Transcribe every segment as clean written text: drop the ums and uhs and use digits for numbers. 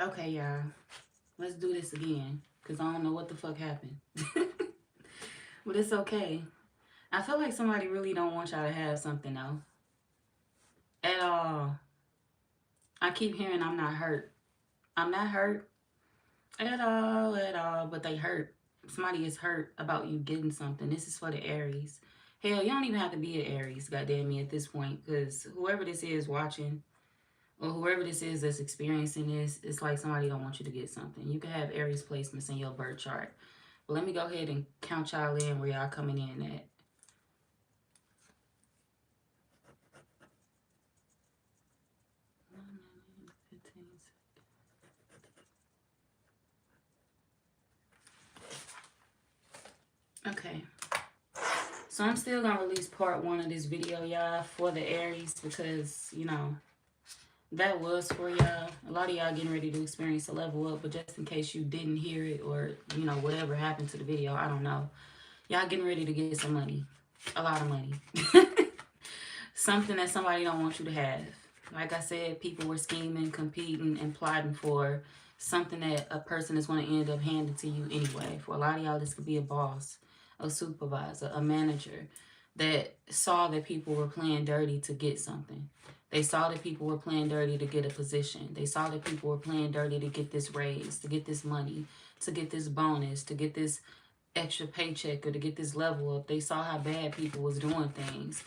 Okay, y'all. Let's do this again. Because I don't know what the fuck happened. But it's okay. I feel like somebody really don't want y'all to have something, though. At all. I keep hearing I'm not hurt. I'm not hurt at all. But they hurt. Somebody is hurt about you getting something. This is for the Aries. Hell, you don't even have to be an Aries, goddamn me, at this point. Because whoever this is watching, or whoever this is that's experiencing this, it's like somebody don't want you to get something. You can have Aries placements in your birth chart. But let me go ahead and count y'all in where y'all coming in at. Okay. So I'm still going to release part 1 of this video, y'all, for the Aries because, you know, that was for y'all. A lot of y'all getting ready to experience a level up, but just in case you didn't hear it or, you know, whatever happened to the video, I don't know. Y'all getting ready to get some money. A lot of money. Something that somebody don't want you to have. Like I said, people were scheming, competing, and plotting for something that a person is going to end up handing to you anyway. For a lot of y'all, this could be a boss, a supervisor, a manager that saw that people were playing dirty to get something. They saw that people were playing dirty to get a position. They saw that people were playing dirty to get this raise, to get this money, to get this bonus, to get this extra paycheck, or to get this level up. They saw how bad people was doing things,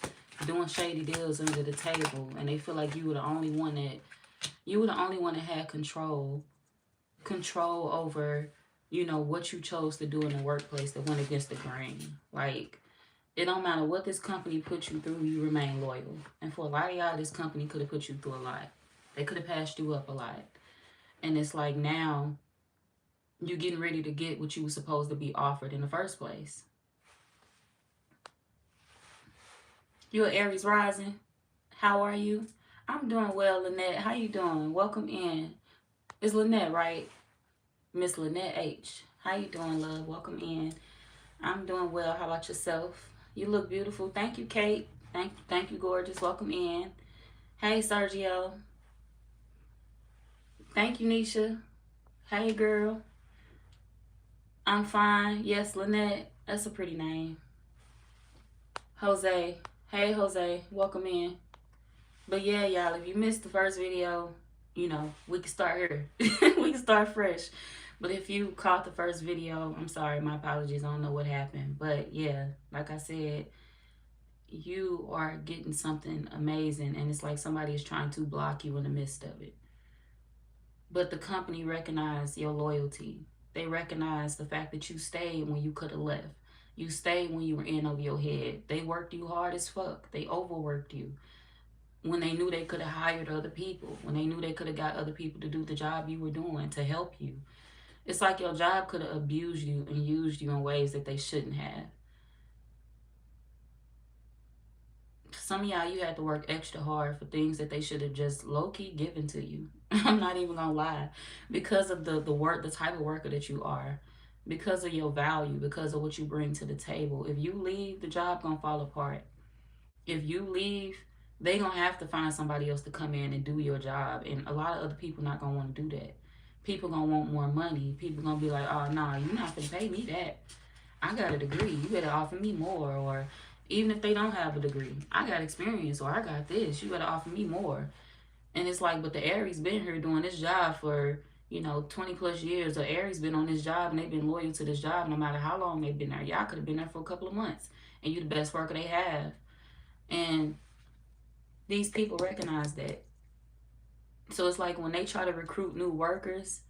doing shady deals under the table, and they feel like you were the only one that had control over, you know, what you chose to do in the workplace that went against the grain. Like, it don't matter what this company put you through, you remain loyal. And for a lot of y'all, this company could have put you through a lot. They could have passed you up a lot. And it's like now you're getting ready to get what you were supposed to be offered in the first place. You're Aries rising. How are you? I'm doing well, Lynette. How you doing? Welcome in. It's Lynette, right? Miss Lynette H. How you doing, love? Welcome in. I'm doing well. How about yourself? You look beautiful. Thank you, Kate. Thank you, gorgeous. Welcome in. Hey, Sergio. Thank you, Nisha. Hey, girl. I'm fine. Yes, Lynette. That's a pretty name. Jose. Hey, Jose. Welcome in. But yeah, y'all, if you missed the first video, you know, we can start here. We can start fresh. But if you caught the first video, I'm sorry, my apologies. I don't know what happened. But yeah, like I said, you are getting something amazing, and it's like somebody is trying to block you in the midst of it. But the company recognized your loyalty. They recognized the fact that you stayed when you could have left. You stayed when you were in over your head. They worked you hard as fuck. They overworked you. When they knew they could have hired other people, when they knew they could have got other people to do the job you were doing to help you. It's like your job could have abused you and used you in ways that they shouldn't have. Some of y'all, you had to work extra hard for things that they should have just low-key given to you. I'm not even gonna lie. Because of the work, the type of worker that you are, because of your value, because of what you bring to the table. If you leave, the job gonna fall apart. If you leave, they gonna have to find somebody else to come in and do your job. And a lot of other people not gonna want to do that. People gonna want more money. People gonna be like, oh, nah, you're not gonna pay me that. I got a degree. You better offer me more. Or even if they don't have a degree, I got experience, or I got this. You better offer me more. And it's like, but the Aries been here doing this job for, you know, 20 plus years. The Aries been on this job and they've been loyal to this job no matter how long they've been there. Y'all could have been there for a couple of months and you the best worker they have. And these people recognize that. So it's like when they try to recruit new workers,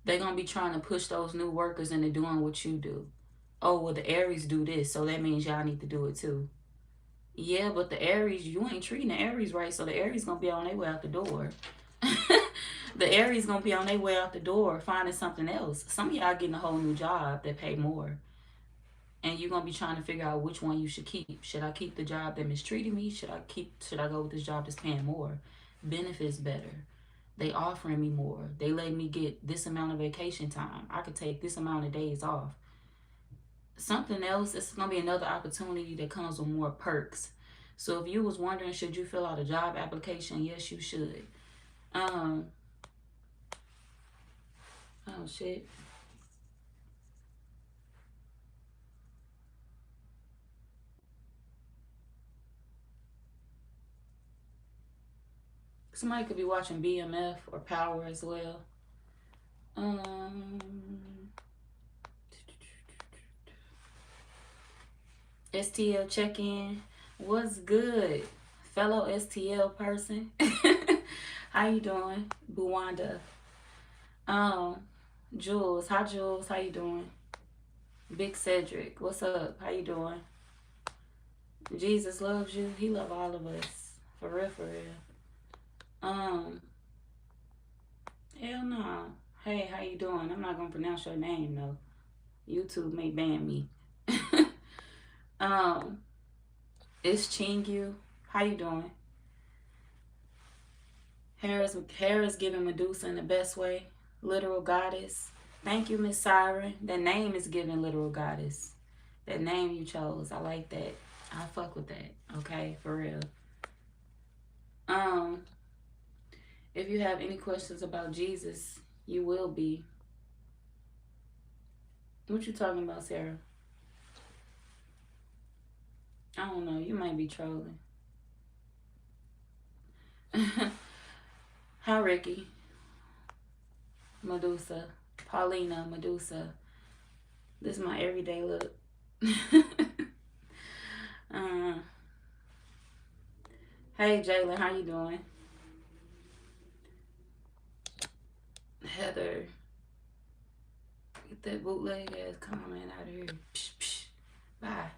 they're going to be trying to push those new workers into doing what you do. Oh, well, the Aries do this, so that means y'all need to do it too. Yeah, but the Aries, you ain't treating the Aries right, so the Aries going to be on their way out the door. The Aries going to be on their way out the door finding something else. Some of y'all getting a whole new job that pay more. And you're going to be trying to figure out which one you should keep. Should I keep the job that mistreated me? Should I go with this job that's paying more? Benefits better. They offering me more. They letting me get this amount of vacation time. I could take this amount of days off. Something else, it's going to be another opportunity that comes with more perks. So if you was wondering, should you fill out a job application? Yes, you should. Oh, shit. Somebody could be watching BMF or Power as well. STL check-in. What's good, fellow STL person? How you doing, Buwanda? Um, Jules. Hi, Jules. How you doing? Big Cedric. What's up? How you doing? Jesus loves you. He love all of us. For real, for real. Um, hell no. Hey, how you doing? I'm not gonna pronounce your name though. YouTube may ban me. um, it's Chingu. How you doing? Harris giving Medusa in the best way. Literal goddess. Thank you, Miss Siren. That name is giving literal goddess. That name you chose. I like that. I fuck with that. Okay, for real. Um, if you have any questions about Jesus, you will be. What you talking about, Sarah? I don't know. You might be trolling. Hi, Ricky. Medusa. Paulina, Medusa. This is my everyday look. uh, hey, Jalen. How you doing? Heather. Get that bootleg ass comment out of here. Psh, psh. Bye.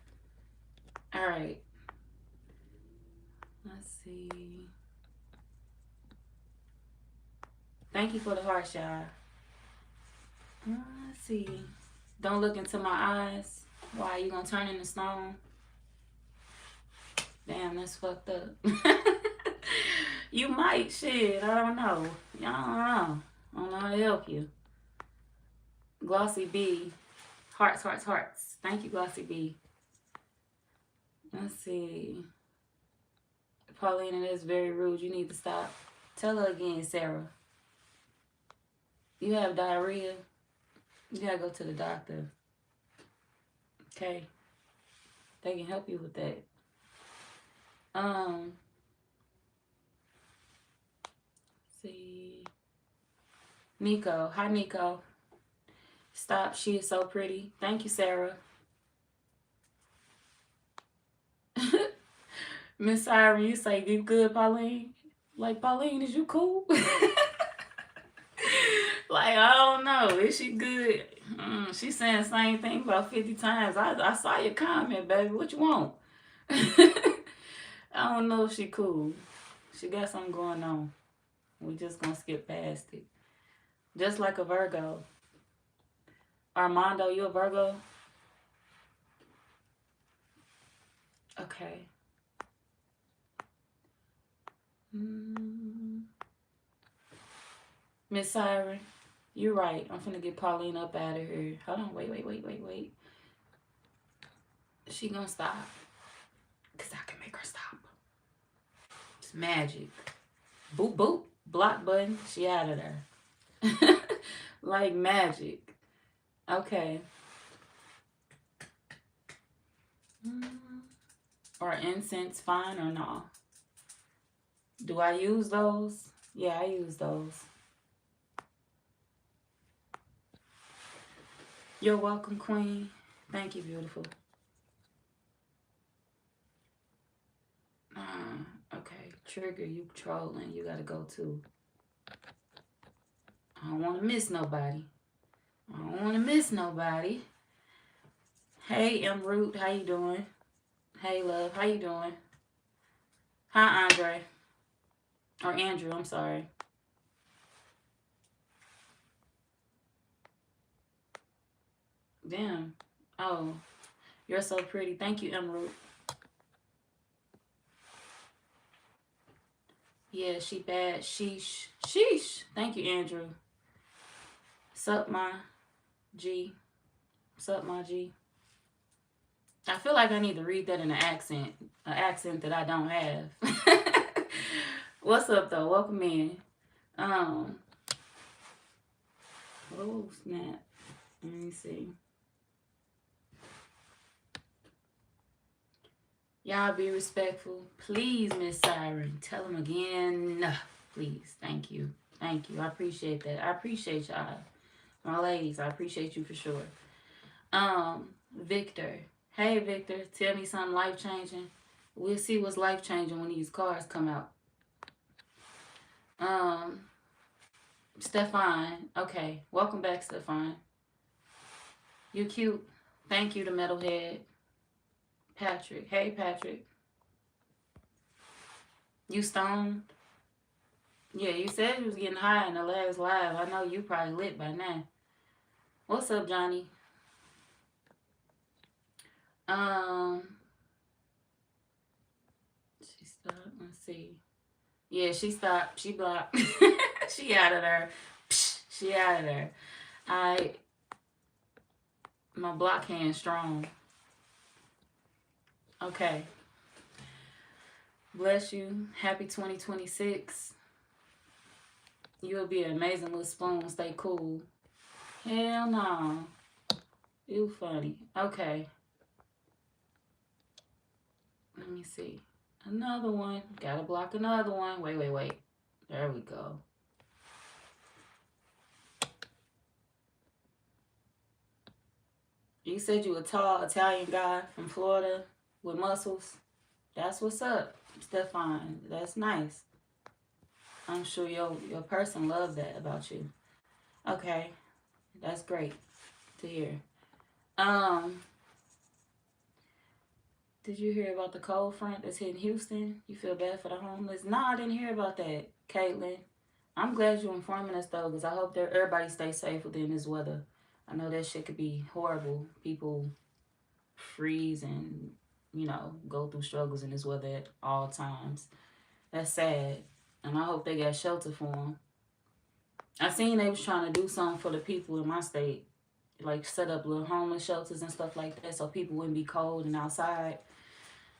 All right. Let's see. Thank you for the heart, y'all. Let's see. Don't look into my eyes. Why, you gonna turn into stone? Damn, that's fucked up. You might, shit. I don't know. I don't know. I don't know how to help you. Glossy B. Hearts, hearts, hearts. Thank you, Glossy B. Let's see. Paulina, that's very rude. You need to stop. Tell her again, Sarah. You have diarrhea. You gotta go to the doctor. Okay. They can help you with that. See. Nico. Hi, Nico. Stop. She is so pretty. Thank you, Sarah. Miss Siren, you say, you good, Pauline? Like, Pauline, is you cool? Like, I don't know. Is she good? She saying the same thing about 50 times. I saw your comment, baby. What you want? I don't know if she cool. She got something going on. We just gonna skip past it. Just like a Virgo. Armando, you a Virgo? Okay. Miss Siren, you're right. I'm finna get Pauline up out of here. Hold on. Wait. She gonna stop. Because I can make her stop. It's magic. Boop, boop. Block button. She out of there. Like magic. Okay. Are incense fine or no? Do I use those? Yeah, I use those. You're welcome, Queen. Thank you, beautiful. Okay. Trigger, you trolling. You gotta go too. I don't want to miss nobody. Hey, M. Root, how you doing? Hey, love, how you doing? Hi, Andre. Or Andrew, I'm sorry. Damn. Oh, you're so pretty. Thank you, M. Root. Yeah, she bad. Sheesh. Thank you, Andrew. Sup, my G. Sup, my G. I feel like I need to read that in an accent that I don't have. What's up, though? Welcome in. Oh, snap. Let me see. Y'all be respectful. Please, Miss Siren. Tell them again. Please. Thank you. Thank you. I appreciate that. I appreciate y'all. My ladies, I appreciate you for sure. Victor. Hey, Victor. Tell me something life-changing. We'll see what's life-changing when these cards come out. Stefan. Okay. Welcome back, Stefan. You cute. Thank you to Metalhead. Patrick. Hey, Patrick. You stoned? Yeah, you said you was getting high in the last live. I know you probably lit by now. What's up, Johnny? She stopped. Let's see. Yeah, she stopped. She blocked. She out of there. She out of there. My block hand strong. Okay. Bless you. Happy 2026. You'll be an amazing little spoon. Stay cool. Hell no. You funny. Okay. Let me see. Another one. Gotta block another one. Wait. There we go. You said you a tall Italian guy from Florida with muscles. That's what's up, Stefan. That's nice. I'm sure your person loved that about you. Okay. That's great to hear. Did you hear about the cold front that's hitting Houston? You feel bad for the homeless? No, I didn't hear about that, Caitlin. I'm glad you're informing us, though, because I hope that everybody stays safe within this weather. I know that shit could be horrible. People freeze and, go through struggles in this weather at all times. That's sad. And I hope they got shelter for them. I seen they was trying to do something for the people in my state. Like set up little homeless shelters and stuff like that so people wouldn't be cold and outside.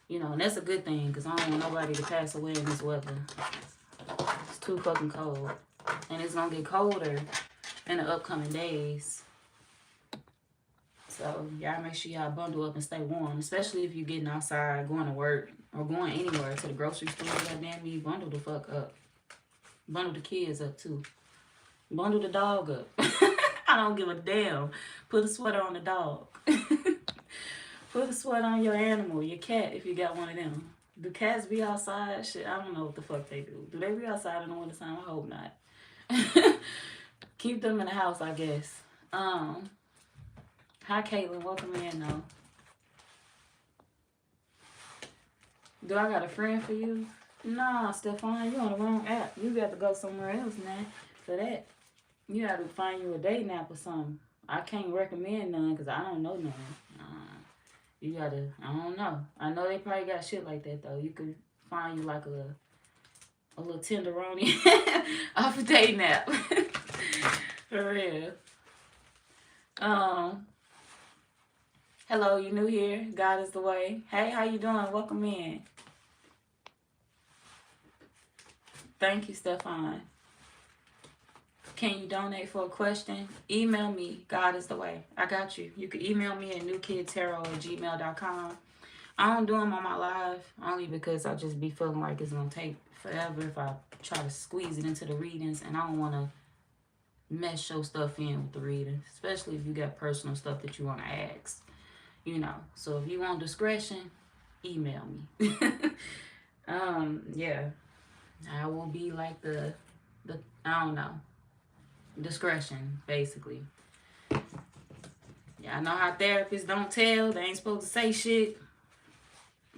And that's a good thing because I don't want nobody to pass away in this weather. It's too fucking cold. And it's going to get colder in the upcoming days. So, y'all make sure y'all bundle up and stay warm. Especially if you're getting outside, going to work, or going anywhere to the grocery store. Goddamn me, bundle the fuck up. Bundle the kids up, too. Bundle the dog up. I don't give a damn. Put a sweater on the dog. Put a sweater on your animal, your cat, if you got one of them. Do cats be outside? Shit, I don't know what the fuck they do. Do they be outside in the wintertime? I hope not. Keep them in the house, I guess. Hi, Caitlin. Welcome in, though. Do I got a friend for you? Nah, Stefan, you on the wrong app. You got to go somewhere else, man, for that. You got to find you a day nap or something. I can't recommend none because I don't know none. You gotta, I don't know. I know they probably got shit like that, though. You could find you like a little tenderoni off a day nap. For real. Hello, you new here? God is the way. Hey, how you doing? Welcome in. Thank you, Stefan. Can you donate for a question? Email me. God is the way. I got you. You can email me at newkidtarot@gmail.com. I don't do them on my live only because I just be feeling like it's going to take forever if I try to squeeze it into the readings. And I don't want to mess your stuff in with the reading, especially if you got personal stuff that you want to ask. So if you want discretion, email me. Yeah. I will be like the I don't know. Discretion, basically. Yeah, I know how therapists don't tell. They ain't supposed to say shit.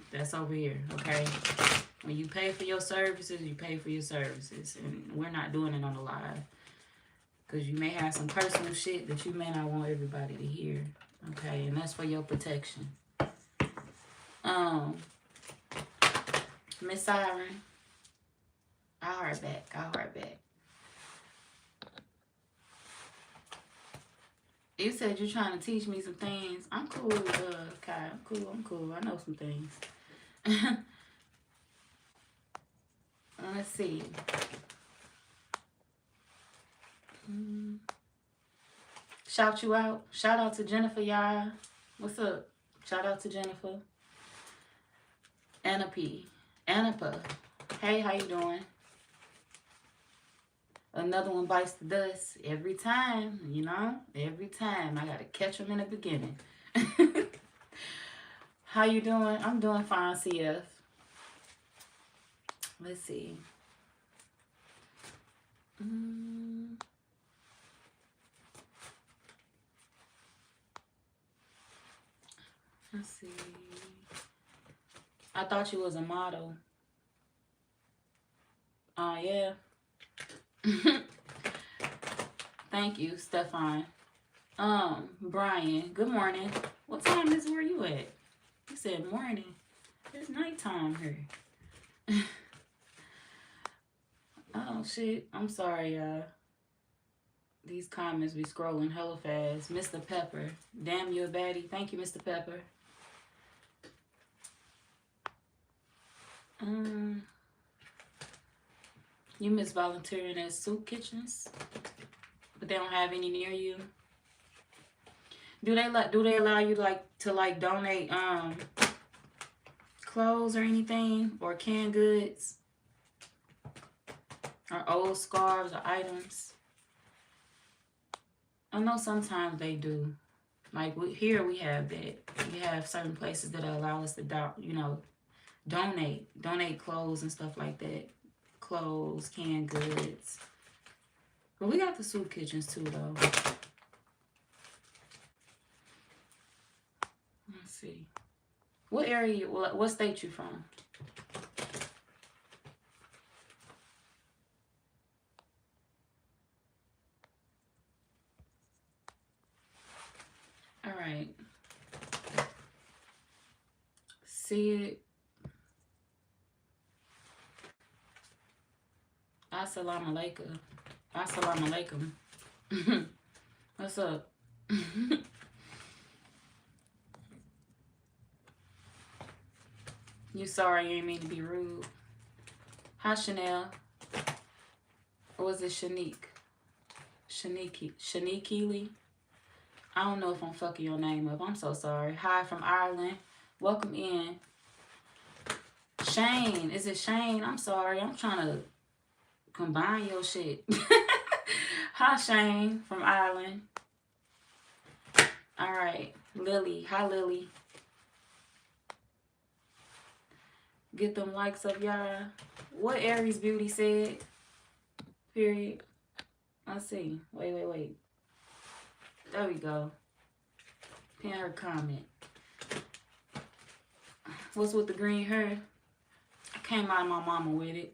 That's over here, okay? When you pay for your services, you pay for your services. And we're not doing it on the live. Because you may have some personal shit that you may not want everybody to hear. Okay? And that's for your protection. Miss Siren. I'll heart back. You said you're trying to teach me some things. I'm cool, Kai. I'm cool. I know some things. Let's see. Shout you out. Shout out to Jennifer, y'all. What's up? Shout out to Jennifer. Anna P. Anapa. Hey, how you doing? Another one bites the dust every time, you know? Every time. I gotta catch them in the beginning. How you doing? I'm doing fine, CF. Let's see. Let's see. I thought you was a model. Oh, yeah. Thank you, Stefan. Brian, good morning. What time is where you at? You said morning. It's nighttime here. Oh, shit. I'm sorry, y'all. These comments be scrolling hella fast. Mr. Pepper. Damn, you a baddie. Thank you, Mr. Pepper. You miss volunteering at soup kitchens, but they don't have any near you. Do they allow you to donate clothes or anything, or canned goods, or old scarves or items? I know sometimes they do. Like here we have that. We have certain places that allow us to donate clothes and stuff like that. Clothes, canned goods. But we got the soup kitchens too, though. Let's see. What area, what state you from? All right. See it. Assalamu alaikum. Assalamu alaikum. What's up? You sorry, you ain't mean to be rude. Hi, Chanel. Or was it Shanique? Shanique. I don't know if I'm fucking your name up. I'm so sorry. Hi from Ireland. Welcome in. Shane. Is it Shane? I'm sorry. I'm trying to combine your shit. Hi, Shane from Ireland. All right. Lily. Hi, Lily. Get them likes up, y'all. What Aries Beauty said? Period. Let's see. Wait. There we go. Pin her comment. What's with the green hair? I came out of my mama with it.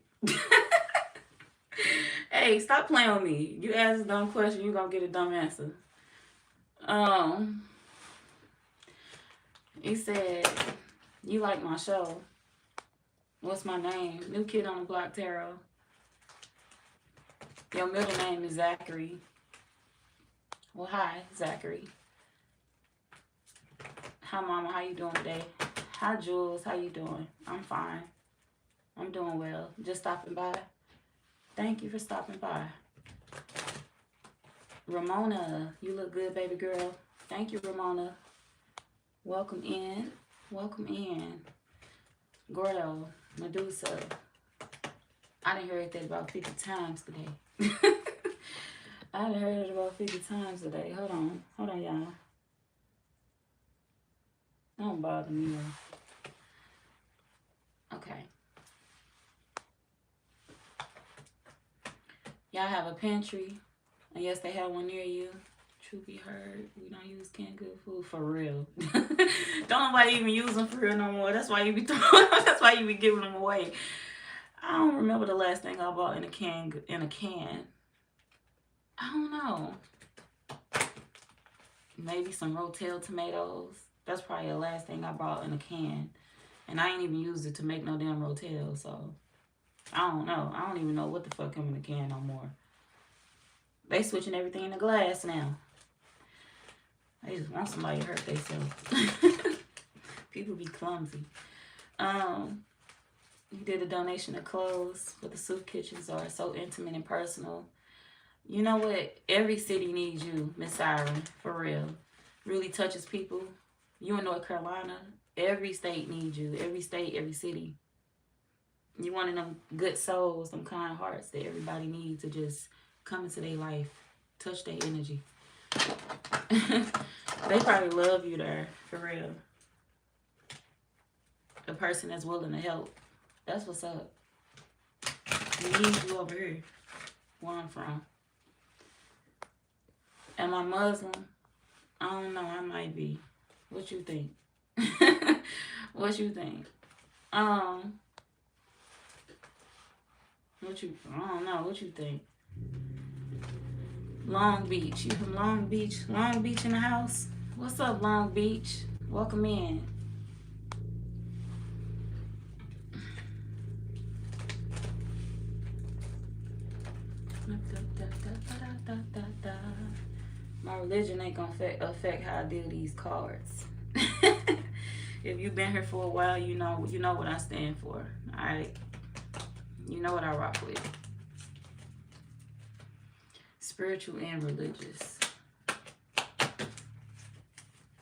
Hey, stop playing with me. You ask a dumb question, you gonna get a dumb answer. He said, you like my show. What's my name? New Kid on the Block Tarot. Your middle name is Zachary. Well, hi, Zachary. Hi, Mama. How you doing today? Hi, Jules. How you doing? I'm fine. I'm doing well. Just stopping by. Thank you for stopping by. Ramona, you look good, baby girl. Thank you, Ramona. Welcome in. Welcome in. Gordo, Medusa. I done heard that about 50 times today. I done heard it about 50 times today. Hold on, y'all. Don't bother me. Okay. Y'all have a pantry. And yes, they have one near you. Truth be heard, we don't use canned good food for real. Don't nobody even use them for real no more. That's why you be that's why you be giving them away. I don't remember the last thing I bought in a can. I don't know. Maybe some Rotel tomatoes. That's probably the last thing I bought in a can. And I ain't even used it to make no damn Rotel, so I don't know. I don't even know what the fuck come in a can no more. They switching everything to glass now. They just want somebody to hurt themselves. People be clumsy. You did a donation of clothes, but the soup kitchens are so intimate and personal. You know what? Every city needs you, Miss Siren, for real. Really touches people. You in North Carolina, every state needs you. Every state, every city. You one of them good souls, them kind hearts that everybody needs to just come into their life, touch their energy. They probably love you there, for real. A person that's willing to help. That's what's up. We need you over here, where I'm from. Am I Muslim? I don't know. I might be. What you think? What you think? What you? I don't know. What you think? Long Beach. You from Long Beach? Long Beach in the house? What's up, Long Beach? Welcome in. My religion ain't gonna affect how I deal these cards. If you've been here for a while, you know what I stand for. Alright. You know what I rock with. Spiritual and religious.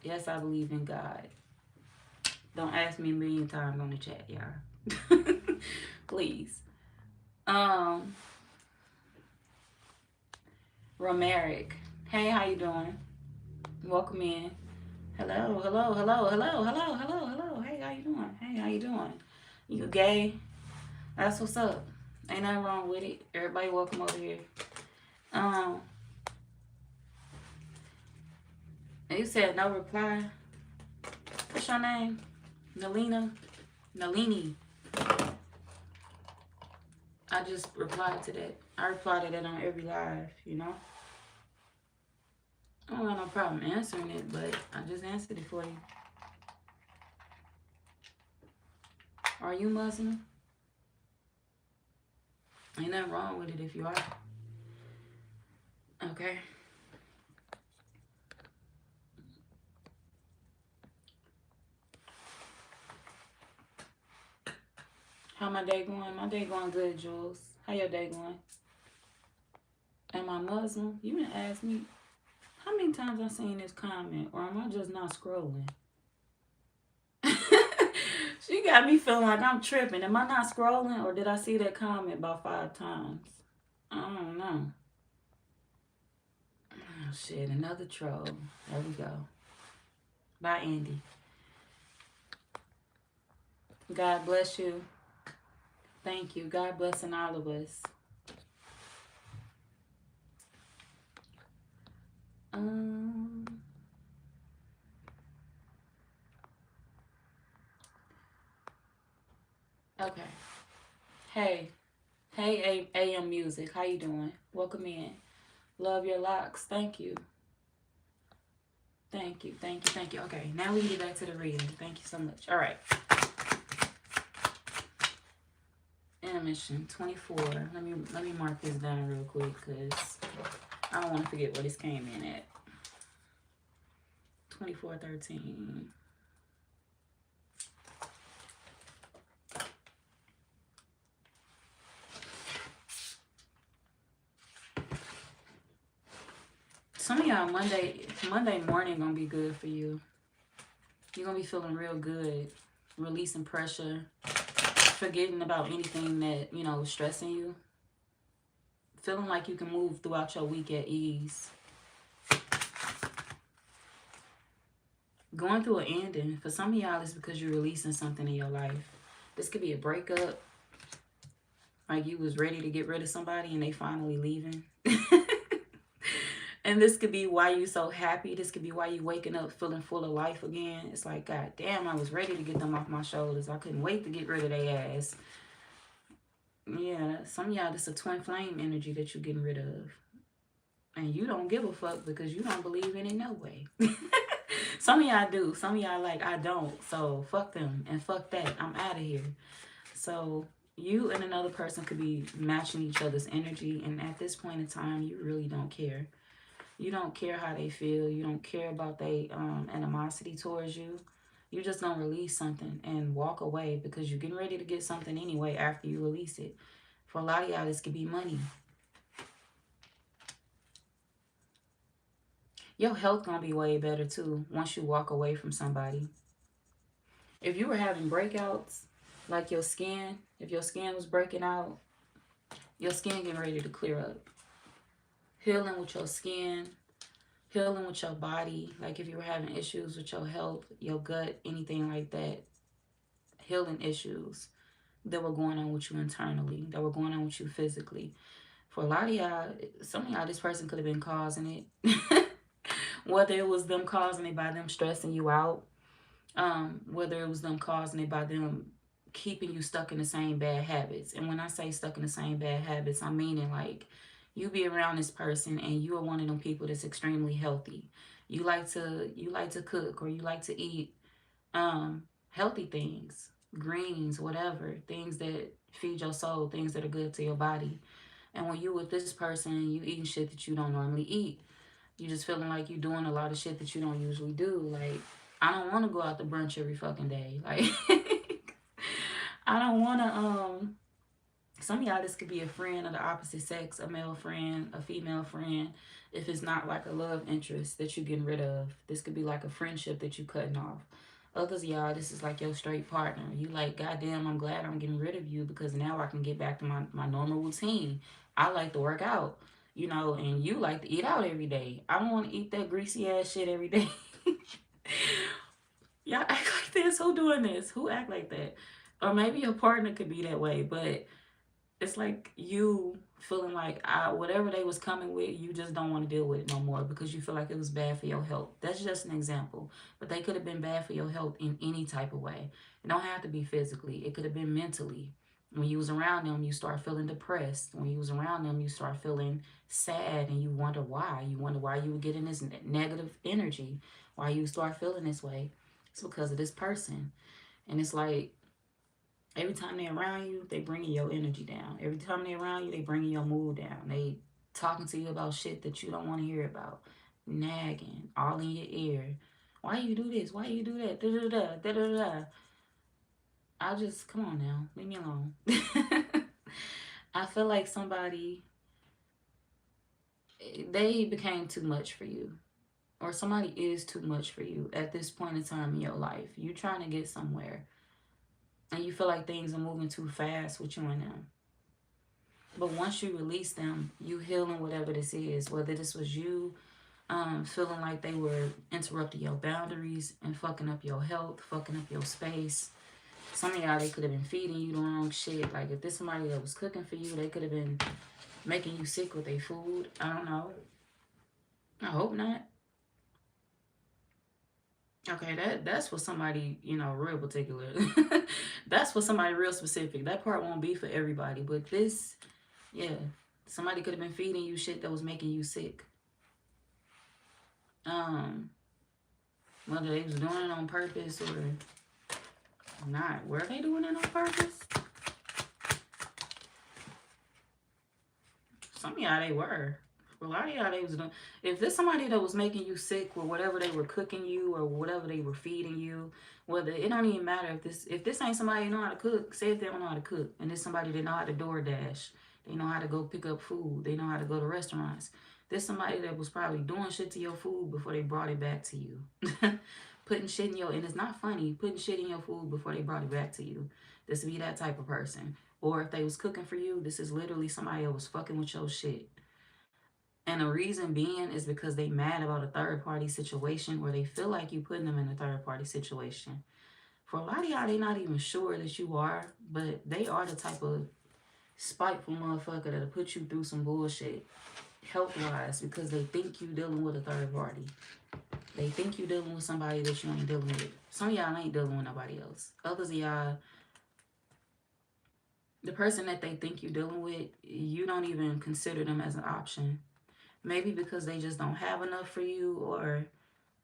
Yes, I believe in God. Don't ask me a million times on the chat, y'all. Please. Romeric. Hey, how you doing? Welcome in. Hello, hello, hello, hello, hello, hello, hello. Hey, how you doing? Hey, how you doing? You gay? That's what's up. Ain't nothing wrong with it. Everybody welcome over here. And you said no reply. What's your name? Nalini. I just replied to that. I replied to that on every live, you know? I don't have no problem answering it, but I just answered it for you. Are you Muslim? Ain't nothing wrong with it if you are. Okay. How my day going? My day going good, Jules. How your day going? Am I Muslim? You didn't ask me. How many times I seen this comment, or am I just not scrolling? She got me feeling like I'm tripping. Am I not scrolling, or did I see that comment about 5 times? I don't know. Oh, shit, another troll. There we go. Bye, Andy. God bless you. Thank you. God blessing all of us. Okay. Hey. Hey, AM Music. How you doing? Welcome in. Love your locks. Thank you. Thank you. Thank you. Thank you. Okay. Now we can get back to the reading. Thank you so much. All right. Intermission 24. Let me mark this down real quick because I don't want to forget what this came in at. 2413. Some of y'all Monday morning gonna be good for you. You're gonna be feeling real good, releasing pressure, forgetting about anything that is stressing you, feeling like you can move throughout your week at ease. Going through an ending. For some of y'all, it's because you're releasing something in your life. This could be a breakup. Like you was ready to get rid of somebody and they finally leaving. And this could be why you so happy. This could be why you waking up feeling full of life again. It's like, God damn, I was ready to get them off my shoulders. I couldn't wait to get rid of their ass. Yeah, some of y'all, this is a twin flame energy that you're getting rid of. And you don't give a fuck because you don't believe in it no way. Some of y'all do. Some of y'all like, I don't. So fuck them and fuck that. I'm out of here. So you and another person could be matching each other's energy. And at this point in time, you really don't care. You don't care how they feel. You don't care about their animosity towards you. You're just going to release something and walk away because you're getting ready to get something anyway after you release it. For a lot of y'all, this could be money. Your health gonna be way better too once you walk away from somebody. If you were having breakouts, like your skin, if your skin was breaking out, your skin getting ready to clear up. Healing with your skin, healing with your body. Like if you were having issues with your health, your gut, anything like that, healing issues that were going on with you internally, that were going on with you physically. For a lot of y'all, some of y'all, this person could have been causing it. Whether it was them causing it by them stressing you out, whether it was them causing it by them keeping you stuck in the same bad habits. And when I say stuck in the same bad habits, I'm meaning like you be around this person and you are one of them people that's extremely healthy. You like to cook, or you like to eat healthy things, greens, whatever, things that feed your soul, things that are good to your body. And when you with this person, you eating shit that you don't normally eat. You just feeling like you're doing a lot of shit that you don't usually do. Like, I don't want to go out to brunch every fucking day. Like, I don't want to, some of y'all, this could be a friend of the opposite sex, a male friend, a female friend. If it's not like a love interest that you're getting rid of, this could be like a friendship that you cutting off. Others of y'all, this is like your straight partner. You like, goddamn, I'm glad I'm getting rid of you because now I can get back to my normal routine. I like to work out, and you like to eat out every day. I don't want to eat that greasy ass shit every day. Y'all act like this. Who doing this? Who act like that? Or maybe your partner could be that way, but it's like you feeling like whatever they was coming with, you just don't want to deal with it no more because you feel like it was bad for your health. That's just an example. But they could have been bad for your health in any type of way. It don't have to be physically. It could have been mentally. When you was around them, you start feeling depressed. When you was around them, you start feeling sad, and you wonder why. You wonder why you were getting this negative energy, why you start feeling this way. It's because of this person. And it's like, every time they're around you, they bringing your energy down. Every time they're around you, they bringing your mood down. They talking to you about shit that you don't want to hear about. Nagging, all in your ear. Why you do this? Why you do that? Da da da da da da. I just, come on now, leave me alone. I feel like somebody, they became too much for you, or somebody is too much for you at this point in time in your life. You trying to get somewhere, and you feel like things are moving too fast with you and them. But once you release them, you healing whatever this is. Whether this was you feeling like they were interrupting your boundaries and fucking up your health, fucking up your space. Some of y'all, they could have been feeding you the wrong shit. Like if this somebody that was cooking for you, they could have been making you sick with their food. I don't know. I hope not. Okay, that's for somebody, real particular. That's for somebody real specific. That part won't be for everybody. But this, yeah, somebody could have been feeding you shit that was making you sick. Um, Whether they was doing it on purpose or not. Were they doing it on purpose? Some of y'all, they were. For a lot of y'all, they was doing. If there's somebody that was making you sick with whatever they were cooking you or whatever they were feeding you, whether it don't even matter if this ain't somebody who know how to cook. Say if they don't know how to cook, and there's somebody that know how to DoorDash, they know how to go pick up food, they know how to go to restaurants. There's somebody that was probably doing shit to your food before they brought it back to you. Putting shit in your, and it's not funny, putting shit in your food before they brought it back to you. This would be that type of person. Or if they was cooking for you, this is literally somebody that was fucking with your shit. And the reason being is because they mad about a third party situation, where they feel like you putting them in a third party situation. For a lot of y'all, they not even sure that you are, but they are the type of spiteful motherfucker that'll put you through some bullshit health wise because they think you dealing with a third party. They think you dealing with somebody that you ain't dealing with. Some of y'all ain't dealing with nobody else. Others of y'all, the person that they think you dealing with, you don't even consider them as an option. Maybe because they just don't have enough for you, or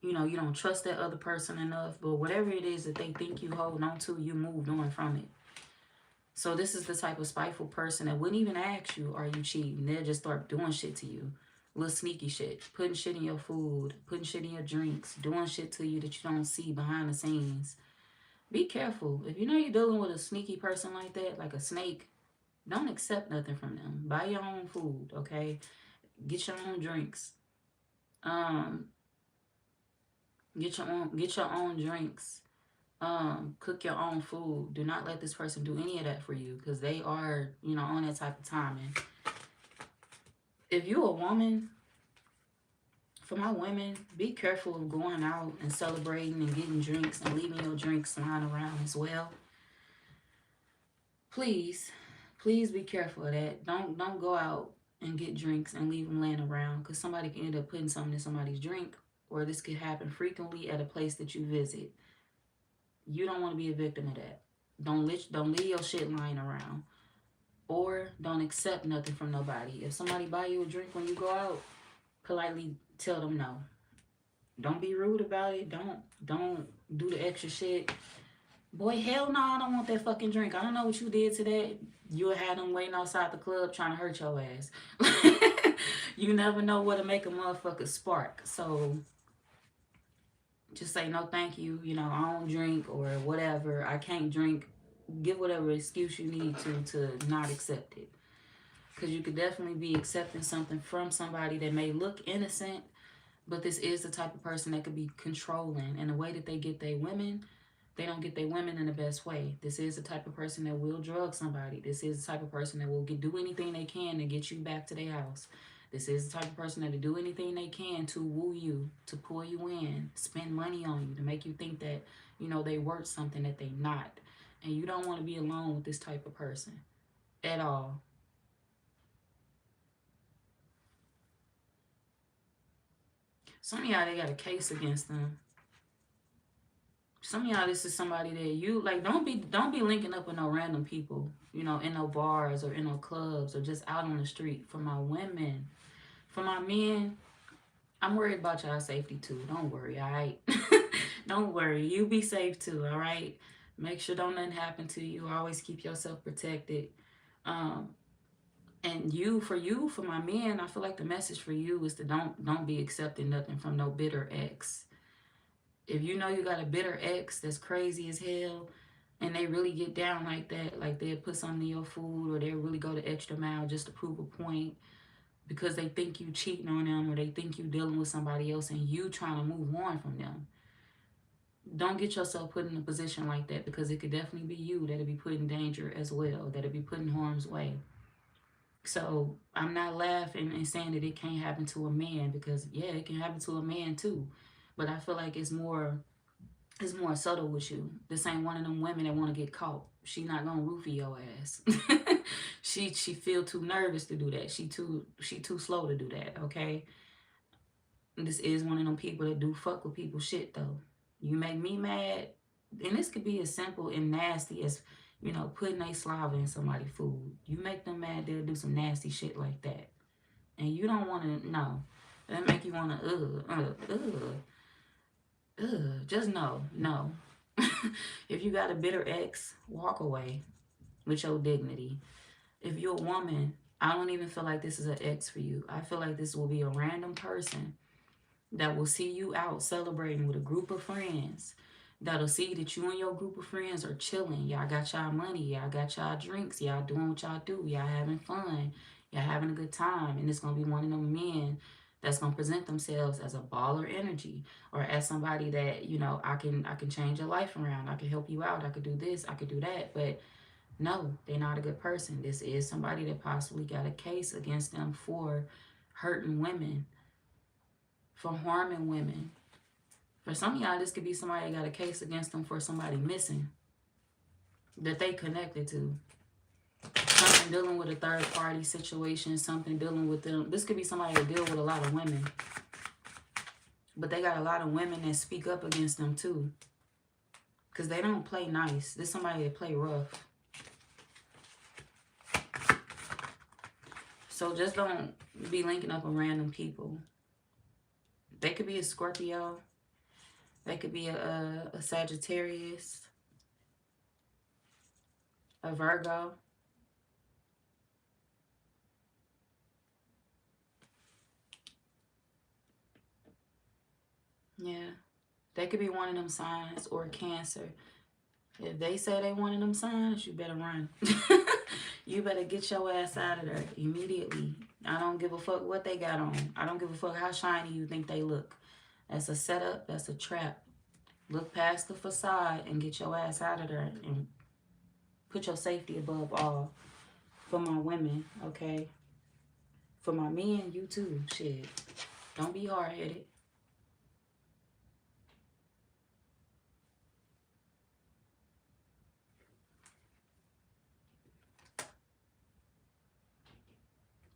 you don't trust that other person enough. But whatever it is that they think you holding on to, you moved on from it. So this is the type of spiteful person that wouldn't even ask you, are you cheating? They'll just start doing shit to you. Little sneaky shit. Putting shit in your food. Putting shit in your drinks. Doing shit to you that you don't see behind the scenes. Be careful. If you know you're dealing with a sneaky person like that, like a snake, don't accept nothing from them. Buy your own food, okay? Get your own drinks. Get your own drinks. Cook your own food. Do not let this person do any of that for you, because they are, you know, on that type of timing. If you a woman, for my women, be careful of going out and celebrating and getting drinks and leaving your drinks lying around as well. Please, please be careful of that. Don't go out and get drinks and leave them laying around, because somebody can end up putting something in somebody's drink, or this could happen frequently at a place that you visit. You don't want to be a victim of that. Don't leave your shit lying around, or don't accept nothing from nobody. If somebody buy you a drink when you go out, politely tell them no. Don't be rude about it. Don't do the extra shit. Boy, hell no, I don't want that fucking drink. I don't know what you did to that. You'll have them waiting outside the club trying to hurt your ass. You never know what'll make a motherfucker spark. So just say no thank you. You know, I don't drink or whatever. I can't drink. Give whatever excuse you need to not accept it. Because you could definitely be accepting something from somebody that may look innocent, but this is the type of person that could be controlling. And the way that they get their women, they don't get their women in the best way. This is the type of person that will drug somebody. This is the type of person that will do anything they can to get you back to their house. This is the type of person that will do anything they can to woo you, to pull you in, spend money on you, to make you think that, you know, they worth something that they not. And you don't want to be alone with this type of person at all. Some of y'all, they got a case against them. Some of y'all, this is somebody that you like. Don't be linking up with no random people, you know, in no bars or in no clubs or just out on the street. For my women, for my men, I'm worried about y'all safety too. Don't worry, all right? Don't worry. You be safe too, all right? Make sure don't nothing happen to you. Always keep yourself protected. Um, and for my men, I feel like the message for you is to don't be accepting nothing from no bitter ex. If you know you got a bitter ex that's crazy as hell, and they really get down like that, like they'll put something in your food or they'll really go the extra mile just to prove a point because they think you cheating on them or they think you dealing with somebody else and you trying to move on from them. Don't get yourself put in a position like that, because it could definitely be you that'll be put in danger as well, that'll be put in harm's way. So I'm not laughing and saying that it can't happen to a man, because yeah, it can happen to a man too. But I feel like it's more subtle with you. This ain't one of them women that want to get caught. She not gonna roofie your ass. she feel too nervous to do that. She too slow to do that. Okay. This is one of them people that do fuck with people shit though. You make me mad, and this could be as simple and nasty as, you know, putting a saliva in somebody's food. You make them mad, they'll do some nasty shit like that, and you don't want to know. That make you want to just no. If you got a bitter ex, walk away with your dignity. If you're a woman, I don't even feel like this is an ex for you. I feel like this will be a random person that will see you out celebrating with a group of friends. That'll see that you and your group of friends are chilling. Y'all got y'all money. Y'all got y'all drinks. Y'all doing what y'all do. Y'all having fun. Y'all having a good time. And it's going to be one of them men that's going to present themselves as a baller energy, or as somebody that, you know, I can change your life around. I can help you out. I could do this. I could do that. But no, they're not a good person. This is somebody that possibly got a case against them for hurting women, for harming women. For some of y'all, this could be somebody that got a case against them for somebody missing that they connected to. Something dealing with a third party situation, something dealing with them. This could be somebody that deal with a lot of women. But they got a lot of women that speak up against them too. Because they don't play nice. This is somebody that play rough. So just don't be linking up with random people. They could be a Scorpio. They could be a Sagittarius. A Virgo. Yeah. They could be one of them signs, or Cancer. If they say they one of them signs, you better run. You better get your ass out of there immediately. I don't give a fuck what they got on. I don't give a fuck how shiny you think they look. That's a setup. That's a trap. Look past the facade and get your ass out of there and put your safety above all. For my women, okay? For my men, you too. Shit. Don't be hard-headed.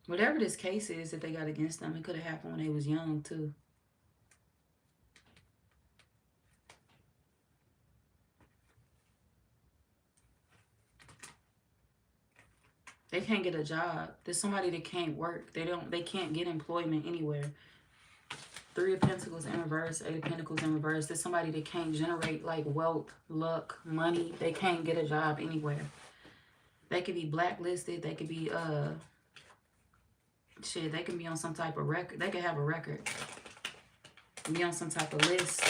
Whatever this case is that they got against them, it could have happened when they was young too. They can't get a job. There's somebody that can't work. They can't get employment anywhere. 3 of Pentacles in reverse, 8 of Pentacles in reverse. There's somebody that can't generate like wealth, luck, money. They can't get a job anywhere. They could be blacklisted. They could be shit, they can be on some type of record. They could have a record. Be on some type of list.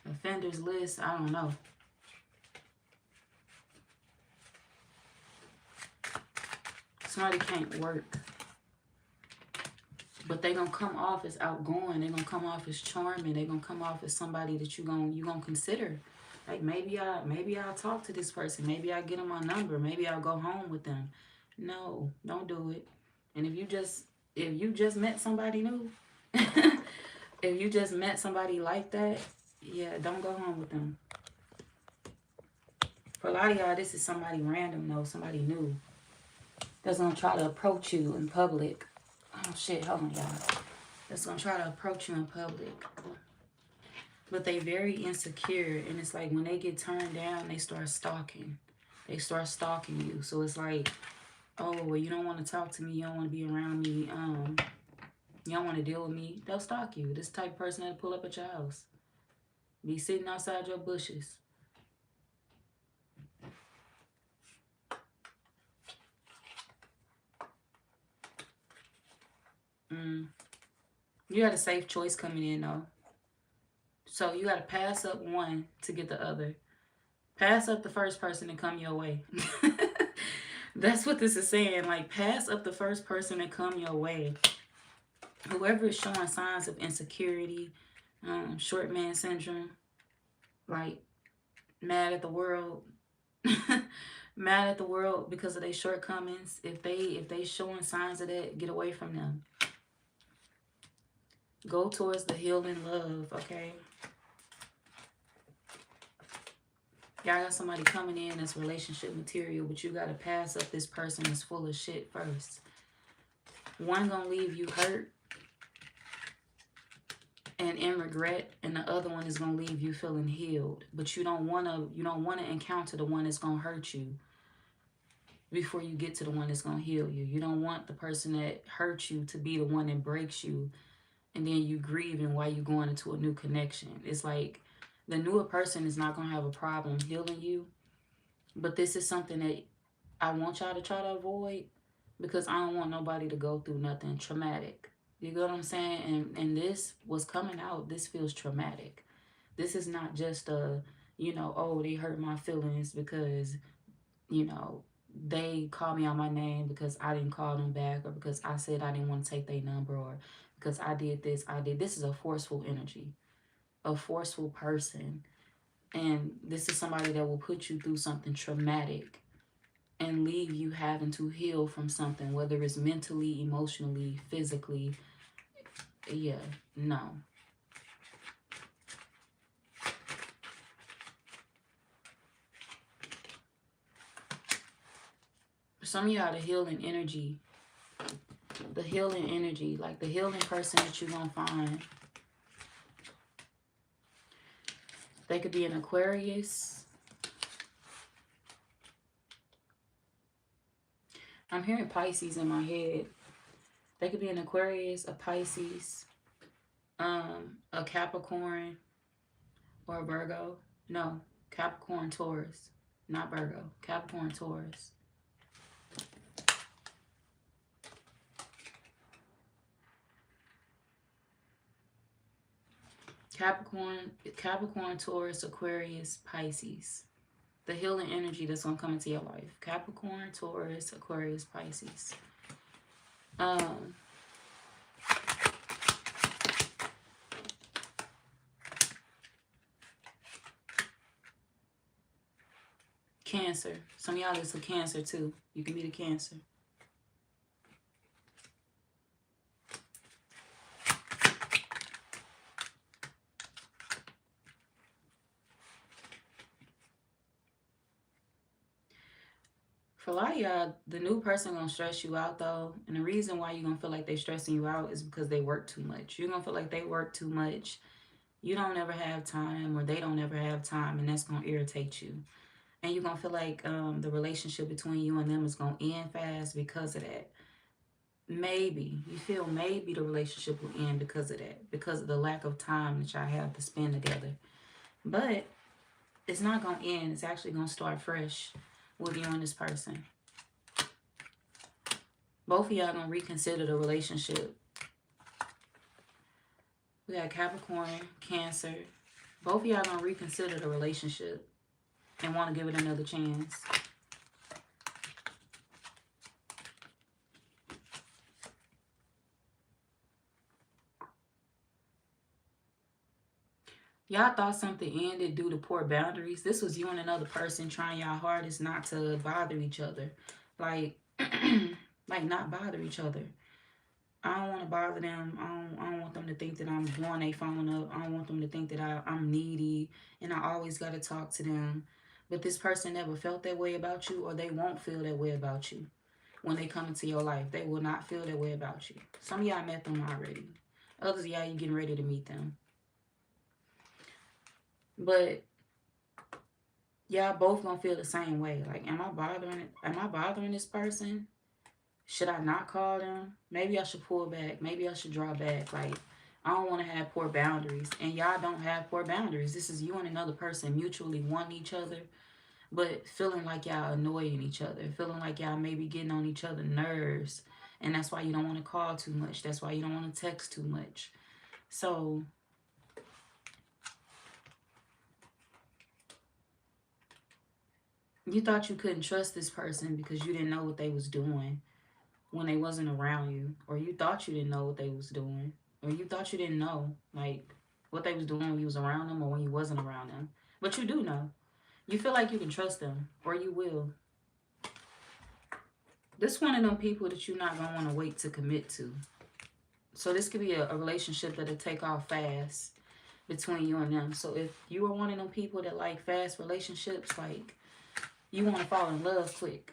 Offenders list. I don't know. Somebody can't work. But they gonna come off as outgoing. They gonna come off as charming. They gonna come off as somebody that you gonna consider. Like maybe I'll talk to this person. Maybe I'll get them my number. Maybe I'll go home with them. No, don't do it. And if you just met somebody new, if you just met somebody like that, yeah, don't go home with them. For a lot of y'all, this is somebody random though, somebody new that's gonna try to approach you in public. Oh shit, hold on y'all. That's gonna try to approach you in public. But they very insecure, and it's like when they get turned down, they start stalking. They start stalking you. So it's like, oh, well, you don't want to talk to me, you don't want to be around me, you don't want to deal with me. They'll stalk you. This type of person that'll pull up at your house. Be sitting outside your bushes. You got a safe choice coming in though. So you got to pass up one to get the other. Pass up the first person and come your way. That's what this is saying. Like, pass up the first person and come your way. Whoever is showing signs of insecurity, short man syndrome, like mad at the world, mad at the world because of their shortcomings. If they showing signs of that, get away from them. Go towards the healing love, okay? Y'all got somebody coming in that's relationship material, but you got to pass up this person that's full of shit first. One gonna leave you hurt and in regret, and the other one is gonna leave you feeling healed. But you don't wanna encounter the one that's gonna hurt you before you get to the one that's gonna heal you. You don't want the person that hurt you to be the one that breaks you, and then you grieving while you're going into a new connection. It's like the newer person is not going to have a problem healing you. But this is something that I want y'all to try to avoid, because I don't want nobody to go through nothing traumatic. You get what I'm saying? And this was coming out. This feels traumatic. This is not just a, oh, they hurt my feelings because, they called me out my name because I didn't call them back, or because I said I didn't want to take their number, or because I did this, This is a forceful energy, a forceful person. And this is somebody that will put you through something traumatic and leave you having to heal from something, whether it's mentally, emotionally, physically. Yeah, no. Some of y'all, the healing energy, like the healing person that you're going to find, they could be an Aquarius. I'm hearing Pisces in my head. They could be an Aquarius, a Pisces, a Capricorn, or a Virgo. No, Capricorn, Taurus, not Virgo. Capricorn, Taurus. Capricorn, Taurus, Aquarius, Pisces. The healing energy that's going to come into your life. Capricorn, Taurus, Aquarius, Pisces. Cancer. Some of y'all is a Cancer too. You can be the Cancer. For a lot of y'all, the new person gonna stress you out though. And the reason why you're gonna feel like they stressing you out is because they work too much. You're gonna feel like they work too much. You don't ever have time, or they don't ever have time, and that's gonna irritate you. And you're gonna feel like the relationship between you and them is gonna end fast because of that. Maybe you feel maybe the relationship will end because of that, because of the lack of time that y'all have to spend together. But it's not gonna end. It's actually gonna start fresh with you and this person. Both of y'all gonna reconsider the relationship. We got Capricorn, Cancer. Both of y'all gonna reconsider the relationship and want to give it another chance. Y'all thought something ended due to poor boundaries. This was you and another person trying y'all hardest not to bother each other. Like, like not bother each other. I don't want to bother them. I don't want them to think that I'm blowing their phone up. I don't want them to think that I'm needy and I always got to talk to them. But this person never felt that way about you, or they won't feel that way about you when they come into your life. They will not feel that way about you. Some of y'all met them already. Others of y'all, you getting ready to meet them. But y'all both gonna feel the same way. Like, am I bothering this person? Should I not call them? Maybe I should pull back. Maybe I should draw back. Like, I don't want to have poor boundaries. And y'all don't have poor boundaries. This is you and another person mutually wanting each other, but feeling like y'all annoying each other. Feeling like y'all maybe getting on each other's nerves. And that's why you don't want to call too much. That's why you don't want to text too much. So you thought you couldn't trust this person because you didn't know what they was doing when they wasn't around you, or you thought you didn't know what they was doing, or you thought you didn't know like what they was doing when you was around them or when you wasn't around them. But you do know. You feel like you can trust them, or you will. This one of them people that you're not gonna want to wait to commit to. So this could be a relationship that'll take off fast between you and them. So if you are one of them people that like fast relationships, like you want to fall in love quick.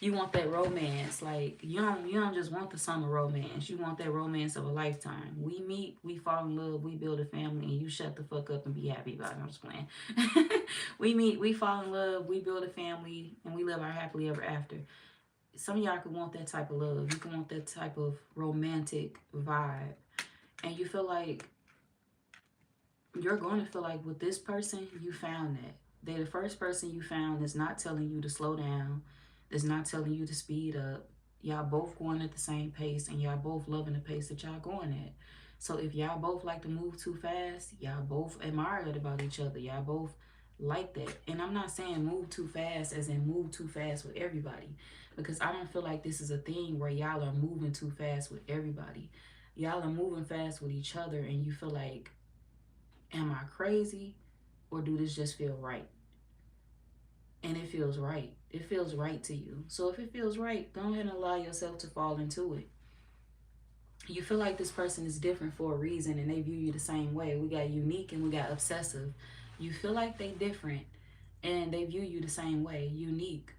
You want that romance. Like, you don't just want the summer romance. You want that romance of a lifetime. We meet, we fall in love, we build a family, and you shut the fuck up and be happy about it. I'm just playing. We meet, we fall in love, we build a family, and we live our happily ever after. Some of y'all could want that type of love. You can want that type of romantic vibe. And you feel like you're going to feel like with this person, you found that. They're the first person you found that's not telling you to slow down, that's not telling you to speed up. Y'all both going at the same pace, and y'all both loving the pace that y'all going at. So if y'all both like to move too fast, y'all both admire it about each other. Y'all both like that. And I'm not saying move too fast as in move too fast with everybody, because I don't feel like this is a thing where y'all are moving too fast with everybody. Y'all are moving fast with each other, and you feel like, am I crazy, or do this just feel right? And it feels right. It feels right to you. So if it feels right, go ahead and allow yourself to fall into it. You feel like this person is different for a reason, and they view you the same way. We got unique and we got obsessive. You feel like they different and they view you the same way. Unique.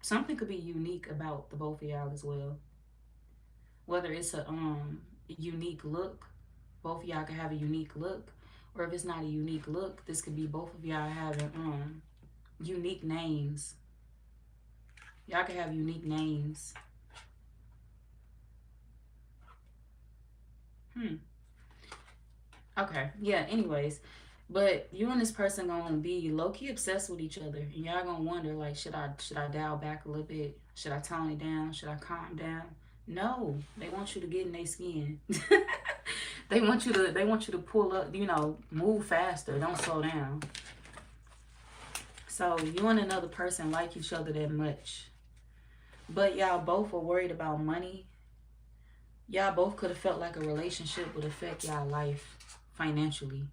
Something could be unique about the both of y'all as well. Whether it's a unique look, both of y'all could have a unique look. Or if it's not a unique look, this could be both of y'all having unique names. Y'all could have unique names. Okay, yeah, anyways. But you and this person gonna be low-key obsessed with each other. And y'all gonna wonder, like, should I dial back a little bit? Should I tone it down? Should I calm down? No. They want you to get in their skin. They want you to pull up, move faster. Don't slow down. So you and another person like each other that much. But y'all both are worried about money. Y'all both could have felt like a relationship would affect y'all life financially.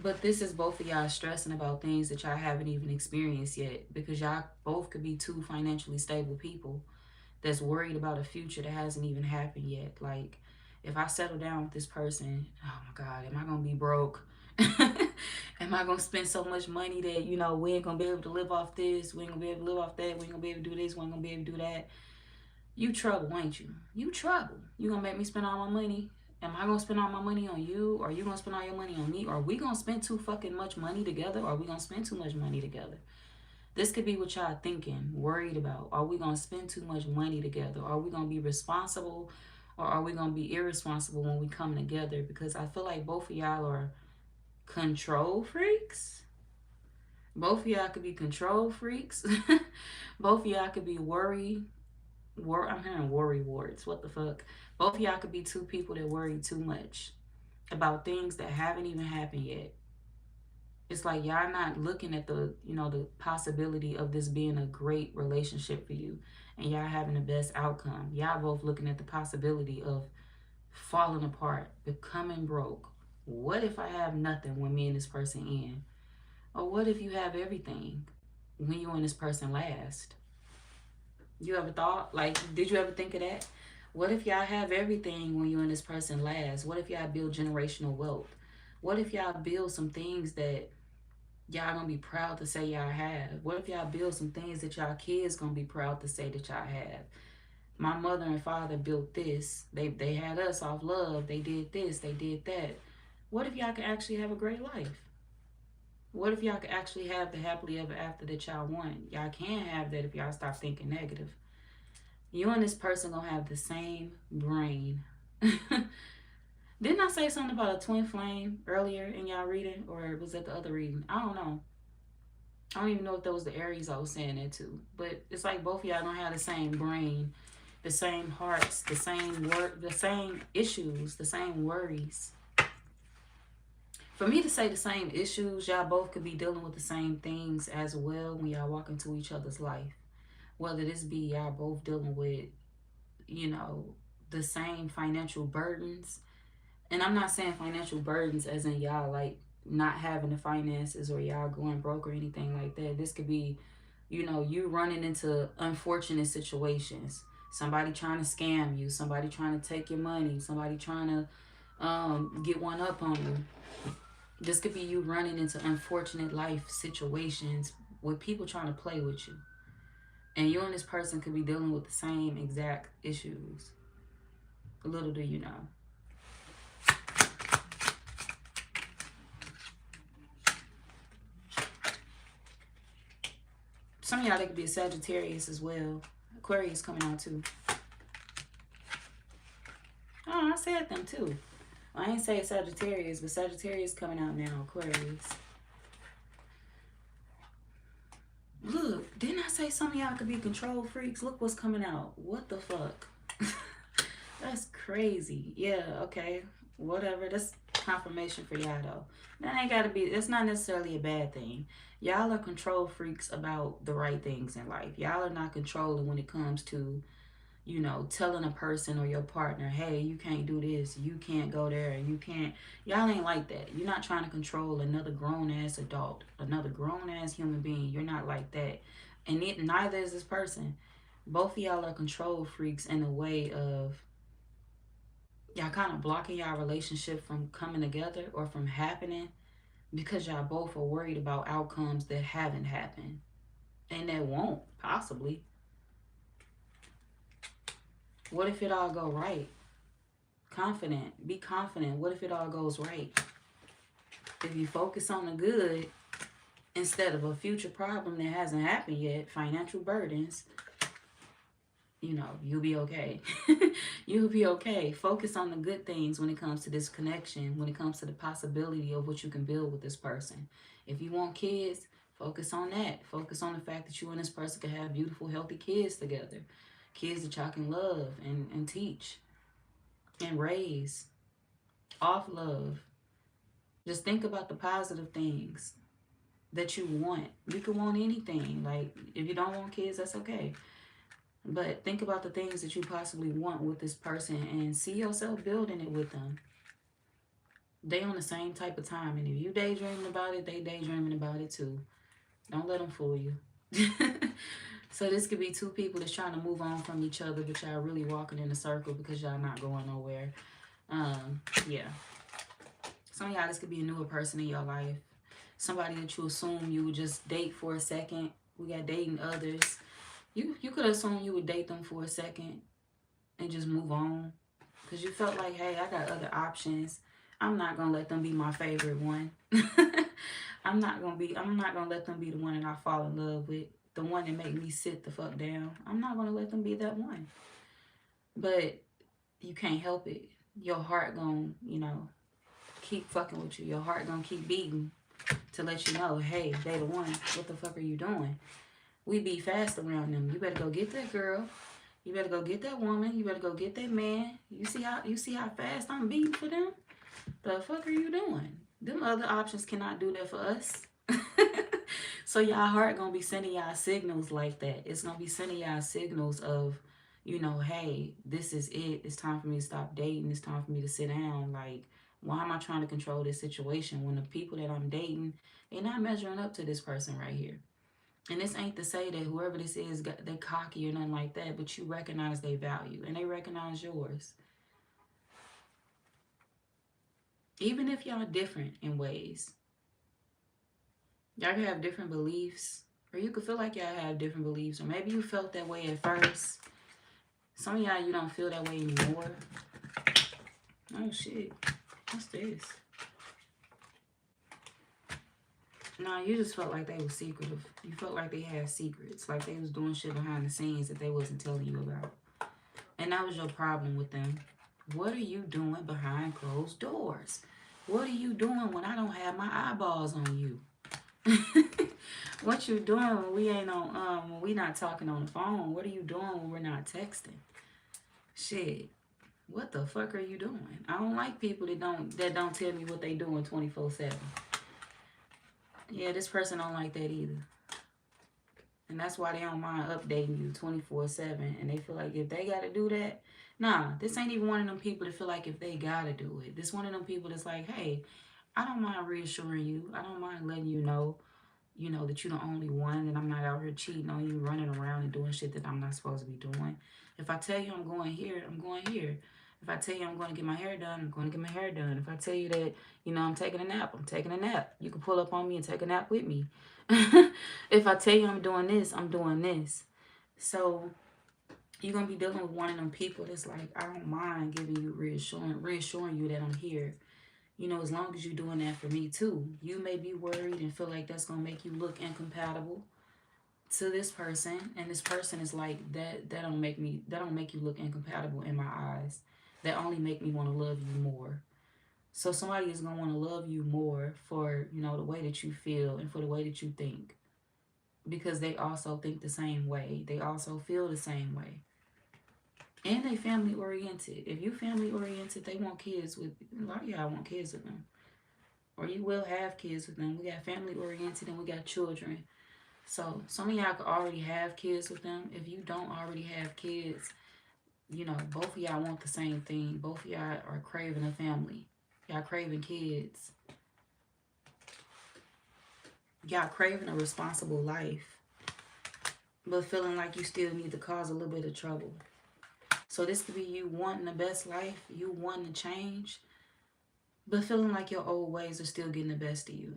But this is both of y'all stressing about things that y'all haven't even experienced yet, because y'all both could be two financially stable people that's worried about a future that hasn't even happened yet. Like, if I settle down with this person, oh my God, am I gonna be broke? Am I gonna spend so much money that, you know, we ain't gonna be able to live off this, we ain't gonna be able to live off that, we ain't gonna be able to do this, we ain't gonna be able to do that? You trouble, ain't you? You trouble. You gonna make me spend all my money? Am I gonna spend all my money on you? Or are you gonna spend all your money on me? Or are we gonna spend too fucking much money together? Or are we gonna spend too much money together? This could be what y'all thinking, worried about. Are we gonna spend too much money together? Are we gonna be responsible? Or are we gonna be irresponsible when we come together? Because I feel like both of y'all are control freaks. Both of y'all could be control freaks. Both of y'all could be I'm hearing worry wards. What the fuck? Both of y'all could be two people that worry too much about things that haven't even happened yet. It's like y'all not looking at the, you know, the possibility of this being a great relationship for you and y'all having the best outcome. Y'all both looking at the possibility of falling apart, becoming broke. What if I have nothing when me and this person end? Or what if you have everything when you and this person last? You ever thought, like, did you ever think of that? What if y'all have everything when you and this person last? What if y'all build generational wealth? What if y'all build some things that y'all gonna be proud to say y'all have? What if y'all build some things that y'all kids gonna be proud to say that y'all have? My mother and father built this. They had us off love. They did this. They did that. What if y'all could actually have a great life? What if y'all could actually have the happily ever after that y'all want? Y'all can have that if y'all stop thinking negative. You and this person gonna have the same brain. Didn't I say something about a twin flame earlier in y'all reading? Or was that the other reading? I don't know. I don't even know if that was the Aries I was saying that to. But it's like both of y'all gonna have the same brain, the same hearts, the same work, the same issues, the same worries. For me to say the same issues, y'all both could be dealing with the same things as well when y'all walk into each other's life. Whether this be y'all both dealing with, you know, the same financial burdens. And I'm not saying financial burdens as in y'all like not having the finances or y'all going broke or anything like that. This could be, you know, you running into unfortunate situations. Somebody trying to scam you, somebody trying to take your money, somebody trying to get one up on you. This could be you running into unfortunate life situations with people trying to play with you. And you and this person could be dealing with the same exact issues. Little do you know. Some of y'all, they could be a Sagittarius as well. Aquarius coming out too. Oh, I said them too. I ain't say Sagittarius, but Sagittarius coming out now. Aquarius. Look, didn't I say some of y'all could be control freaks? Look what's coming out. What the fuck? That's crazy. Yeah, okay. Whatever. That's confirmation for y'all though. That ain't gotta be, that's not necessarily a bad thing. Y'all are control freaks about the right things in life. Y'all are not controlling when it comes to, you know, telling a person or your partner, hey, you can't do this, you can't go there, you can't. Y'all ain't like that. You're not trying to control another grown-ass adult, another grown-ass human being. You're not like that. And neither is this person. Both of y'all are control freaks in a way of y'all kind of blocking y'all relationship from coming together or from happening because y'all both are worried about outcomes that haven't happened and that won't possibly. What if it all go right? Confident. Be confident. What if it all goes right? If you focus on the good instead of a future problem that hasn't happened yet, financial burdens, you know, you'll be okay. You'll be okay. Focus on the good things when it comes to this connection, when it comes to the possibility of what you can build with this person. If you want kids, focus on that. Focus on the fact that you and this person can have beautiful, healthy kids together. Kids that y'all can love and teach and raise off love. Just think about the positive things that you want. You can want anything. Like, if you don't want kids, that's okay. But think about the things that you possibly want with this person and see yourself building it with them. They on the same type of time. And if you daydreaming about it, they daydreaming about it too. Don't let them fool you. So this could be two people that's trying to move on from each other, but y'all really walking in a circle because y'all not going nowhere. Yeah. Some of y'all, this could be a newer person in your life. Somebody that you assume you would just date for a second. We got dating others. You could assume you would date them for a second and just move on. Because you felt like, hey, I got other options. I'm not gonna let them be my favorite one. I'm not gonna let them be the one that I fall in love with. The one that make me sit the fuck down. I'm not gonna let them be that one. But you can't help it. Your heart gonna, keep fucking with you. Your heart gonna keep beating to let you know, hey, they the one. What the fuck are you doing? We be fast around them. You better go get that girl. You better go get that woman. You better go get that man. You see how fast I'm beating for them? The fuck are you doing? Them other options cannot do that for us. So y'all heart gonna be sending y'all signals like that. It's gonna be sending y'all signals of, hey, this is it. It's time for me to stop dating. It's time for me to sit down. Like, why am I trying to control this situation when the people that I'm dating, they're not measuring up to this person right here? And this ain't to say that whoever this is, they cocky or nothing like that, but you recognize their value and they recognize yours. Even if y'all different in ways. Y'all can have different beliefs, or you could feel like y'all have different beliefs, or maybe you felt that way at first. Some of y'all, you don't feel that way anymore. Oh shit, what's this? No, you just felt like they were secretive. You felt like they had secrets, like they was doing shit behind the scenes that they wasn't telling you about. And that was your problem with them. What are you doing behind closed doors? What are you doing when I don't have my eyeballs on you? What you doing when we ain't on when we not talking on the phone? What are you doing when we're not texting? Shit. What the fuck are you doing? I don't like people that don't tell me what they doing 24/7. Yeah, this person don't like that either. And that's why they don't mind updating you 24/7. And they feel like if they gotta do that, nah, this ain't even one of them people that feel like if they gotta do it. This one of them people that's like, hey, I don't mind reassuring you. I don't mind letting you know that you're the only one, and I'm not out here cheating on you, running around and doing shit that I'm not supposed to be doing. If I tell you I'm going here, I'm going here. If I tell you I'm going to get my hair done, I'm going to get my hair done. If I tell you that, I'm taking a nap, I'm taking a nap. You can pull up on me and take a nap with me. If I tell you I'm doing this, I'm doing this. So you're going to be dealing with one of them people that's like, I don't mind giving you reassuring you that I'm here. As long as you're doing that for me too. You may be worried and feel like that's going to make you look incompatible to this person. And this person is like, that don't make you look incompatible in my eyes. That only make me want to love you more. So somebody is going to want to love you more for, the way that you feel and for the way that you think. Because they also think the same way. They also feel the same way. And they family oriented. If you family oriented, they want kids with, a lot of y'all want kids with them. Or you will have kids with them. We got family oriented and we got children. So some of y'all could already have kids with them. If you don't already have kids, both of y'all want the same thing. Both of y'all are craving a family. Y'all craving kids. Y'all craving a responsible life. But feeling like you still need to cause a little bit of trouble. So this could be you wanting the best life, you wanting to change, but feeling like your old ways are still getting the best of you.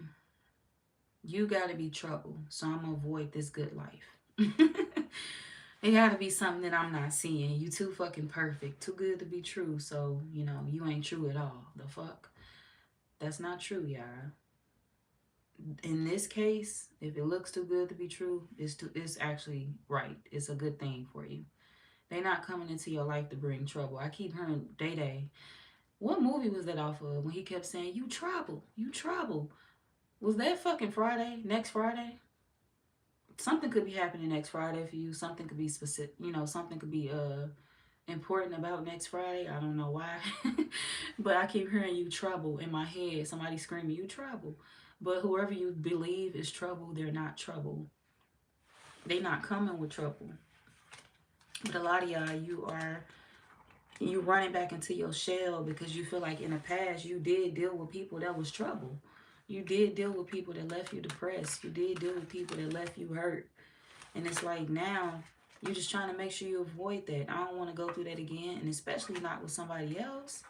You gotta be trouble, so I'm gonna avoid this good life. It gotta be something that I'm not seeing. You too fucking perfect, too good to be true, so, you ain't true at all. The fuck? That's not true, y'all. In this case, if it looks too good to be true, it's actually right. It's a good thing for you. They're not coming into your life to bring trouble. I keep hearing Day Day. What movie was that off of when he kept saying, you trouble, you trouble? Was that fucking Friday? Next Friday? Something could be happening next Friday for you. Something could be specific, something could be important about next Friday. I don't know why. But I keep hearing you trouble in my head. Somebody screaming, you trouble. But whoever you believe is trouble, they're not trouble. They're not coming with trouble. But a lot of y'all, you are You running back into your shell because you feel like in the past you did deal with people that was trouble. You did deal with people that left you depressed. You did deal with people that left you hurt. And it's like now you're just trying to make sure you avoid that. I don't want to go through that again, and especially not with somebody else.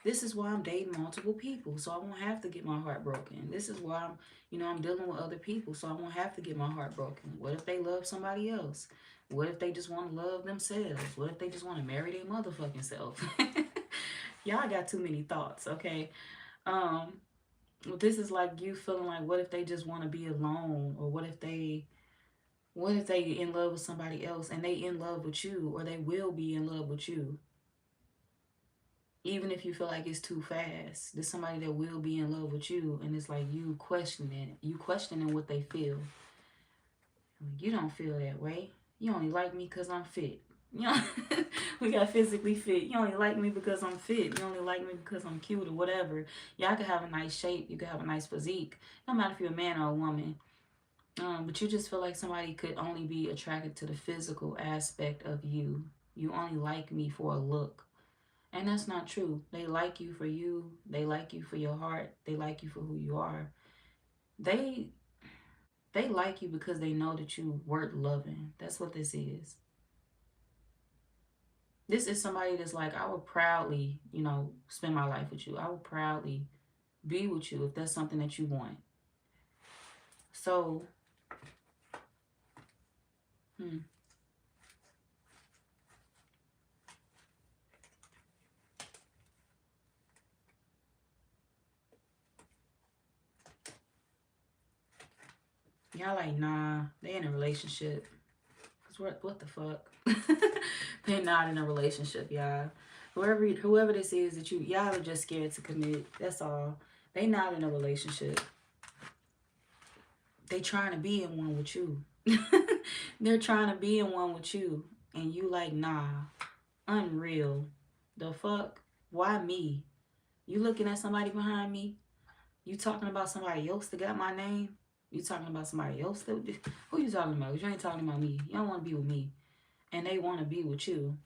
This is why I'm dating multiple people, so I won't have to get my heart broken. This is why I'm dealing with other people, so I won't have to get my heart broken. What if they love somebody else? What if they just want to love themselves? What if they just want to marry their motherfucking self? Y'all got too many thoughts, okay? Um, this is like you feeling like, what if they just want to be alone, or what if they in love with somebody else and they in love with you, or they will be in love with you? Even if you feel like it's too fast, there's somebody that will be in love with you, and it's like you questioning what they feel. You don't feel that way. You only like me because I'm fit. You know, we got physically fit. You only like me because I'm fit. You only like me because I'm cute or whatever. Y'all could have a nice shape. You could have a nice physique. No matter if you're a man or a woman. But you just feel like somebody could only be attracted to the physical aspect of you. You only like me for a look. And that's not true. They like you for you. They like you for your heart. They like you for who you are. They they like you because they know that you worth loving. That's what this is. This is somebody that's like, I would proudly, spend my life with you. I would proudly be with you if that's something that you want. So, hmm. Y'all like, nah, they in a relationship. Cause what the fuck? They're not in a relationship, y'all. Whoever this is that y'all are just scared to commit. That's all. They not in a relationship. They trying to be in one with you. They're trying to be in one with you. And you like, nah. Unreal. The fuck? Why me? You looking at somebody behind me? You talking about somebody else that got my name? You talking about somebody else that... Who you talking about? You ain't talking about me. You don't want to be with me. And they want to be with you.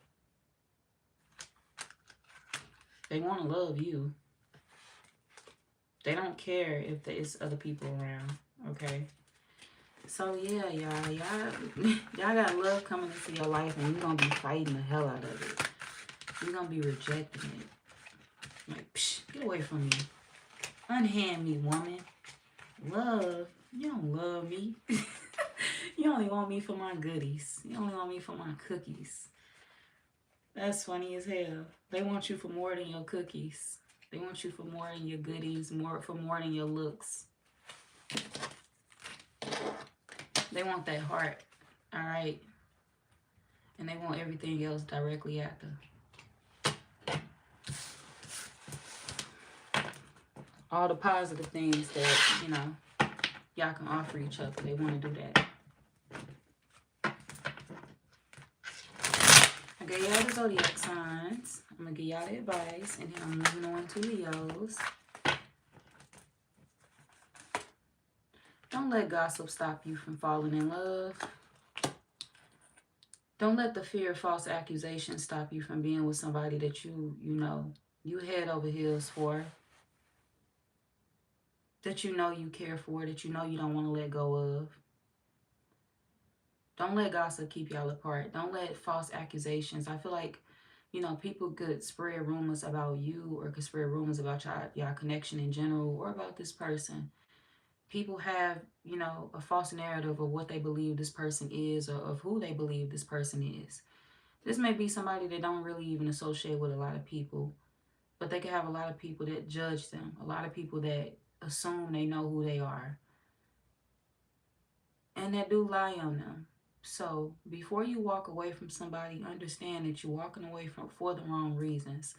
They want to love you. They don't care if there's other people around. Okay? So yeah, y'all got love coming into your life, and you're gonna be fighting the hell out of it. You're gonna be rejecting it. Like, psh, get away from me. Unhand me, woman. Love? You don't love me. You only want me for my goodies. You only want me for my cookies. That's funny as hell. They want you for more than your cookies. They want you for more than your goodies, for more than your looks. They want that heart, all right? And they want everything else directly after. All the positive things that, y'all can offer each other. They want to do that. I gave y'all the zodiac signs. I'm going to give y'all the advice. And then I'm moving on to Leos. Don't let gossip stop you from falling in love. Don't let the fear of false accusations stop you from being with somebody that you head over heels for. That you care for, that you don't want to let go of. Don't let gossip keep y'all apart. Don't let false accusations. I feel like, people could spread rumors about you, or could spread rumors about y'all connection in general, or about this person. People have, a false narrative of what they believe this person is, or of who they believe this person is. This may be somebody that don't really even associate with a lot of people, but they can have a lot of people that judge them, a lot of people that assume they know who they are, and that do lie on them. So before you walk away from somebody, understand that you're walking away for the wrong reasons.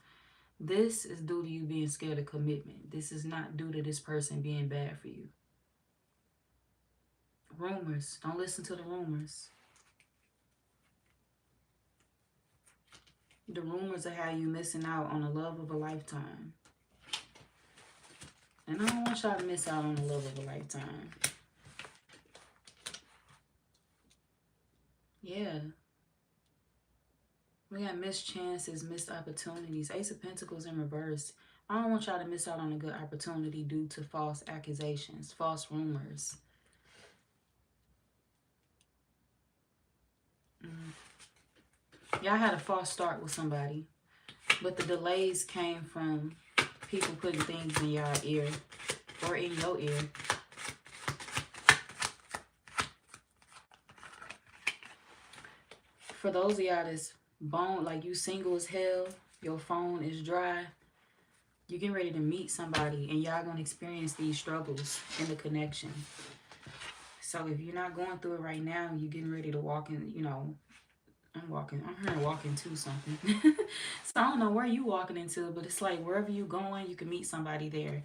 This is due to you being scared of commitment. This is not due to this person being bad for you. Rumors. Don't listen to the rumors. The rumors are how you missing out on the love of a lifetime. And I don't want y'all to miss out on the love of a lifetime. Yeah. We got missed chances, missed opportunities. Ace of Pentacles in reverse. I don't want y'all to miss out on a good opportunity due to false accusations, false rumors. Y'all had a false start with somebody, but the delays came from people putting things in y'all ear or in your ear. For those of y'all that's bone, like you single as hell, your phone is dry, you're getting ready to meet somebody and y'all gonna experience these struggles in the connection. So if you're not going through it right now, you're getting ready to walk in, you know, I'm here to walk into something. So I don't know where you walking into, but it's like wherever you going, you can meet somebody there.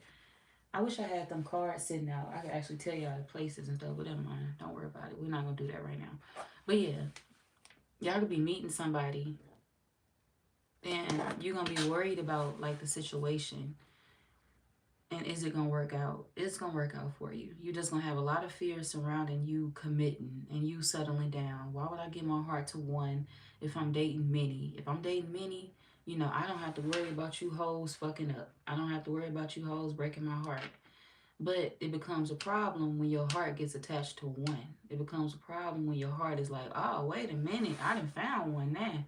I wish I had them cards sitting out. I could actually tell y'all the places and stuff, but never mind. Don't worry about it. We're not gonna do that right now. But yeah, y'all could be meeting somebody and you're gonna be worried about like the situation. And is it gonna work out? It's gonna work out for you. You're just gonna have a lot of fear surrounding you committing and you settling down. Why would I give my heart to one if I'm dating many? If I'm dating many, you know, I don't have to worry about you hoes fucking up. I don't have to worry about you hoes breaking my heart. But it becomes a problem when your heart gets attached to one. It becomes a problem when your heart is like, oh, wait a minute, I done found one now.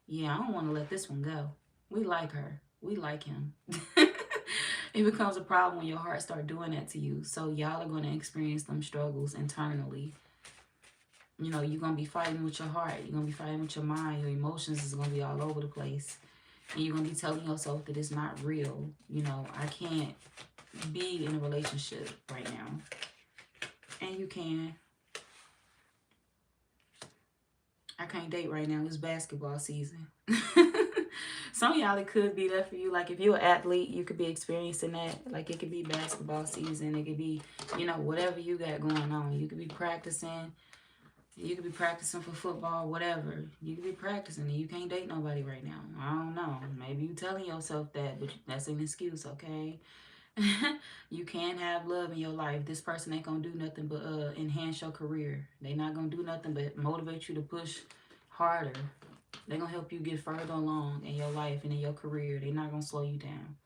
Yeah, I don't want to let this one go. We like her. We like him. It becomes a problem when your heart start doing that to you. So y'all are going to experience them struggles internally. You know, you're going to be fighting with your heart. You're going to be fighting with your mind. Your emotions is going to be all over the place. And you're going to be telling yourself that it's not real. You know, I can't be in a relationship right now. And you can. I can't date right now. It's basketball season. Some of y'all, it could be that for you. Like, if you're an athlete, you could be experiencing that. Like, it could be basketball season. It could be, you know, whatever you got going on. You could be practicing. You could be practicing for football, whatever. You could be practicing and you can't date nobody right now. I don't know. Maybe you telling yourself that, but that's an excuse, okay? You can have love in your life. This person ain't gonna do nothing but enhance your career. They not gonna do nothing but motivate you to push harder. They're gonna help you get further along in your life and in your career. They're not gonna slow you down.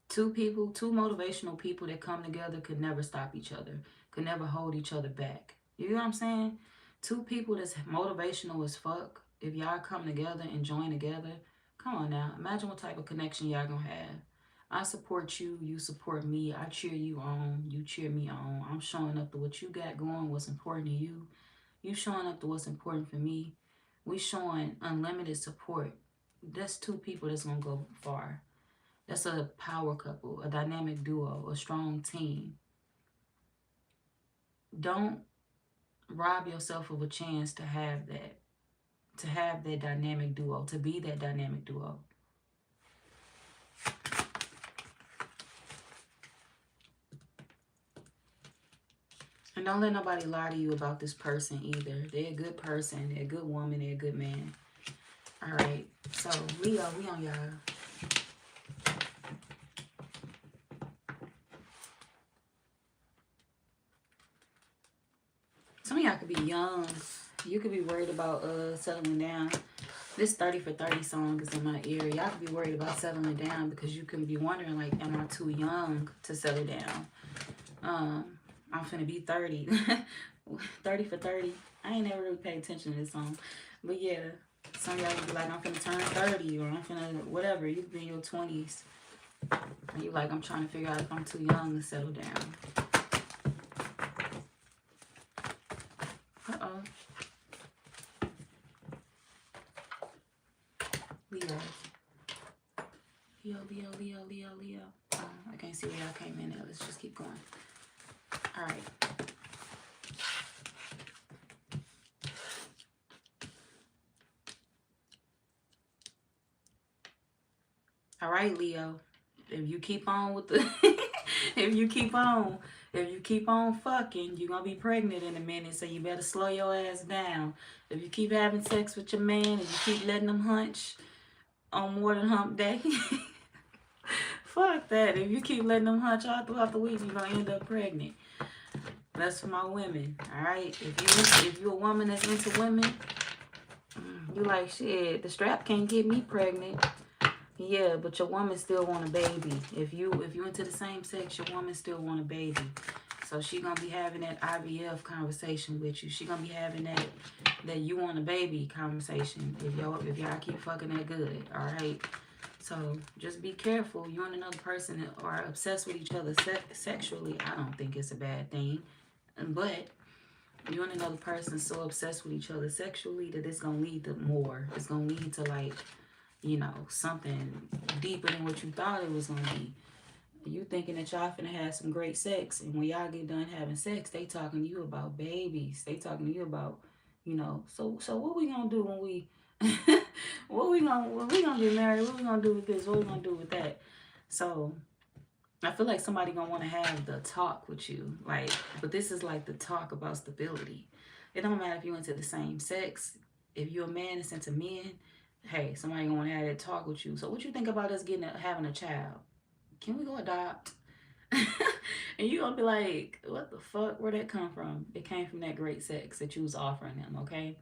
Two motivational people that come together could never stop each other, could never hold each other back. You know what I'm saying? Two people that's motivational as fuck. If y'all come together and join together, come on now. Imagine what type of connection y'all gonna have. I support you, you support me. I cheer you on, you cheer me on. I'm showing up to what you got going, what's important to you. You showing up to what's important for me. We showing unlimited support. That's two people that's gonna go far. That's a power couple, a dynamic duo, a strong team. Don't rob yourself of a chance to have that dynamic duo, to be that dynamic duo. And don't let nobody lie to you about this person either. They're a good person. They're a good woman. They're a good man. All right. So, Leo, we on y'all. Some of y'all could be young. You could be worried about settling down. This 30 for 30 song is in my ear. Y'all could be worried about settling down because you could be wondering, like, am I too young to settle down? I'm finna be 30. 30 for 30. I ain't never really paid attention to this song. But yeah, some of y'all could be like, I'm finna turn 30 or I'm finna whatever. You could be in your 20s. And you like, I'm trying to figure out if I'm too young to settle down. Uh-oh. Leo. Leo. I can't see where y'all came in at. Let's just keep going. All right. All right, Leo. If you keep on with the if you keep on fucking, you're gonna be pregnant in a minute, so you better slow your ass down. If you keep having sex with your man and you keep letting them hunch on more than hump day, fuck that. If you keep letting them hunch all throughout the week, you're gonna end up pregnant. That's for my women, all right? If you're a woman that's into women, You like, shit, the strap can't get me pregnant. Yeah, but your woman still want a baby. If you into the same sex, your woman still want a baby. So she gonna be having that IVF conversation with you. She gonna be having that you want a baby conversation if y'all keep fucking that good. All right. So just be careful. You and another person are obsessed with each other sexually. I don't think it's a bad thing, but you and another person so obsessed with each other sexually that it's gonna lead to more. It's gonna lead to like, something deeper than what you thought it was gonna be. You thinking that y'all finna have some great sex, and when y'all get done having sex, they talking to you about babies. They talking to you about, so what we gonna do when we, when we gonna get married? What we gonna do with this? What we gonna do with that? So I feel like somebody gonna want to have the talk with you, like, but this is like the talk about stability. It don't matter if you into the same sex. If you're a man that's into men, hey, somebody gonna want to have that talk with you. So what you think about us having a child? Can we go adopt? And you gonna be like, what the fuck? Where'd that come from? It came from that great sex that you was offering them, okay?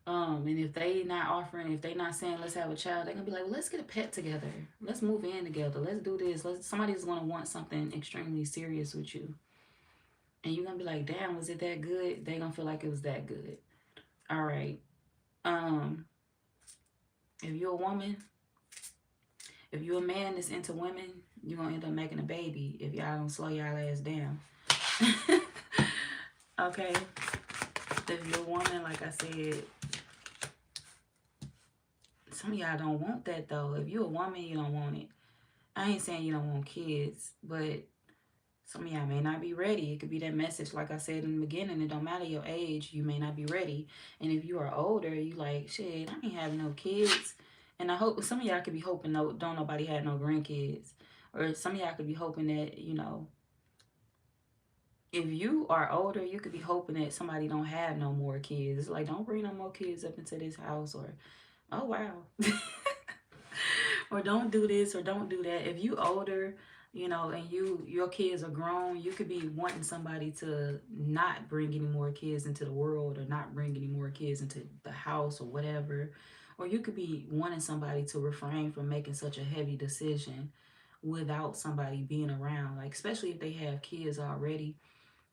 And if they not saying let's have a child, they're gonna be like, well, let's get a pet together. Let's move in together. Let's do this. Somebody's gonna want something extremely serious with you. And you're gonna be like, damn, was it that good? They gonna feel like it was that good. All right. Um, if you're a woman, if you're a man that's into women, you're gonna end up making a baby if y'all don't slow y'all ass down. Okay. If you're a woman, like I said, some of y'all don't want that though. If you're a woman, you don't want it. I ain't saying you don't want kids, but some of y'all may not be ready. It could be that message, like I said in the beginning. It don't matter your age, you may not be ready. And if you are older, you like, shit, I ain't having no kids. And I hope some of y'all could be hoping don't nobody had no grandkids. Or some of y'all could be hoping that, if you are older, you could be hoping that somebody don't have no more kids. It's like, don't bring no more kids up into this house, or, oh, wow. Or don't do this or don't do that. If you older, and your kids are grown, you could be wanting somebody to not bring any more kids into the world, or not bring any more kids into the house, or whatever. Or you could be wanting somebody to refrain from making such a heavy decision without somebody being around, like especially if they have kids already.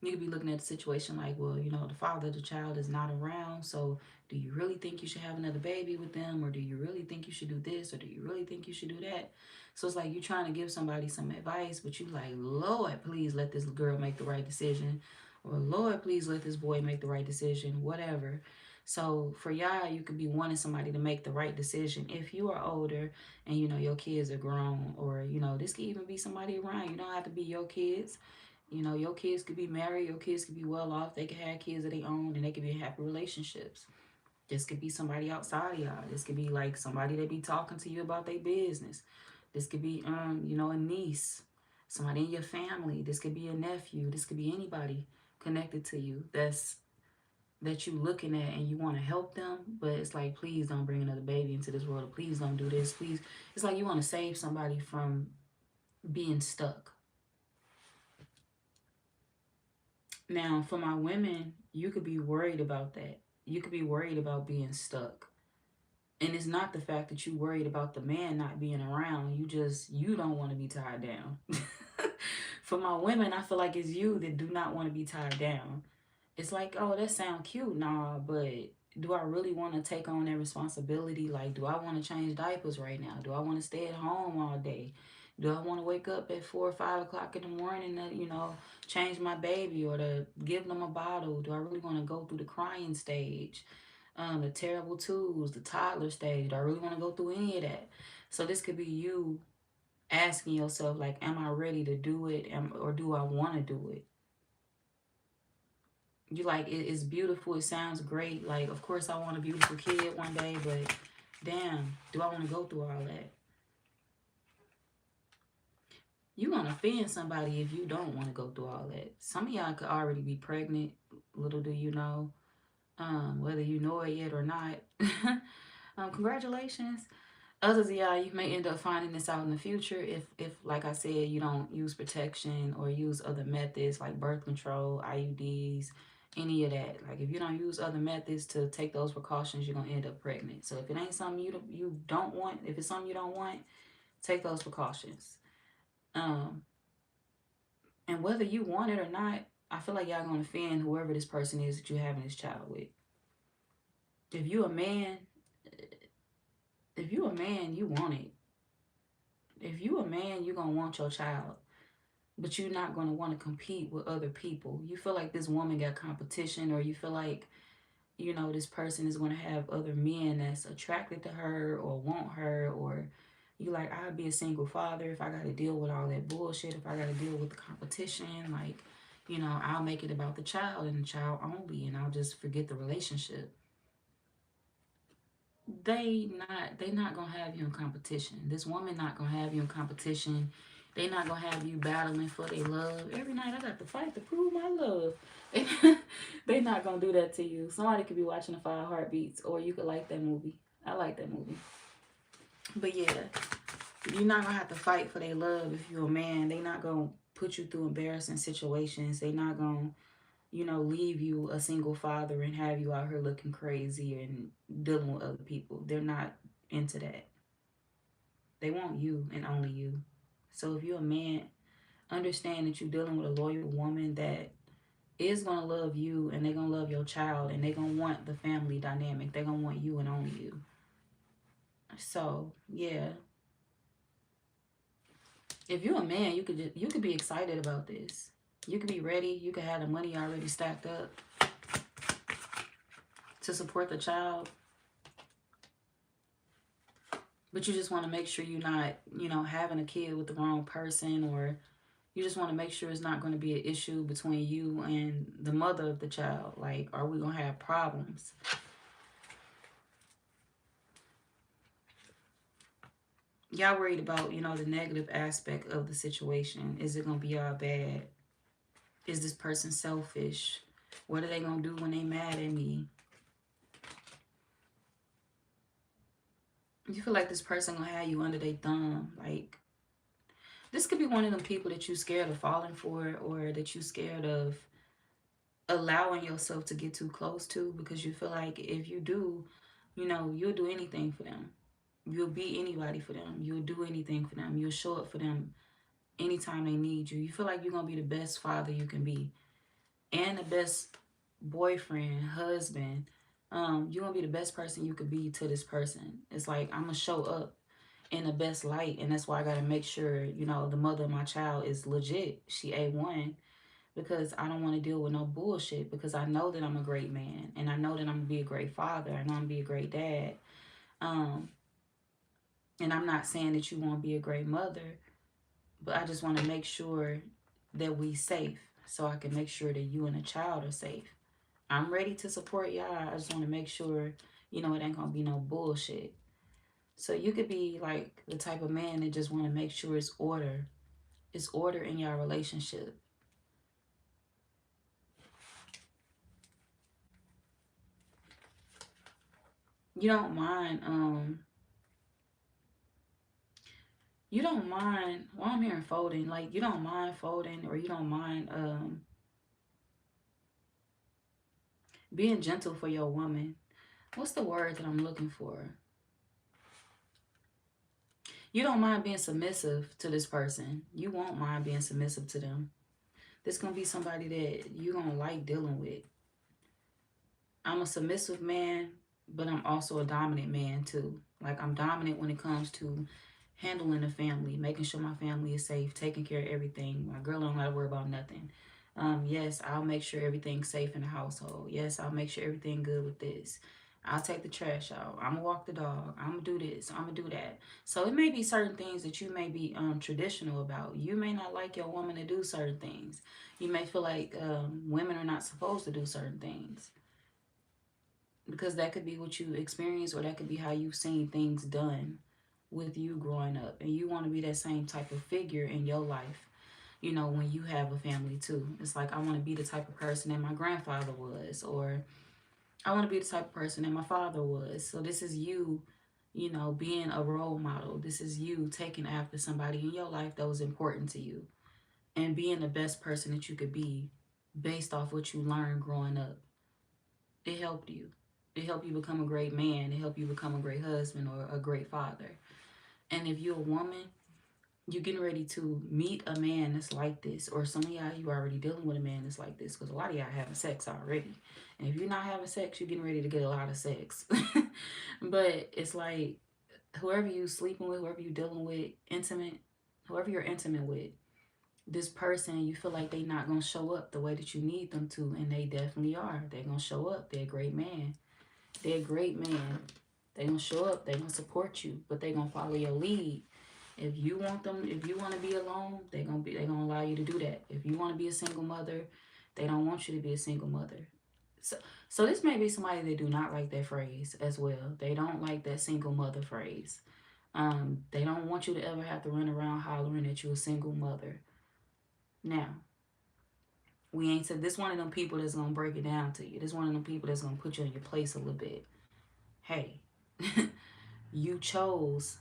You could be looking at the situation like, well, the father of the child is not around, so do you really think you should have another baby with them? Or do you really think you should do this? Or do you really think you should do that? So it's like you trying to give somebody some advice, but you like, Lord, please let this girl make the right decision. Or Lord, please let this boy make the right decision, whatever. So for y'all, you could be wanting somebody to make the right decision if you are older and your kids are grown. Or this could even be somebody around. You don't have to be your kids. Your kids could be married, your kids could be well off, they could have kids of their own, and they could be in happy relationships. This could be somebody outside of y'all. This could be like somebody that be talking to you about their business. This could be a niece, somebody in your family. This could be a nephew. This could be anybody connected to you that you looking at and you want to help them, but it's like, please don't bring another baby into this world. Or please don't do this. Please. It's like you want to save somebody from being stuck. Now, for my women, you could be worried about that. You could be worried about being stuck. And it's not the fact that you worried about the man not being around. You don't want to be tied down. For my women, I feel like it's you that do not want to be tied down. It's like, oh, that sound cute, nah, but do I really want to take on that responsibility? Like, do I want to change diapers right now? Do I want to stay at home all day? Do I want to wake up at 4 or 5 o'clock in the morning to, change my baby, or to give them a bottle? Do I really want to go through the crying stage, the terrible twos, the toddler stage? Do I really want to go through any of that? So this could be you asking yourself, like, am I ready to do it, or do I want to do it? You like, it's beautiful, it sounds great. Like, of course I want a beautiful kid one day, but damn, do I want to go through all that? You gonna offend somebody if you don't want to go through all that. Some of y'all could already be pregnant, little do you know, whether you know it yet or not. Congratulations. Others of y'all, you may end up finding this out in the future if like I said, you don't use protection or use other methods like birth control, IUDs, any of that. Like if you don't use other methods to take those precautions, you're gonna end up pregnant. So if it ain't something you don't want, if it's something you don't want, take those precautions. Um, and whether you want it or not, I feel like y'all gonna offend whoever this person is that you're having this child with. If you a man, if you a man, you want it. If you a man, you gonna want your child. But you're not gonna want to compete with other people. You feel like this woman got competition, or you feel like, you know, this person is going to have other men that's attracted to her or want her, or you like, I'd be a single father if I got to deal with all that bullshit, if I got to deal with the competition. Like, you know, I'll make it about the child and the child only, and I'll just forget the relationship. They not gonna have you in competition. This woman not gonna have you in competition. They not gonna have you battling for their love. Every night I got to fight to prove my love. They not gonna do that to you. Somebody could be watching the Five Heartbeats, or you could like that movie. I like that movie. But yeah, you're not gonna have to fight for their love if you're a man. They not gonna put you through embarrassing situations. They not gonna, you know, leave you a single father and have you out here looking crazy and dealing with other people. They're not into that. They want you and only you. So if you're a man, understand that you're dealing with a loyal woman that is gonna love you, and they're gonna love your child, and they're gonna want the family dynamic. They're gonna want you and only you. So yeah, if you're a man, you could be excited about this. You could be ready. You could have the money already stacked up to support the child. But you just want to make sure you're not, you know, having a kid with the wrong person, or you just want to make sure it's not going to be an issue between you and the mother of the child. Like, are we going to have problems? Y'all worried about, you know, the negative aspect of the situation. Is it going to be all bad? Is this person selfish? What are they going to do when they mad at me? You feel like this person going to have you under their thumb. Like, this could be one of them people that you scared of falling for, or that you scared of allowing yourself to get too close to, because you feel like if you do, you know, you'll do anything for them. You'll be anybody for them. You'll do anything for them. You'll show up for them anytime they need you. You feel like you're going to be the best father you can be, and the best boyfriend, husband. You're going to be the best person you could be to this person. It's like, I'm going to show up in the best light, and that's why I got to make sure, you know, the mother of my child is legit. She A1, because I don't want to deal with no bullshit, because I know that I'm a great man, and I know that I'm going to be a great father. I know I'm going to be a great dad. Um, and I'm not saying that you won't be a great mother, but I just want to make sure that we safe, so I can make sure that you and the child are safe. I'm ready to support y'all. I just want to make sure, you know, it ain't going to be no bullshit. So you could be like the type of man that just want to make sure it's order. It's order in your relationship. You don't mind, you don't mind, well, I'm hearing folding, like you don't mind folding, or you don't mind being gentle for your woman. What's the word that I'm looking for? You don't mind being submissive to this person. You won't mind being submissive to them. This gonna be somebody that you gonna like dealing with. I'm a submissive man, but I'm also a dominant man too. Like, I'm dominant when it comes to handling the family, making sure my family is safe, taking care of everything. My girl don't gotta worry about nothing. Yes, I'll make sure everything's safe in the household. Yes, I'll make sure everything good with this. I'll take the trash out. I'm gonna walk the dog. I'm gonna do this. I'm gonna do that. So it may be certain things that you may be traditional about. You may not like your woman to do certain things. You may feel like women are not supposed to do certain things, because that could be what you experience, or that could be how you've seen things done with you growing up, and you want to be that same type of figure in your life, you know, when you have a family too. It's like, I want to be the type of person that my grandfather was, or I want to be the type of person that my father was. So this is you, you know, being a role model. This is you taking after somebody in your life that was important to you, and being the best person that you could be based off what you learned growing up. It helped you. It helped you become a great man. It helped you become a great husband or a great father. And if you're a woman, you're getting ready to meet a man that's like this, or some of y'all, you already dealing with a man that's like this, because a lot of y'all having sex already. And if you're not having sex, you're getting ready to get a lot of sex. But it's like whoever you sleeping with, whoever you dealing with, intimate, whoever you're intimate with, this person, you feel like they not gonna show up the way that you need them to, and they definitely are. They're gonna show up. They're a great man. They're a great man. They gonna show up. They gonna support you, but they gonna follow your lead. If you want them, if you want to be alone, they gonna allow you to do that. If you want to be a single mother, they don't want you to be a single mother. So, so this may be somebody that do not like that phrase as well. They don't like that single mother phrase. They don't want you to ever have to run around hollering that you're a single mother. Now, we ain't said this one of them people that's gonna break it down to you. This one of them people that's gonna put you in your place a little bit. Hey, you chose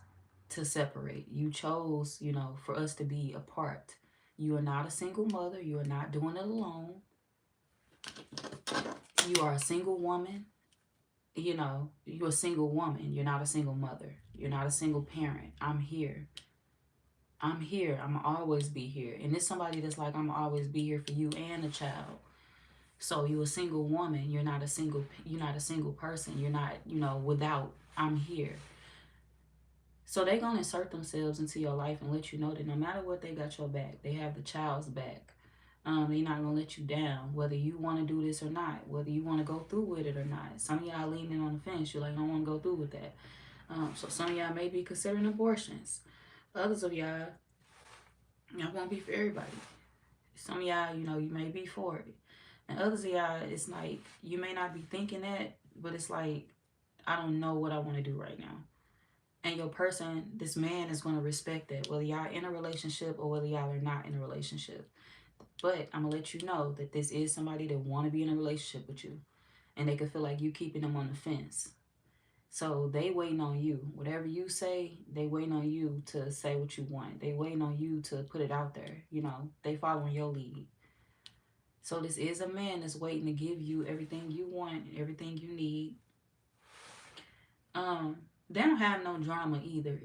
to separate. You chose, for us to be apart. You are not a single mother. You are not doing it alone. You are a single woman. You're a single woman. You're not a single mother. You're not a single parent. I'm here. I'm here. I'm gonna always be here. And it's somebody that's like, I'm gonna always be here for you and the child. So you're a single woman. You're not a single person. You're not, without. I'm here. So they're gonna insert themselves into your life and let you know that no matter what, they got your back. They have the child's back. They're not gonna let you down, whether you want to do this or not, whether you want to go through with it or not. Some of y'all leaning on the fence. You're like, I don't want to go through with that. So some of y'all may be considering abortions. Others of y'all won't be for everybody. Some of y'all, you may be for it. And others of y'all, it's like, you may not be thinking that, but it's like, I don't know what I want to do right now. And your person, this man, is going to respect that, whether y'all in a relationship or whether y'all are not in a relationship. But I'm going to let you know that this is somebody that want to be in a relationship with you. And they could feel like you keeping them on the fence. So they waiting on you. Whatever you say, they waiting on you to say what you want. They waiting on you to put it out there. They following your lead. So this is a man that's waiting to give you everything you want, everything you need. They don't have no drama either.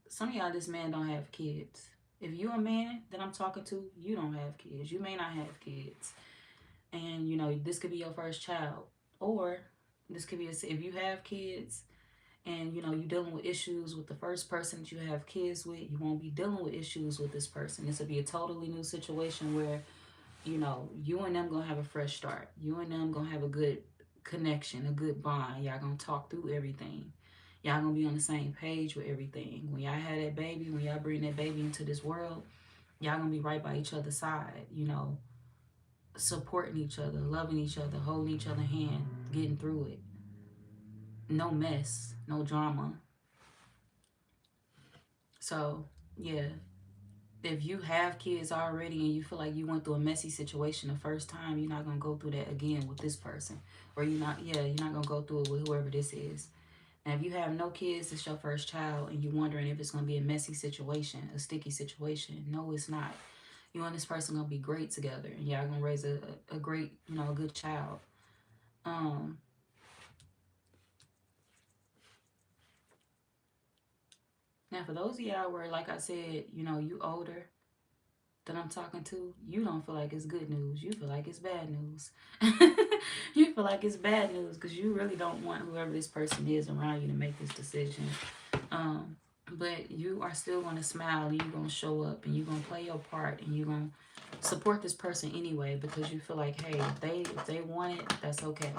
Some of y'all, this man don't have kids. If you're a man that I'm talking to, you don't have kids. You may not have kids. And, this could be your first child. Or this could be, if you have kids and, you're dealing with issues with the first person that you have kids with, you won't be dealing with issues with this person. This will be a totally new situation where, you and them going to have a fresh start. You and them going to have a good connection, a good bond. Y'all going to talk through everything. Y'all gonna be on the same page with everything. When y'all have that baby, when y'all bring that baby into this world, y'all gonna be right by each other's side, supporting each other, loving each other, holding each other's hand, getting through it. No mess, no drama. So, yeah, if you have kids already and you feel like you went through a messy situation the first time, you're not gonna go through that again with this person. Or you're not gonna go through it with whoever this is. And if you have no kids, it's your first child, and you're wondering if it's going to be a messy situation, a sticky situation. No, it's not. You and this person going to be great together, and y'all going to raise a great, a good child. Now, for those of y'all where, like I said, you older that I'm talking to, you don't feel like it's good news. You feel like it's bad news. You feel like it's bad news because you really don't want whoever this person is around you to make this decision. But you are still going to smile and you're going to show up and you're going to play your part and you're going to support this person anyway because you feel like, hey, if they want it, that's okay.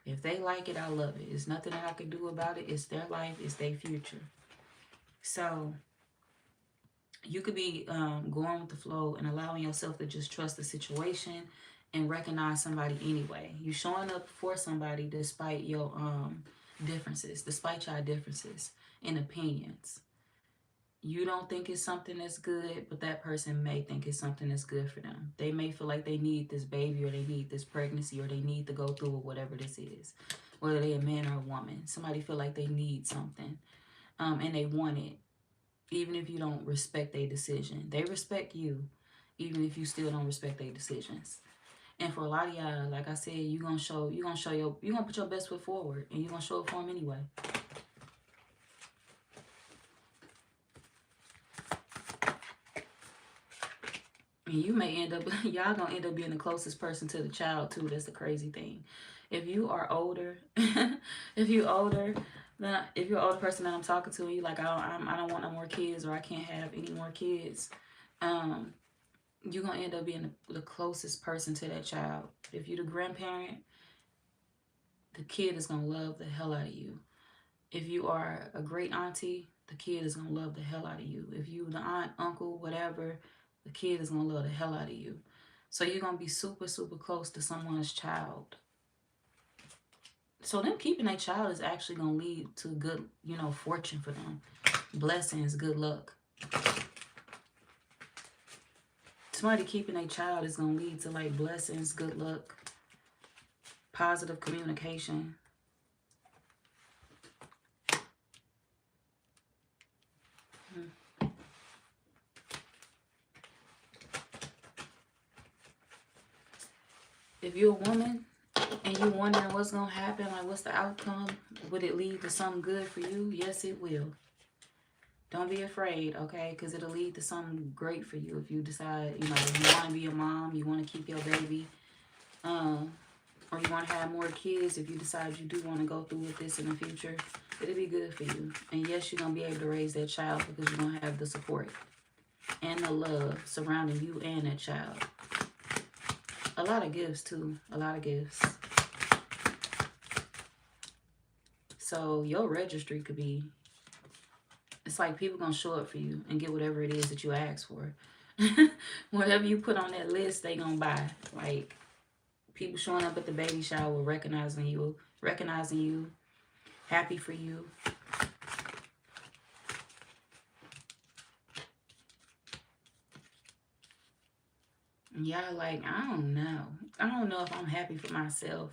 If they like it, I love it. There's nothing that I can do about it. It's their life. It's their future. So you could be going with the flow and allowing yourself to just trust the situation and recognize somebody anyway. You showing up for somebody despite your differences, despite your differences in opinions. You don't think it's something that's good, but that person may think it's something that's good for them. They may feel like they need this baby or they need this pregnancy or they need to go through whatever this is, whether they're a man or a woman. Somebody feel like they need something and they want it. Even if you don't respect their decision, they respect you, even if you still don't respect their decisions. And for a lot of y'all, like I said, you're gonna put your best foot forward, and you're gonna show it for them anyway. And you may end up, y'all gonna end up being the closest person to the child too. That's the crazy thing. If you are older, if you're older, then if you're an older person that I'm talking to, and you like, I don't want no more kids, or I can't have any more kids, you're gonna end up being the closest person to that child. If you're the grandparent, the kid is gonna love the hell out of you. If you are a great auntie, the kid is gonna love the hell out of you. If you the aunt, uncle, whatever, the kid is gonna love the hell out of you. So you're gonna be super, super close to someone's child. So them keeping their child is actually gonna lead to good, fortune for them. Blessings, good luck. Somebody keeping a child is gonna lead to like blessings, good luck, positive communication. If you're a woman and you're wondering what's gonna happen, like what's the outcome, would it lead to something good for you? Yes, it will. Don't be afraid, okay? Because it'll lead to something great for you if you decide, you want to be a mom, you want to keep your baby, or you want to have more kids. If you decide you do want to go through with this in the future, it'll be good for you. And yes, you're going to be able to raise that child because you're going to have the support and the love surrounding you and that child. A lot of gifts, too. A lot of gifts. So your registry could be... It's like people going to show up for you and get whatever it is that you ask for. Whatever you put on that list, they going to buy. Like, people showing up at the baby shower, recognizing you, happy for you. Y'all like, I don't know. I don't know if I'm happy for myself.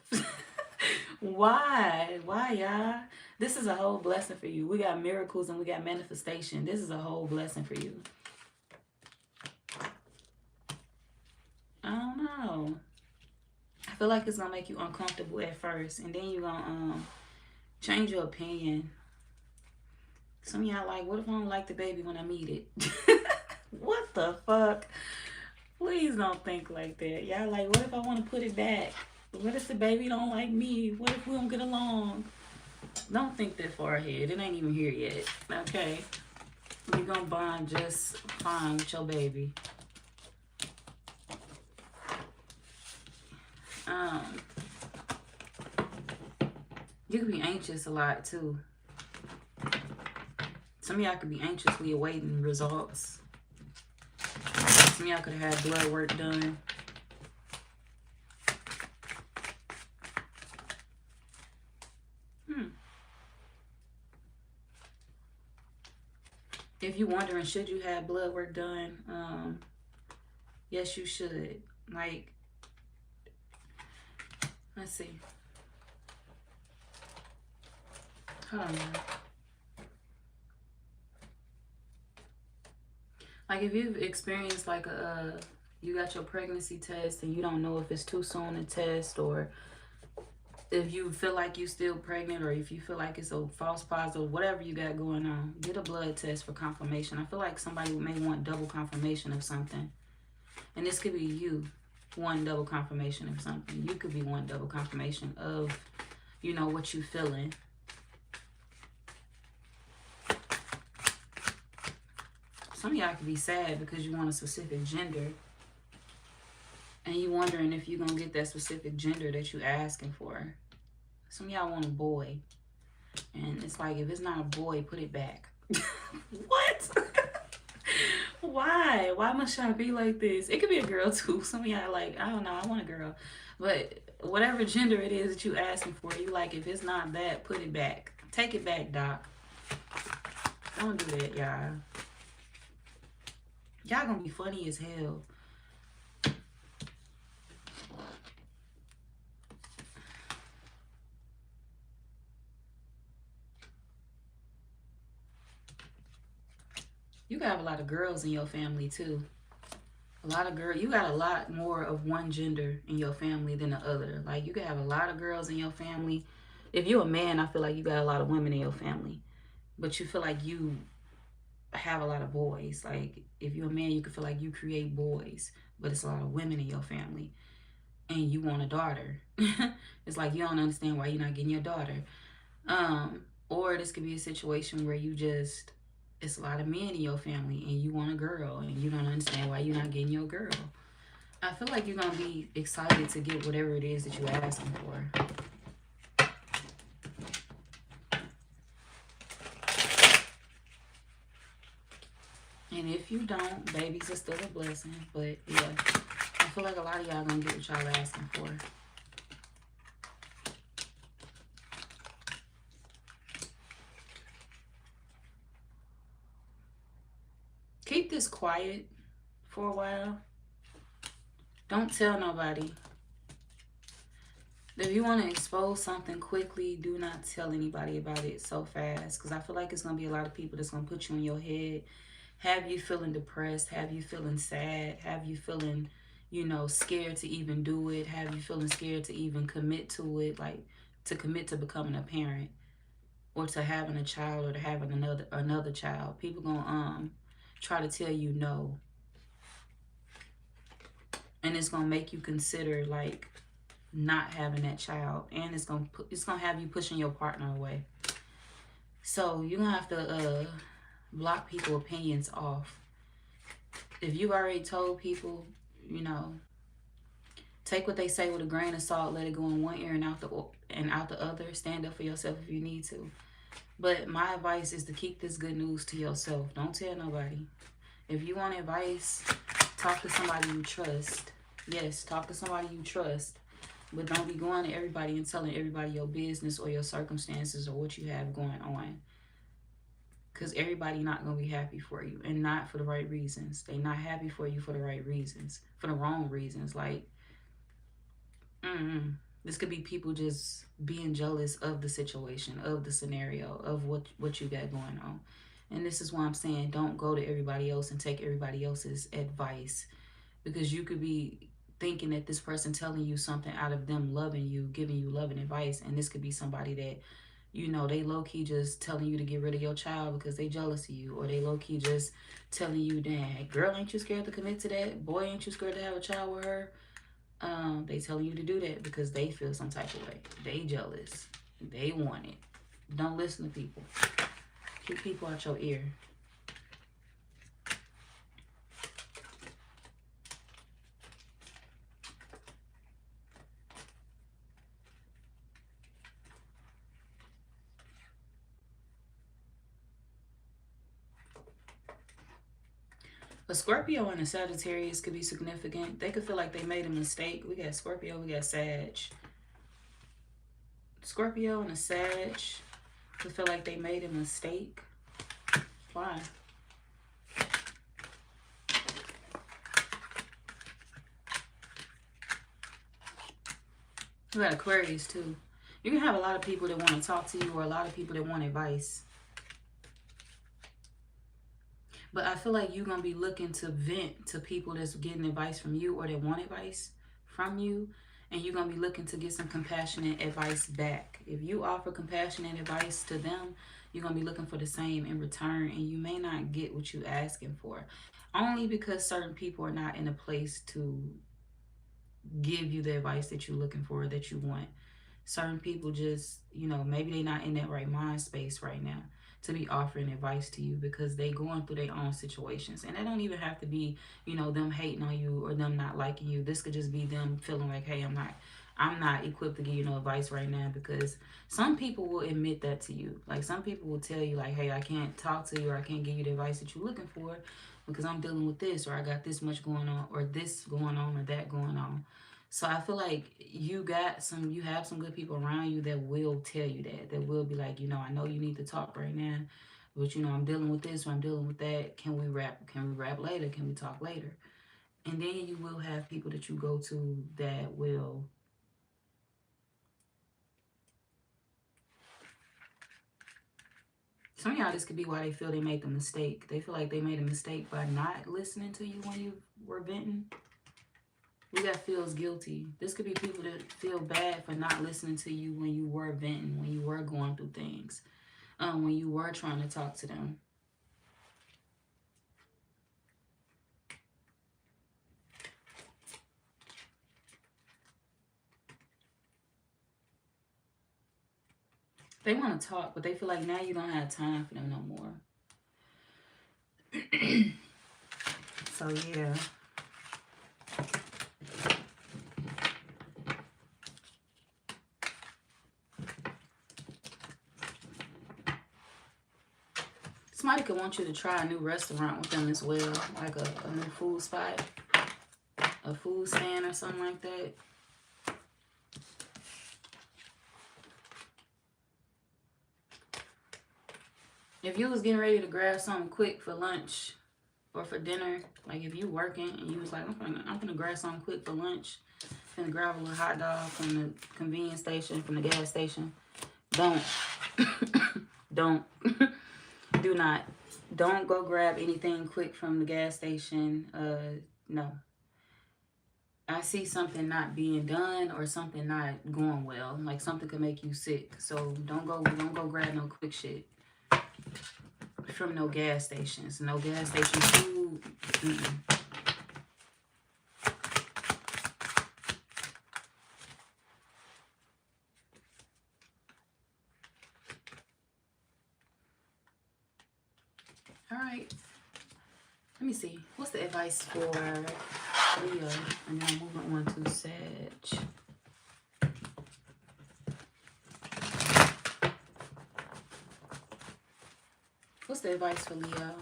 Why? Why, y'all? This is a whole blessing for you. We got miracles and we got manifestation. This is a whole blessing for you. I don't know. I feel like it's going to make you uncomfortable at first. And then you're going to change your opinion. Some of y'all like, what if I don't like the baby when I meet it? What the fuck? Please don't think like that. Y'all like, what if I want to put it back? What if the baby don't like me? What if we don't get along? Don't think that far ahead. It ain't even here yet. Okay? You're going to bond just fine with your baby. You could be anxious a lot too. Some of y'all could be anxiously awaiting results. Some of y'all could have had blood work done. If you're wondering, should you have blood work done? Yes, you should. Like, let's see. Hold on. Like, if you've experienced like you got your pregnancy test and you don't know if it's too soon to test, or if you feel like you're still pregnant, or if you feel like it's a false positive, whatever you got going on, get a blood test for confirmation. I feel like somebody may want double confirmation of something. And this could be you wanting double confirmation of something. You could be wanting double confirmation of, what you feeling. Some of y'all could be sad because you want a specific gender. And you wondering if you're going to get that specific gender that you asking for. Some of y'all want a boy. And it's like, if it's not a boy, put it back. What? Why? Why must y'all be like this? It could be a girl too. Some of y'all like, I don't know, I want a girl. But whatever gender it is that you asking for, you like, if it's not that, put it back. Take it back, Doc. Don't do that, y'all. Y'all gonna be funny as hell. You got a lot of girls in your family too. A lot of girls, you got a lot more of one gender in your family than the other. Like you can have a lot of girls in your family. If you're a man, I feel like you got a lot of women in your family. But you feel like you have a lot of boys. Like if you're a man, you can feel like you create boys, but it's a lot of women in your family, and you want a daughter. It's like you don't understand why you're not getting your daughter. Or this could be a situation where you just it's a lot of men in your family and you want a girl and you don't understand why you're not getting your girl. I feel like you're gonna be excited to get whatever it is that you're asking for. And if you don't, babies are still a blessing. But yeah, I feel like a lot of y'all gonna get what y'all asking for. Keep this quiet for a while. Don't tell nobody. If you want to expose something quickly, do not tell anybody about it so fast. Because I feel like it's going to be a lot of people that's going to put you in your head. Have you feeling depressed? Have you feeling sad? Have you feeling, scared to even do it? Have you feeling scared to even commit to it? Like to commit to becoming a parent or to having a child or to having another child. People going to try to tell you no. And it's going to make you consider like not having that child, and it's gonna have you pushing your partner away. So you're gonna have to block people opinions off. If you've already told people, take what they say with a grain of salt, let it go in one ear and out the other. Stand up for yourself if you need to. But my advice is to keep this good news to yourself. Don't tell nobody. If you want advice, talk to somebody you trust. Yes, talk to somebody you trust. But don't be going to everybody and telling everybody your business or your circumstances or what you have going on. Because everybody not going to be happy for you. And not for the right reasons. They not happy for you for the right reasons. For the wrong reasons. Like, this could be people just being jealous of the situation, of the scenario, of what you got going on. And this is why I'm saying don't go to everybody else and take everybody else's advice. Because you could be thinking that this person telling you something out of them loving you, giving you loving advice, and this could be somebody that, they low-key just telling you to get rid of your child because they jealous of you, or they low-key just telling you, dang, girl, ain't you scared to commit to that? Boy, ain't you scared to have a child with her? They telling you to do that because they feel some type of way. They jealous. They want it. Don't listen to people. Keep people out your ear. A Scorpio and a Sagittarius could be significant. They could feel like they made a mistake. We got Scorpio, we got Sag. Scorpio and a Sag could feel like they made a mistake. Why? We got Aquarius too. You can have a lot of people that want to talk to you or a lot of people that want advice. But I feel like you're going to be looking to vent to people that's getting advice from you or that want advice from you. And you're going to be looking to get some compassionate advice back. If you offer compassionate advice to them, you're going to be looking for the same in return. And you may not get what you're asking for. Only because certain people are not in a place to give you the advice that you're looking for, that you want. Certain people just, maybe they're not in that right mind space right now to be offering advice to you because they going through their own situations. And they don't even have to be, them hating on you or them not liking you. This could just be them feeling like, hey, I'm not equipped to give you no advice right now, because some people will admit that to you. Like some people will tell you like, hey, I can't talk to you or I can't give you the advice that you're looking for because I'm dealing with this, or I got this much going on, or this going on, or that going on. So I feel like you have some good people around you that will tell you that will be like, I know you need to talk right now, but I'm dealing with this or I'm dealing with that. Can we rap later? Can we talk later? And then you will have people that you go to that will Some of y'all, this could be why they feel they make a mistake. They feel like they made a mistake by not listening to you when you were venting. We got feels guilty. This could be people that feel bad for not listening to you when you were venting, when you were going through things, when you were trying to talk to them. They want to talk, but they feel like now you don't have time for them no more. So yeah. Somebody could want you to try a new restaurant with them as well, like a new food spot, a food stand or something like that. If you was getting ready to grab something quick for lunch or for dinner, like if you working and you was like, I'm gonna grab something quick for lunch, gonna grab a little hot dog from the convenience station, from the gas station, don't, don't, do not, don't go grab anything quick from the gas station. No. I see something not being done or something not going well. Like something could make you sick. So don't go grab no quick shit from no gas stations. No gas station food. All right. Let me see. What's the advice for Leo? And then I'm moving on to Sag. What's the advice for Leo?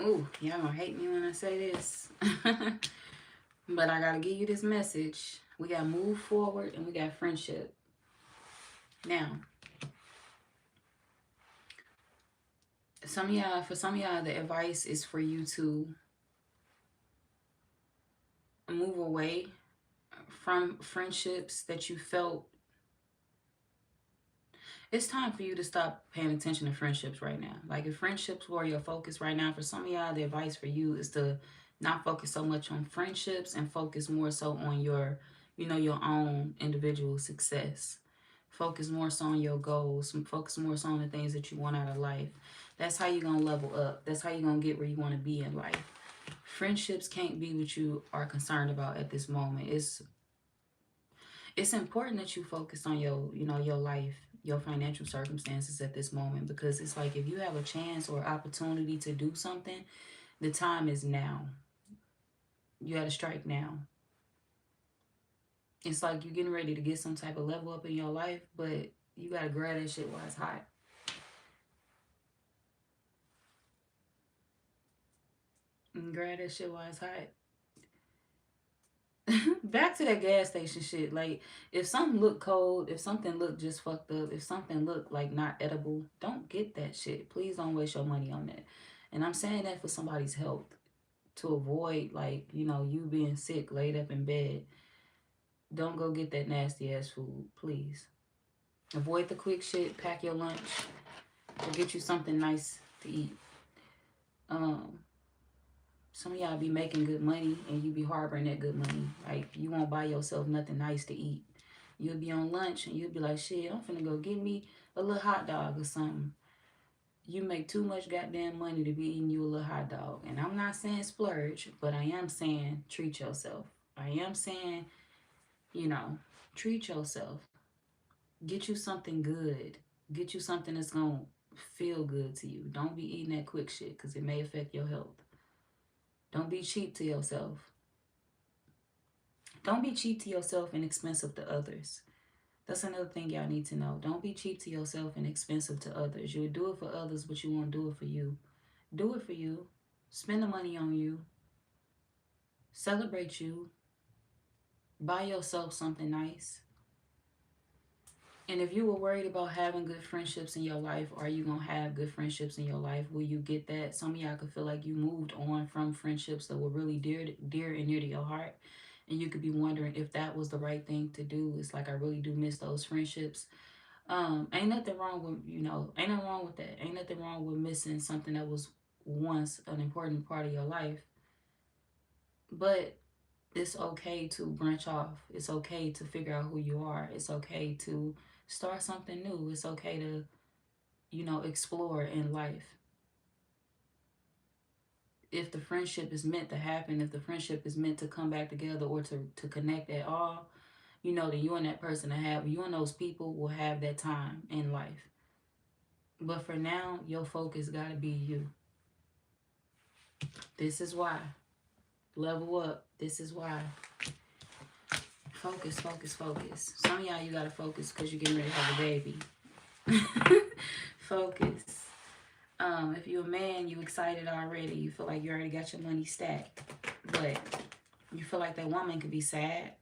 Ooh, y'all gonna hate me when I say this. But I gotta give you this message. We gotta move forward and we got friendship. Now, for some of y'all, the advice is for you to move away from friendships that you felt. It's time for you to stop paying attention to friendships right now. Like if friendships were your focus right now, for some of y'all, the advice for you is to not focus so much on friendships and focus more so on your, your own individual success. Focus more so on your goals. Focus more so on the things that you want out of life. That's how you're going to level up. That's how you're going to get where you want to be in life. Friendships can't be what you are concerned about at this moment. It's important that you focus on your life, your financial circumstances at this moment, because it's like if you have a chance or opportunity to do something, the time is now. You got to strike now. It's like you're getting ready to get some type of level up in your life, but you got to grab that shit while it's hot. And grab that shit while it's hot. Back to that gas station shit. Like, if something look cold, if something look just fucked up, if something look like not edible, don't get that shit. Please don't waste your money on that. And I'm saying that for somebody's health, to avoid, like, you being sick, laid up in bed. Don't go get that nasty ass food, please. Avoid the quick shit. Pack your lunch. Or get you something nice to eat. Some of y'all be making good money and you be harboring that good money. Like, you won't buy yourself nothing nice to eat. You'll be on lunch and you'll be like, shit, I'm finna go get me a little hot dog or something. You make too much goddamn money to be eating you a little hot dog. And I'm not saying splurge, but I am saying treat yourself. I am saying, treat yourself. Get you something good. Get you something that's going to feel good to you. Don't be eating that quick shit because it may affect your health. Don't be cheap to yourself. Don't be cheap to yourself and expensive to others. That's another thing y'all need to know. Don't be cheap to yourself and expensive to others. You'll do it for others, but you won't do it for you. Do it for you. Spend the money on you. Celebrate you. Buy yourself something nice. And if you were worried about having good friendships in your life, are you going to have good friendships in your life? Will you get that? Some of y'all could feel like you moved on from friendships that were really dear and near to your heart. And you could be wondering if that was the right thing to do. It's like, I really do miss those friendships. Ain't nothing wrong with, ain't nothing wrong with that. Ain't nothing wrong with missing something that was once an important part of your life. But it's okay to branch off. It's okay to figure out who you are. It's okay to start something new. It's okay to, explore in life. If the friendship is meant to happen, if the friendship is meant to come back together or to connect at all, that you and that person you and those people will have that time in life. But for now, your focus got to be you. This is why. Level up. This is why. Focus, focus, focus. Some of y'all, you got to focus because you're getting ready to have a baby. Focus. If you're a man, you excited already. You feel like you already got your money stacked. But you feel like that woman could be sad.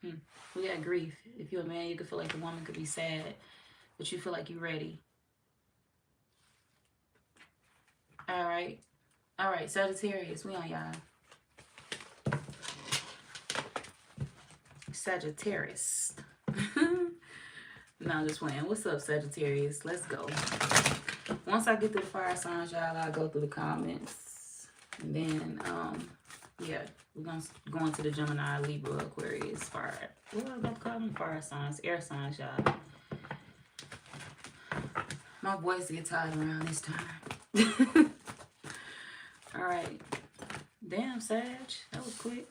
We got grief. If you're a man, you could feel like the woman could be sad. But you feel like you're ready. Alright. Alright, Sagittarius. We on y'all. Sagittarius. No, I'm just playing. What's up, Sagittarius? Let's go. Once I get through the fire signs, y'all, I'll go through the comments. And then, yeah, we're going to go into the Gemini, Libra, Aquarius, fire. What am I about to call them? Fire signs, air signs, y'all. My voice gets tired around this time. All right. Damn, Sag. That was quick.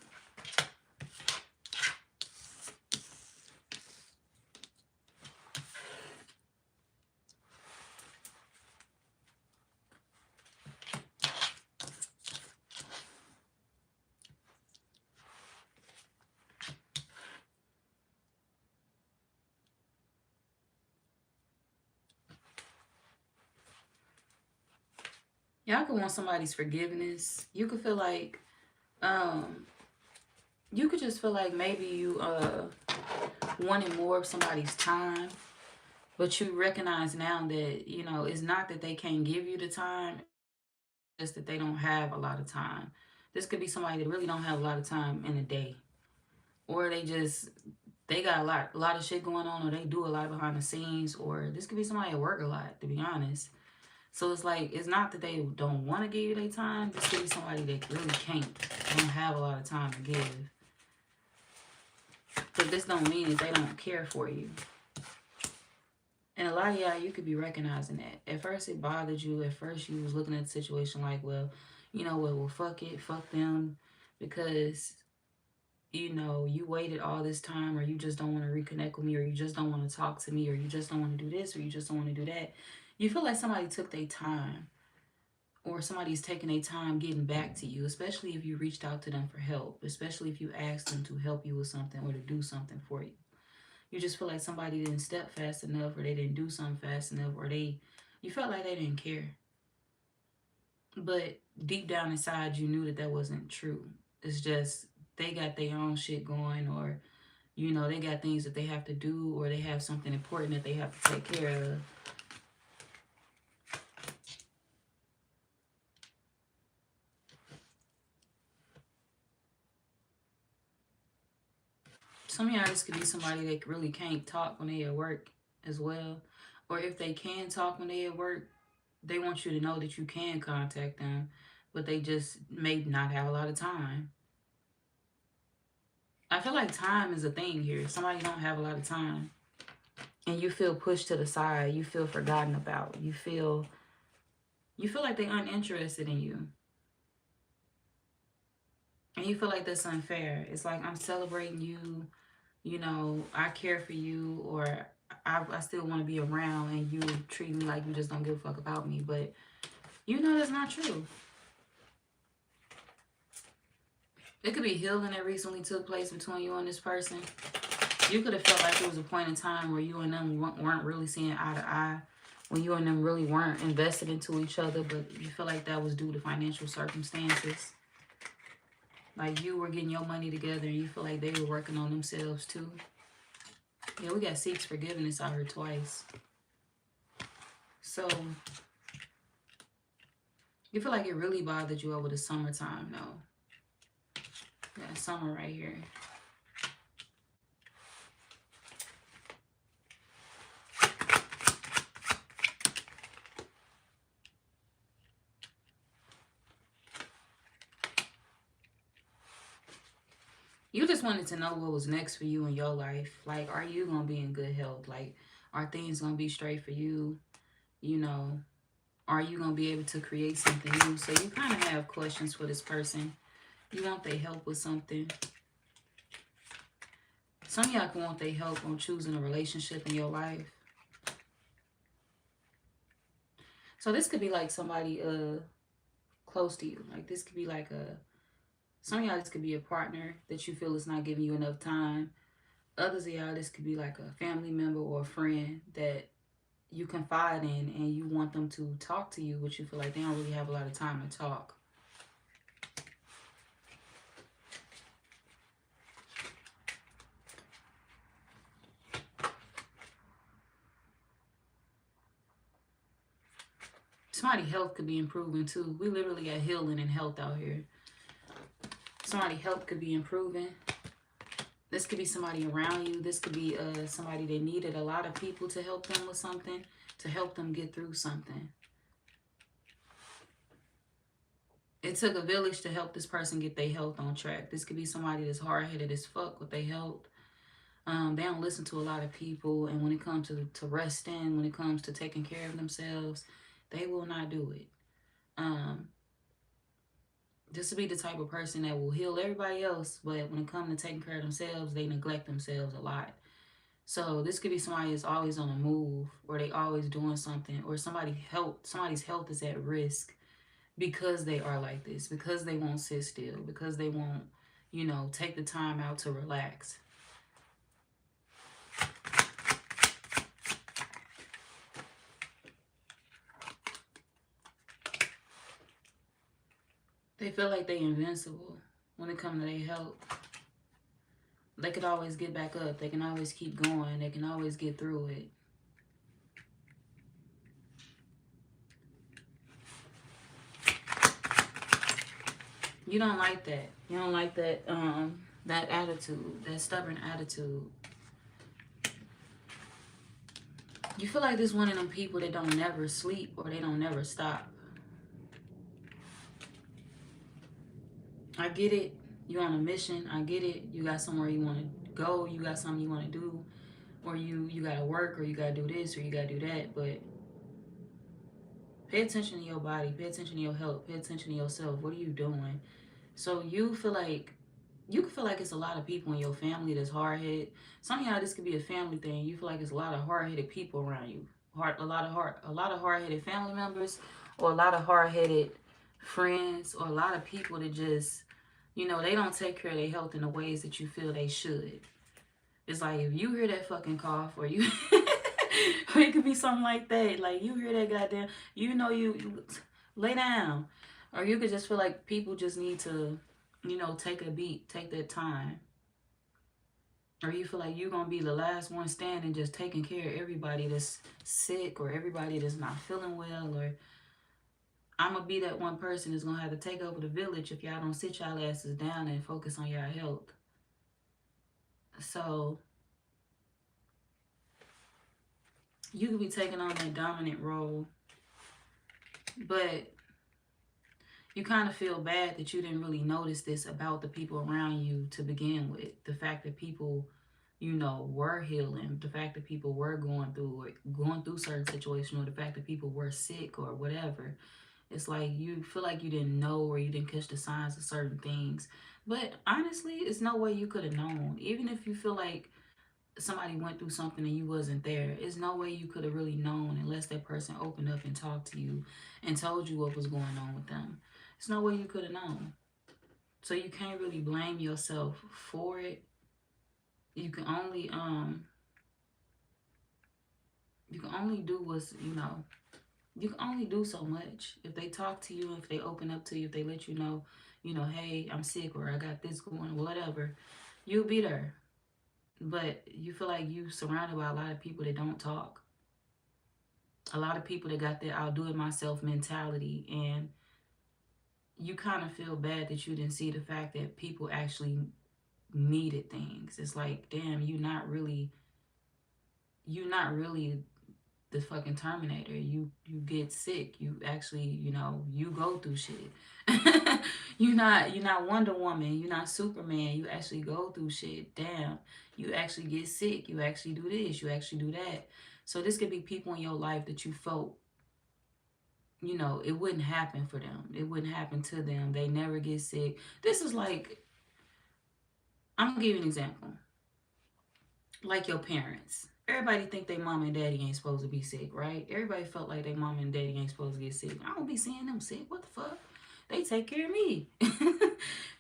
Y'all could want somebody's forgiveness. You could feel like, you could just feel like maybe you wanted more of somebody's time, but you recognize now that, it's not that they can't give you the time, it's just that they don't have a lot of time. This could be somebody that really don't have a lot of time in a day, or they got a lot of shit going on, or they do a lot behind the scenes, or this could be somebody at work a lot, to be honest. So it's like, it's not that they don't want to give you their time. This could be somebody that really don't have a lot of time to give. But this don't mean that they don't care for you. And a lot of y'all, you could be recognizing that. At first it bothered you. At first you was looking at the situation like, well, well, fuck it, fuck them. Because, you waited all this time, or you just don't want to reconnect with me, or you just don't want to talk to me, or you just don't want to do this, or you just don't want to do that. You feel like somebody took their time, or somebody's taking their time getting back to you, especially if you reached out to them for help, especially if you asked them to help you with something or to do something for you. You just feel like somebody didn't step fast enough, or they didn't do something fast enough, or you felt like they didn't care. But deep down inside, you knew that wasn't true. It's just they got their own shit going, or, they got things that they have to do, or they have something important that they have to take care of. Some of y'all, this could be somebody that really can't talk when they at work as well. Or if they can talk when they at work, they want you to know that you can contact them, but they just may not have a lot of time. I feel like time is a thing here. Somebody don't have a lot of time. And you feel pushed to the side. You feel forgotten about. You feel like they're uninterested in you. And you feel like that's unfair. It's like, I'm celebrating you. I care for you, or I still want to be around, and you treat me like you just don't give a fuck about me. But that's not true. It could be healing that recently took place between you and this person. You could have felt like there was a point in time where you and them weren't really seeing eye to eye, when you and them really weren't invested into each other, but you feel like that was due to financial circumstances. Like, you were getting your money together and you feel like they were working on themselves too. Yeah, we got seeks forgiveness out here twice. So you feel like it really bothered you over the summertime, though. Yeah, summer right here. You just wanted to know what was next for you in your life. Like, are you going to be in good health? Like, are things going to be straight for you? You know, are you going to be able to create something new? So you kind of have questions for this person. You want their help with something. Some of y'all can want their help on choosing a relationship in your life. So this could be like somebody close to you. Like this could be like some of y'all, this could be a partner that you feel is not giving you enough time. Others of y'all, this could be like a family member or a friend that you confide in and you want them to talk to you, but you feel like they don't really have a lot of time to talk. Somebody's health could be improving too. We literally got healing and health out here. Somebody's health could be improving. This could be somebody around you. This could be somebody that needed a lot of people to help them with something, to help them get through something. It took a village to help this person get their health on track. This could be somebody that's hard-headed as fuck with their health. They don't listen to a lot of people, and when it comes to resting, when it comes to taking care of themselves, they will not do it. This will be the type of person that will heal everybody else, but when it comes to taking care of themselves, they neglect themselves a lot. So this could be somebody that's always on the move, or they always doing something, or somebody's health is at risk because they are like this, because they won't sit still, because they won't, take the time out to relax. They feel like they invincible when it comes to their health. They could always get back up. They can always keep going. They can always get through it. You don't like that. You don't like that that attitude, that stubborn attitude. You feel like this one of them people that don't never sleep or they don't never stop. I get it. You're on a mission. I get it. You got somewhere you want to go. You got something you want to do. Or you got to work, or you got to do this, or you got to do that. But pay attention to your body. Pay attention to your health. Pay attention to yourself. What are you doing? So you can feel like it's a lot of people in your family that's hard-headed. Somehow this could be a family thing. You feel like it's a lot of hard-headed people around you. A lot of hard-headed family members, or a lot of hard-headed friends, or a lot of people that just, they don't take care of their health in the ways that you feel they should. It's like if you hear that fucking cough, or you, or it could be something like that. Like you hear that goddamn, you lay down, or you could just feel like people just need to, take a beat, take that time. Or you feel like you're gonna be the last one standing, just taking care of everybody that's sick, or everybody that's not feeling well, or I'm gonna be that one person that's gonna have to take over the village if y'all don't sit y'all asses down and focus on your health. So you could be taking on that dominant role, but you kind of feel bad that you didn't really notice this about the people around you to begin with. The fact that people, were healing, the fact that people were going through certain situations, or the fact that people were sick or whatever. It's like you feel like you didn't know, or you didn't catch the signs of certain things. But honestly, it's no way you could have known. Even if you feel like somebody went through something and you wasn't there, it's no way you could have really known unless that person opened up and talked to you and told you what was going on with them. It's no way you could have known. So you can't really blame yourself for it. You can only do what's, you can only do so much. If they talk to you, if they open up to you, if they let you know, hey, I'm sick, or I got this going, whatever, you'll be there. But you feel like you surrounded by a lot of people that don't talk. A lot of people that got that I'll do it myself mentality, and you kind of feel bad that you didn't see the fact that people actually needed things. It's like, damn, you're not really the fucking Terminator. You get sick. You actually, you go through shit. You're not Wonder Woman. You're not Superman. You actually go through shit. Damn. You actually get sick. You actually do this. You actually do that. So this could be people in your life that you felt, it wouldn't happen for them. It wouldn't happen to them. They never get sick. This is like, I'm gonna give you an example. Like your parents. Everybody think they mom and daddy ain't supposed to be sick, right? Everybody felt like their mom and daddy ain't supposed to get sick. I don't be seeing them sick. What the fuck? They take care of me.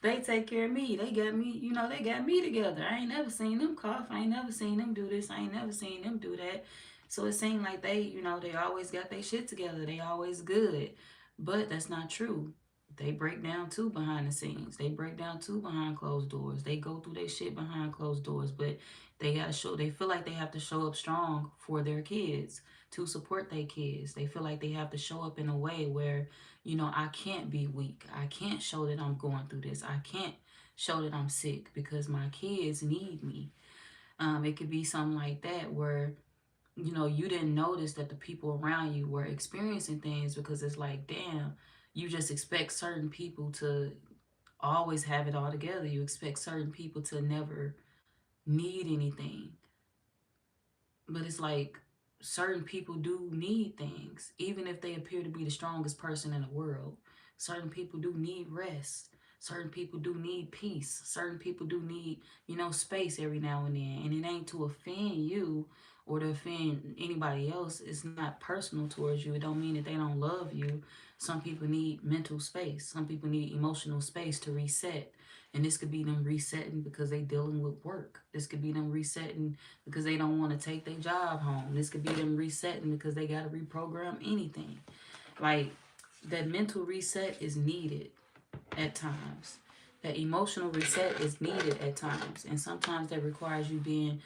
They take care of me. They got me, they got me together. I ain't never seen them cough. I ain't never seen them do this. I ain't never seen them do that. So it seemed like they always got their shit together. They always good. But that's not true. They break down too behind the scenes. They break down too behind closed doors. They go through their shit behind closed doors. But they feel like they have to show up strong for their kids, to support their kids. They feel like they have to show up in a way where, I can't be weak. I can't show that I'm going through this. I can't show that I'm sick because my kids need me. It could be something like that where, you didn't notice that the people around you were experiencing things, because it's like, damn, you just expect certain people to always have it all together. You expect certain people to never need anything. But it's like, certain people do need things, even if they appear to be the strongest person in the world. Certain people do need rest. Certain people do need peace. Certain people do need, space every now and then. And it ain't to offend you or to offend anybody else. It's not personal towards you. It don't mean that they don't love you. Some people need mental space. Some people need emotional space to reset. And this could be them resetting because they dealing with work. This could be them resetting because they don't want to take their job home. This could be them resetting because they got to reprogram anything. Like, that mental reset is needed at times. That emotional reset is needed at times. And sometimes that requires you being,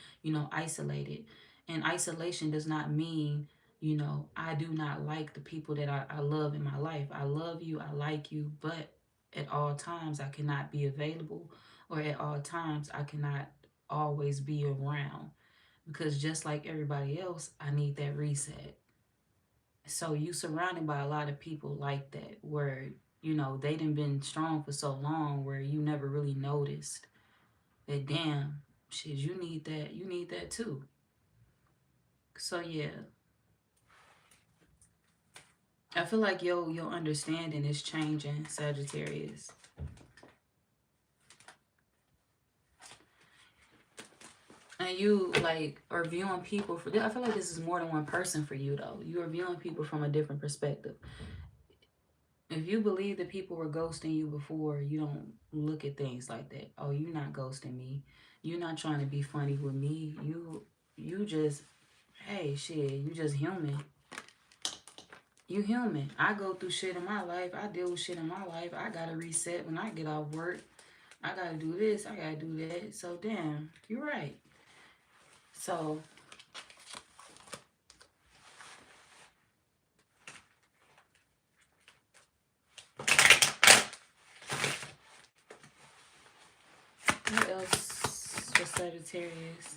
isolated. And isolation does not mean, I do not like the people that I love in my life. I love you, I like you, but at all times I cannot be available, or at all times I cannot always be around, because just like everybody else, I need that reset. So you surrounded by a lot of people like that, where they done been strong for so long, where you never really noticed that, damn, shit, you need that too. So yeah, I feel like your understanding is changing, Sagittarius. And you like are viewing people for, I feel like this is more than one person for you though. You are viewing people from a different perspective. If you believe that people were ghosting you before, you don't look at things like that. Oh, you're not ghosting me. You're not trying to be funny with me. You just, hey, shit, you just human. You human. I go through shit in my life. I deal with shit in my life. I gotta reset when I get off work. I gotta do this. I gotta do that. So damn, you're right. So what else for Sagittarius?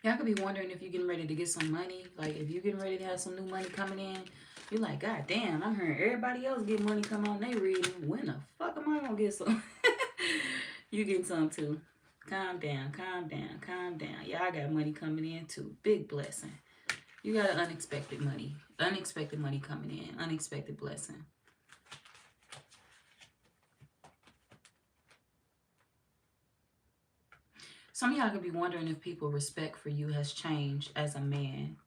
Y'all could be wondering if you're getting ready to get some money. Like, if you're getting ready to have some new money coming in, you're like, God damn, I'm hearing everybody else get money come on they reading. When the fuck am I gonna get some? You getting some too. Calm down, calm down, calm down. Y'all got money coming in too. Big blessing. You got an unexpected money. Unexpected money coming in. Unexpected blessing. Some of y'all could be wondering if people's respect for you has changed as a man.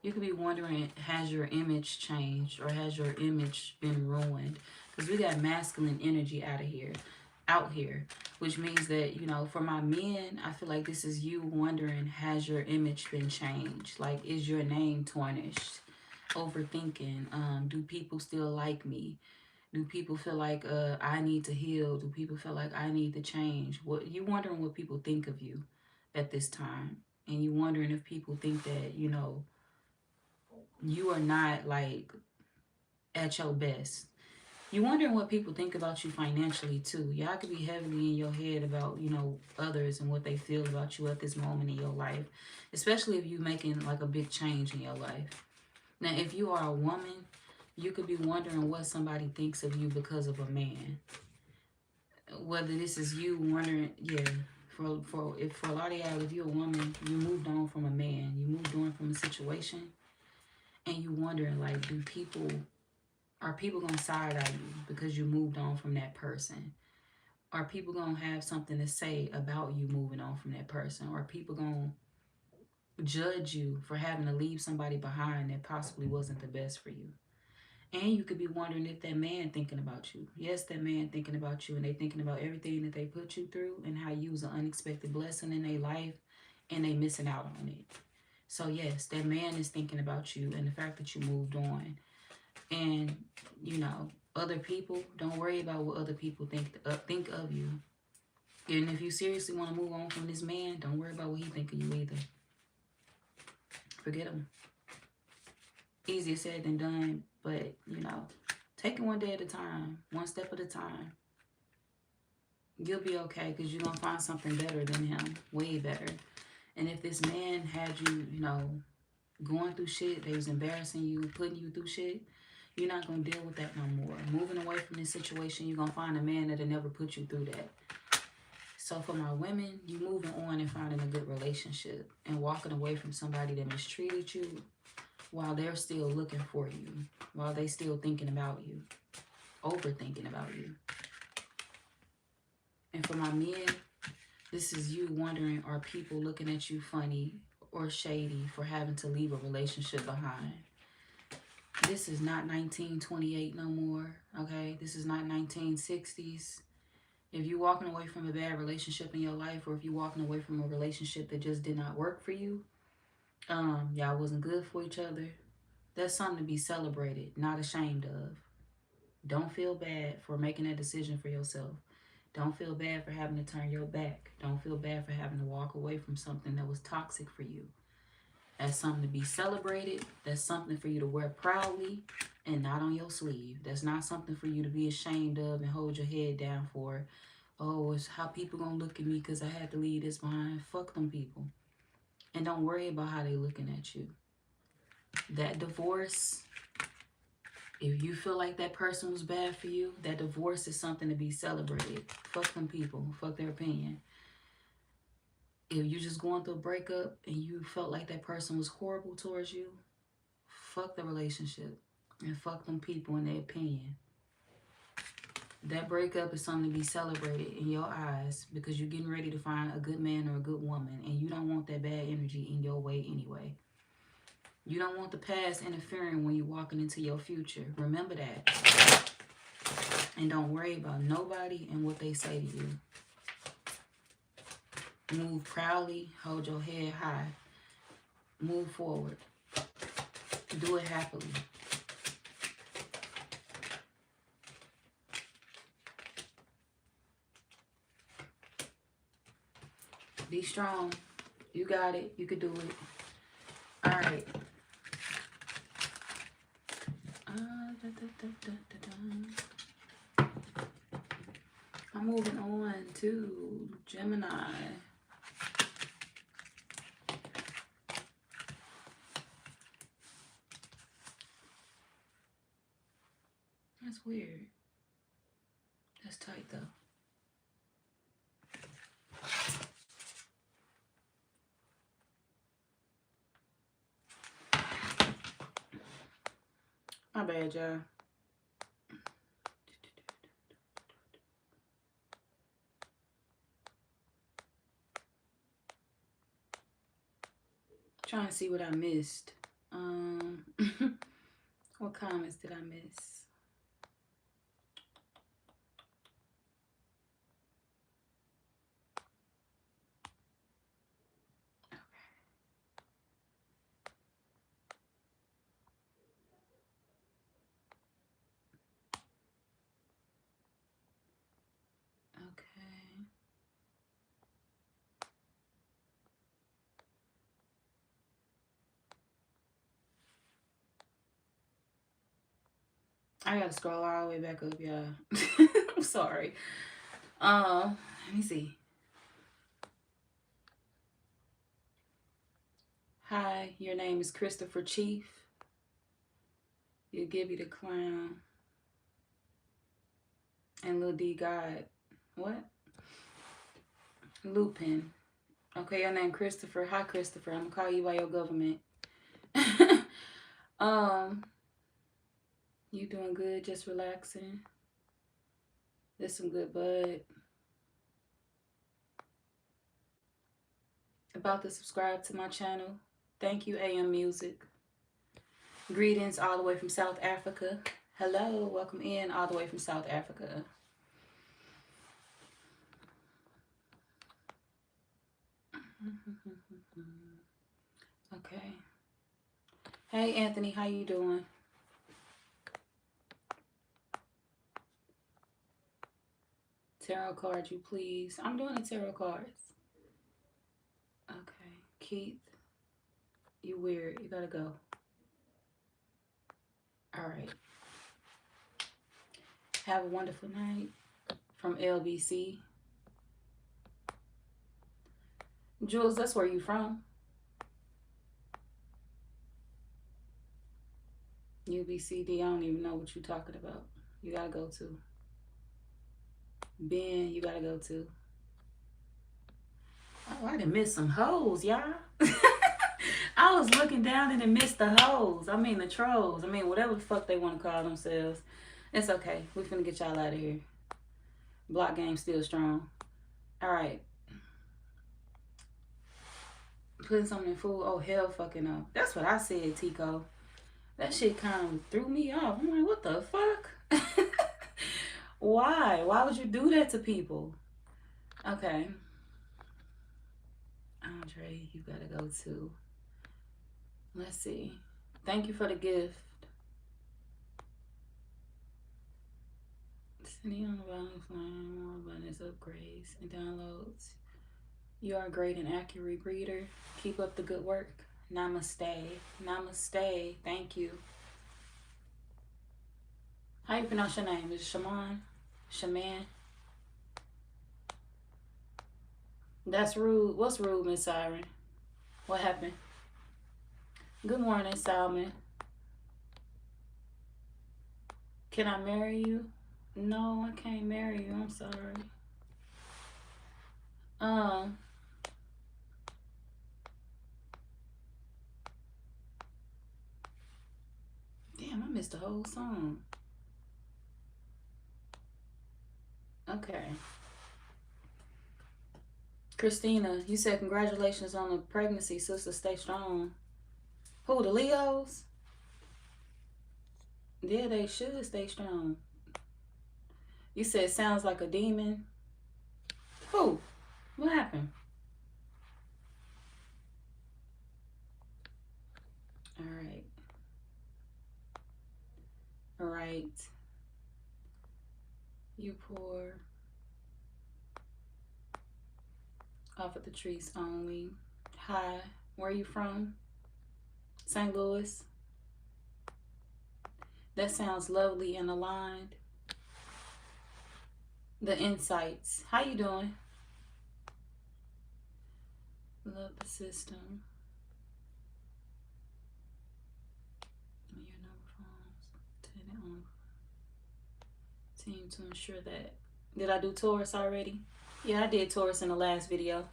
You could be wondering, has your image changed, or has your image been ruined? Because we got masculine energy out of here. out here, which means that, you know, for my men, I feel like this is you wondering, has your image been changed? Like, is your name tarnished? Overthinking. Do people still like me? Do people feel like I need to heal? Do people feel like I need to change? What you wondering what people think of you at this time, and you wondering if people think that, you know, you are not like at your best. You wondering what people think about you financially too. Y'all could be heavily in your head about, you know, others and what they feel about you at this moment in your life, especially if you making like a big change in your life. Now, if you are a woman, you could be wondering what somebody thinks of you because of a man. Whether this is you wondering, yeah, for a lot of y'all, if you're a woman, you moved on from a man, you moved on from a situation, and you wondering like, are people gonna side eye you because you moved on from that person? Are people gonna have something to say about you moving on from that person? Are people gonna judge you for having to leave somebody behind that possibly wasn't the best for you? And you could be wondering if that man thinking about you. Yes, that man thinking about you, and they thinking about everything that they put you through and how you was an unexpected blessing in their life and they missing out on it. So yes, that man is thinking about you and the fact that you moved on. And, you know, other people, don't worry about what other people think of you. And if you seriously want to move on from this man, don't worry about what he think of you either. Forget him. Easier said than done, but, you know, take it one day at a time, one step at a time. You'll be okay because you're going to find something better than him, way better. And if this man had you, you know, going through shit, they was embarrassing you, putting you through shit, you're not going to deal with that no more. Moving away from this situation, you're going to find a man that'll never put you through that. So for my women, you moving on and finding a good relationship and walking away from somebody that mistreated you while they're still looking for you, while they still thinking about you, overthinking about you. And for my men, this is you wondering, are people looking at you funny or shady for having to leave a relationship behind? This is not 1928 no more, okay? This is not 1960s. If you're walking away from a bad relationship in your life, or if you're walking away from a relationship that just did not work for you, y'all wasn't good for each other, that's something to be celebrated, not ashamed of. Don't feel bad for making that decision for yourself. Don't feel bad for having to turn your back. Don't feel bad for having to walk away from something that was toxic for you. That's something to be celebrated. That's something for you to wear proudly and not on your sleeve. That's not something for you to be ashamed of and hold your head down for. Oh, it's how people gonna look at me because I had to leave this behind. Fuck them people. And don't worry about how they looking at you. That divorce, if you feel like that person was bad for you, that divorce is something to be celebrated. Fuck them people. Fuck their opinion. If you're just going through a breakup and you felt like that person was horrible towards you, fuck the relationship and fuck them people and their opinion. That breakup is something to be celebrated in your eyes because you're getting ready to find a good man or a good woman, and you don't want that bad energy in your way anyway. You don't want the past interfering when you're walking into your future. Remember that. And don't worry about nobody and what they say to you. Move proudly, hold your head high. Move forward. Do it happily. Be strong. You got it. You can do it. All right. I'm moving on to Gemini. That's weird. That's tight though. My bad, y'all. Trying to see what I missed. What comments did I miss? I gotta scroll all the way back up, y'all. I'm sorry. Let me see. Hi, your name is Christopher Chief. You Gibby the Clown. And Lil D God. What? Lupin. Okay, your name Christopher. Hi, Christopher. I'm gonna call you by your government. You doing good? Just relaxing. There's some good bud. About to subscribe to my channel. Thank you, AM Music. Greetings all the way from South Africa. Hello, welcome in all the way from South Africa. Okay. Hey, Anthony, how you doing? Tarot card, you please. I'm doing the tarot cards. Okay. Keith, you weird. You gotta go. All right. Have a wonderful night. From LBC. Jules, that's where you from? UBCD, I don't even know what you're talking about. You gotta go to. Ben, you gotta go to. Oh, I done missed some hoes, y'all. I was looking down and then missed the hoes. I mean the trolls. I mean whatever the fuck they want to call themselves. It's okay. We finna get y'all out of here. Block game still strong. Alright. Putting something in food. Oh, hell fucking no. That's what I said, Tico. That shit kind of threw me off. I'm like, what the fuck? Why? Why would you do that to people? Okay. Andre, you gotta go too. Let's see. Thank you for the gift. Sending on the bottom line, more abundance, upgrades, and downloads. You are a great and accurate reader. Keep up the good work. Namaste. Namaste. Thank you. How you pronounce your name? Is it Shaman? Shaman? That's rude. What's rude, Miss Siren? What happened? Good morning, Salmon. Can I marry you? No, I can't marry you. I'm sorry. Damn, I missed the whole song. Okay. Christina, you said congratulations on the pregnancy, sister. Stay strong. Who, the Leos? Yeah, they should stay strong. You said sounds like a demon. Who? What happened? All right. All right. You pour off of the trees only. Hi. Where are you from? St. Louis. That sounds lovely and aligned. The insights. How you doing? Love the system. Your number phones. Team to ensure that. Did I do Taurus already? Yeah, I did Taurus in the last video.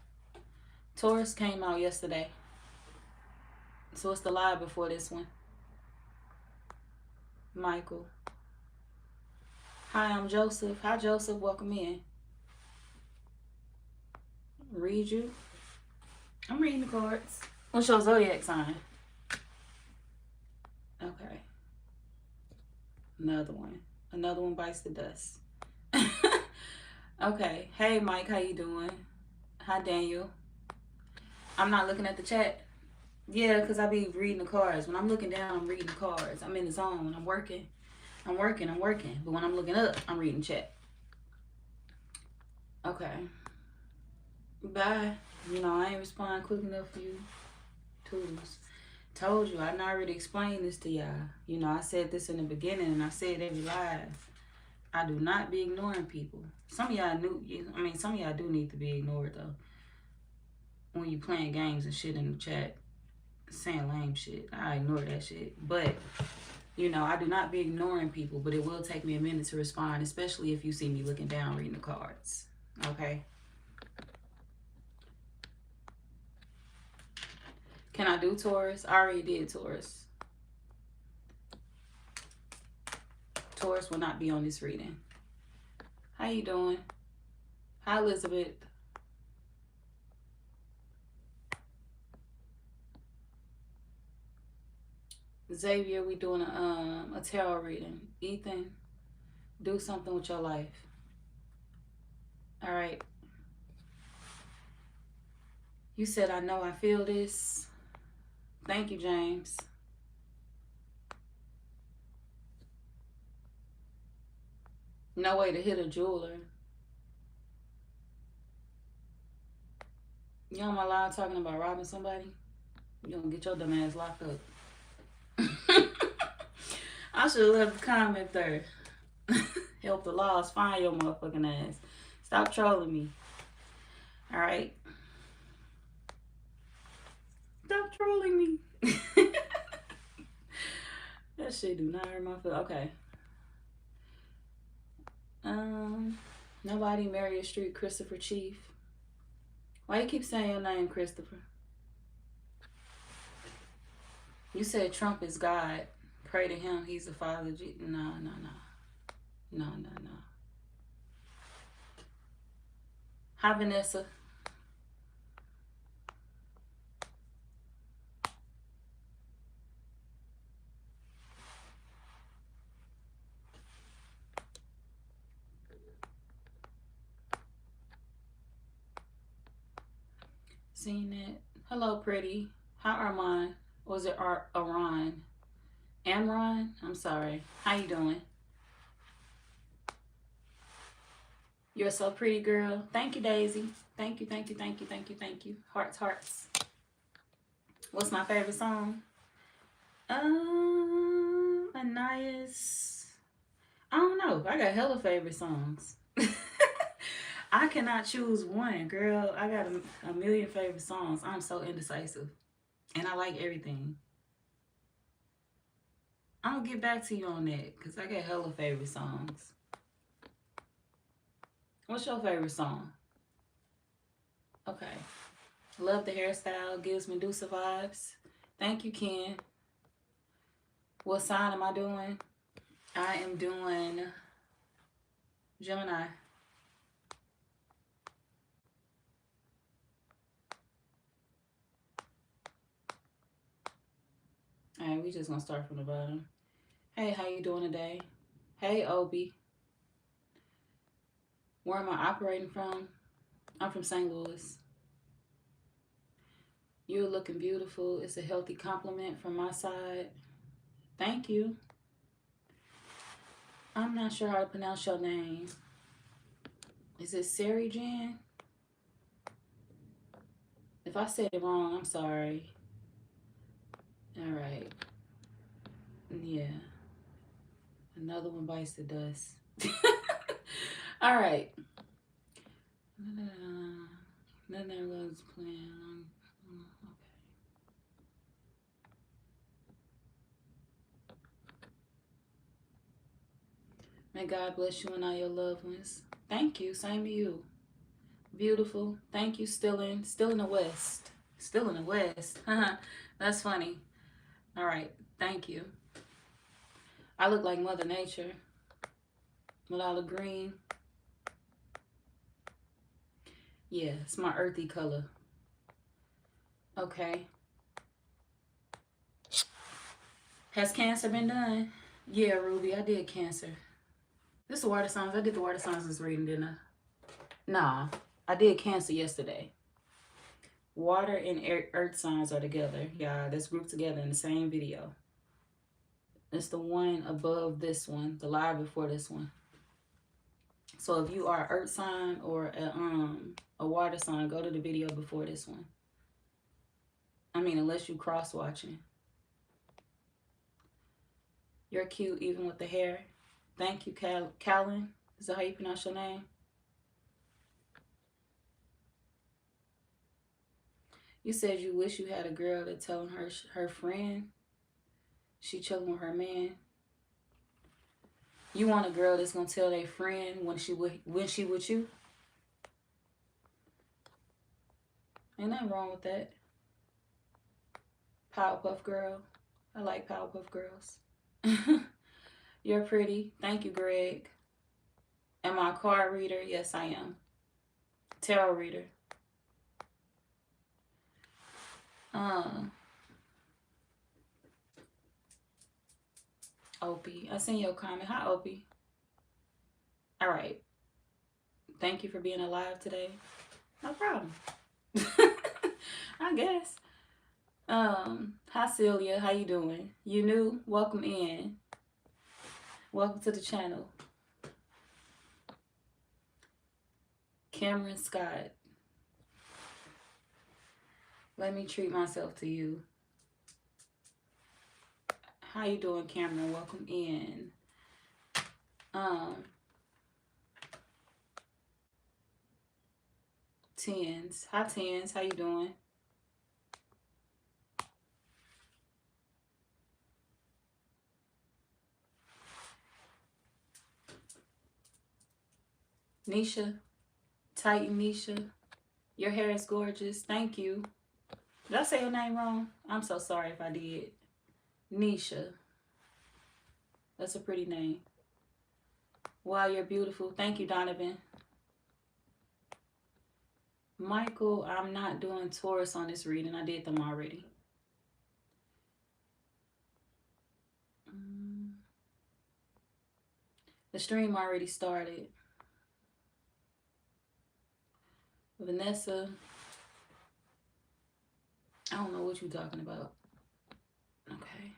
Taurus came out yesterday. So it's the live before this one. Michael. Hi, I'm Joseph. Hi, Joseph. Welcome in. Read you. I'm reading the cards. What's your zodiac sign? Okay. Another one. Another one bites the dust. Okay. Hey, Mike. How you doing? Hi, Daniel. I'm not looking at the chat. Yeah, because I be reading the cards. When I'm looking down, I'm reading the cards. I'm in the zone. I'm working. I'm working. But when I'm looking up, I'm reading chat. Okay. Bye. You know, I ain't respond quick enough for you. Toodles. Told you, I not already explained this to y'all. You know, I said this in the beginning and I said every live. I do not be ignoring people. Some of y'all some of y'all do need to be ignored though. When you playing games and shit in the chat, saying lame shit. I ignore that shit. But, you know, I do not be ignoring people, but it will take me a minute to respond, especially if you see me looking down reading the cards. Okay? Can I do Taurus? I already did Taurus. Taurus will not be on this reading. How you doing? Hi, Elizabeth. Xavier, we doing a tarot reading. Ethan, do something with your life. All right. You said, I know I feel this. Thank you, James. No way to hit a jeweler. You on my live talking about robbing somebody? You gonna get your dumb ass locked up. I should have left a comment there. Help the laws find your motherfucking ass. Stop trolling me. All right. Stop trolling me. That shit do not hurt my feelings. Okay. Nobody marry a street Christopher Chief. Why you keep saying your name, Christopher? You said Trump is God. Pray to him. He's the father. No. Hi, Vanessa. Seen it. Hello, pretty. Hi, Armand. Was it Aron? Amron? I'm sorry. How you doing? You're so pretty, girl. Thank you, Daisy. Thank you. Hearts, hearts. What's my favorite song? Anais. I don't know. I got hella favorite songs. I cannot choose one, girl. I got a million favorite songs. I'm so indecisive. And I like everything. I'll get back to you on that because I got hella favorite songs. What's your favorite song? Okay. Love the hairstyle. Gives Medusa vibes. Thank you, Ken. What sign am I doing? I am doing Gemini. All right, we just gonna start from the bottom. Hey, how you doing today? Hey, Obi. Where am I operating from? I'm from St. Louis. You're looking beautiful. It's a healthy compliment from my side. Thank you. I'm not sure how to pronounce your name. Is it Sari Jan? If I said it wrong, I'm sorry. All right. Yeah. Another one bites the dust. All right. Nothing was planned. Okay. May God bless you and all your loved ones. Thank you. Same to you. Beautiful. Thank you. Still in the West. Still in the West. That's funny. All right. Thank you. I look like Mother Nature with all the green. Yeah, it's my earthy color. Okay. Has Cancer been done? Yeah, Ruby, I did Cancer. This is the water signs. I did the water signs this reading, didn't I? Nah, I did Cancer yesterday. Water and earth signs are together. Yeah, that's grouped together in the same video. It's the one above this one, the live before this one. So if you are an earth sign or a water sign, go to the video before this one. I mean, unless you cross watching. You're cute even with the hair. Thank you, Callan. Is that how you pronounce your name? You said you wish you had a girl that telling her friend she chilling with her man. You want a girl that's gonna tell their friend when she with you? Ain't nothing wrong with that. Powerpuff Girl. I like Powerpuff Girls. You're pretty. Thank you, Greg. Am I a card reader? Yes, I am. Tarot reader. Opie. I seen your comment. Hi, Opie. All right. Thank you for being alive today. No problem. I guess. Hi Celia, how you doing? You new? Welcome in. Welcome to the channel. Cameron Scott. Let me treat myself to you. How you doing, Cameron? Welcome in. Tens. Hi Tens, how you doing? Nisha. Titan Nisha. Your hair is gorgeous. Thank you. Did I say your name wrong? I'm so sorry if I did. Nisha. That's a pretty name. Wow, you're beautiful. Thank you, Donovan. Michael, I'm not doing Taurus on this reading. I did them already. The stream already started. Vanessa. I don't know what you're talking about. Okay.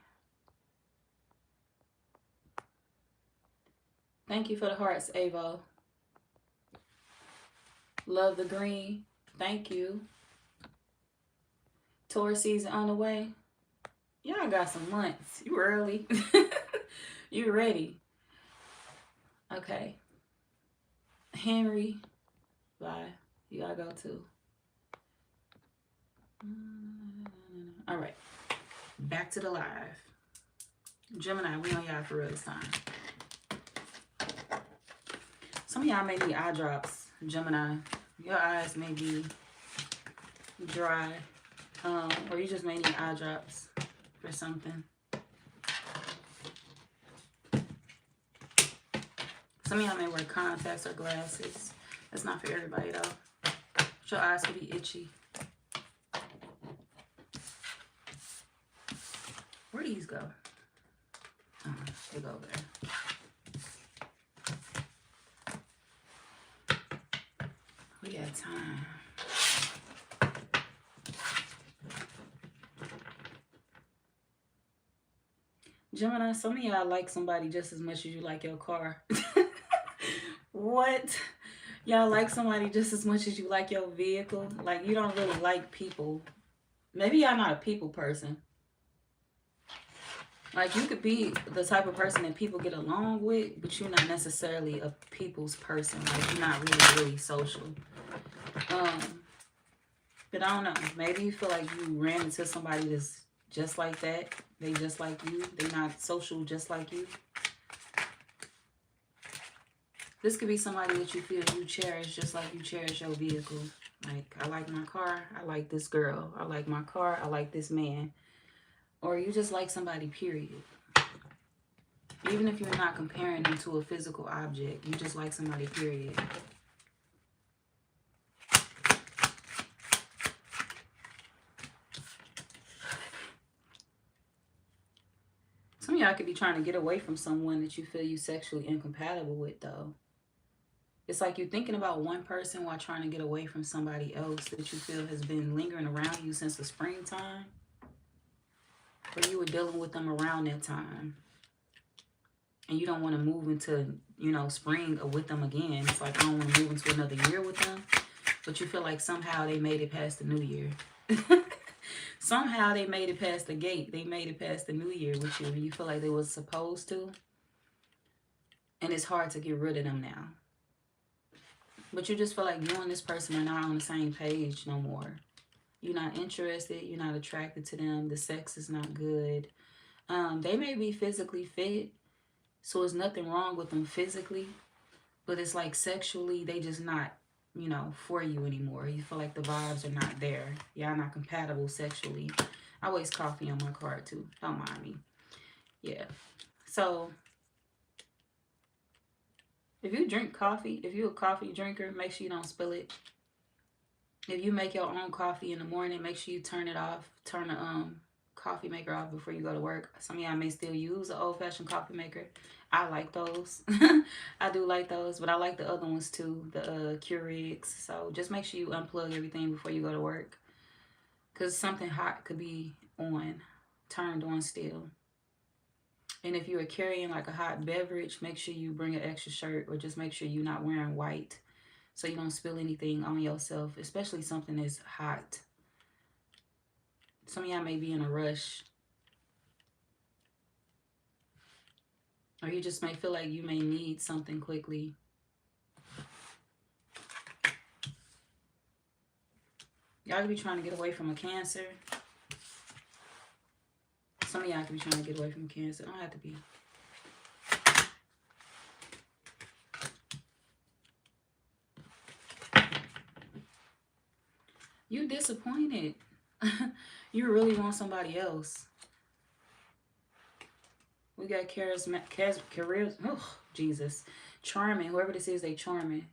Thank you for the hearts, Avo. Love the green. Thank you. Taurus season on the way. Y'all got some months. You early. You ready. Okay. Henry. Bye. You gotta go too. All right. Back to the live. Gemini, we on y'all for real this time. Some of y'all may need eye drops. Gemini, your eyes may be dry. Or you just may need eye drops for something. Some of y'all may wear contacts or glasses. That's not for everybody though. Your eyes could be itchy. Where do these go? Oh, they go there. We got time. Gemini, some of y'all like somebody just as much as you like your car. What? Y'all like somebody just as much as you like your vehicle? Like, you don't really like people. Maybe y'all not a people person. Like, you could be the type of person that people get along with, but you're not necessarily a people's person. Like, you're not really social. But I don't know. Maybe you feel like you ran into somebody that's just like that. They just like you. They not social just like you. This could be somebody that you feel you cherish just like you cherish your vehicle. Like, I like my car. I like this girl. I like my car. I like this man. Or you just like somebody, period. Even if you're not comparing them to a physical object, you just like somebody, period. Some of y'all could be trying to get away from someone that you feel you sexually incompatible with, though. It's like you're thinking about one person while trying to get away from somebody else that you feel has been lingering around you since the springtime. Or you were dealing with them around that time. and you don't want to move into, you know, spring with them again. It's like, I don't want to move into another year with them. But you feel like somehow they made it past the new year. Somehow they made it past the gate. They made it past the new year with you. And you feel like they was supposed to. And it's hard to get rid of them now. But you just feel like you and this person are not on the same page no more. You're not interested. You're not attracted to them. The sex is not good. They may be physically fit. So there's nothing wrong with them physically. But it's like sexually, they just not, you know, for you anymore. You feel like the vibes are not there. Y'all not compatible sexually. I waste coffee on my card too. Don't mind me. Yeah. So if you drink coffee, if you're a coffee drinker, make sure you don't spill it. If you make your own coffee in the morning, make sure you turn it off. Turn the coffee maker off before you go to work. Some of y'all may still use an old-fashioned coffee maker. I like those. I do like those, but I like the other ones too, the Keurigs. So just make sure you unplug everything before you go to work, because something hot could be on, turned on still. And if you are carrying like a hot beverage, make sure you bring an extra shirt, or just make sure you're not wearing white so you don't spill anything on yourself, especially something that's hot. Some of y'all may be in a rush, or you just may feel like you may need something quickly. Y'all could be trying to get away from a Cancer. Some of y'all could be trying to get away from Cancer. Don't have to be. You disappointed. You really want somebody else. We got careers. Oh, Jesus. Charming. Whoever this is, they charming.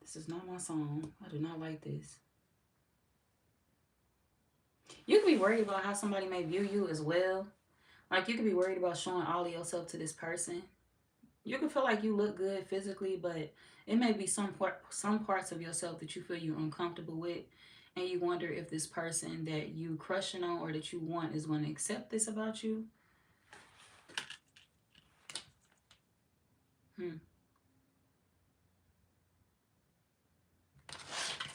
This is not my song. I do not like this. You could be worried about how somebody may view you as well. Like, you could be worried about showing all of yourself to this person. You can feel like you look good physically, but it may be some parts of yourself that you feel you're uncomfortable with, and you wonder if this person that you crushing on or that you want is going to accept this about you.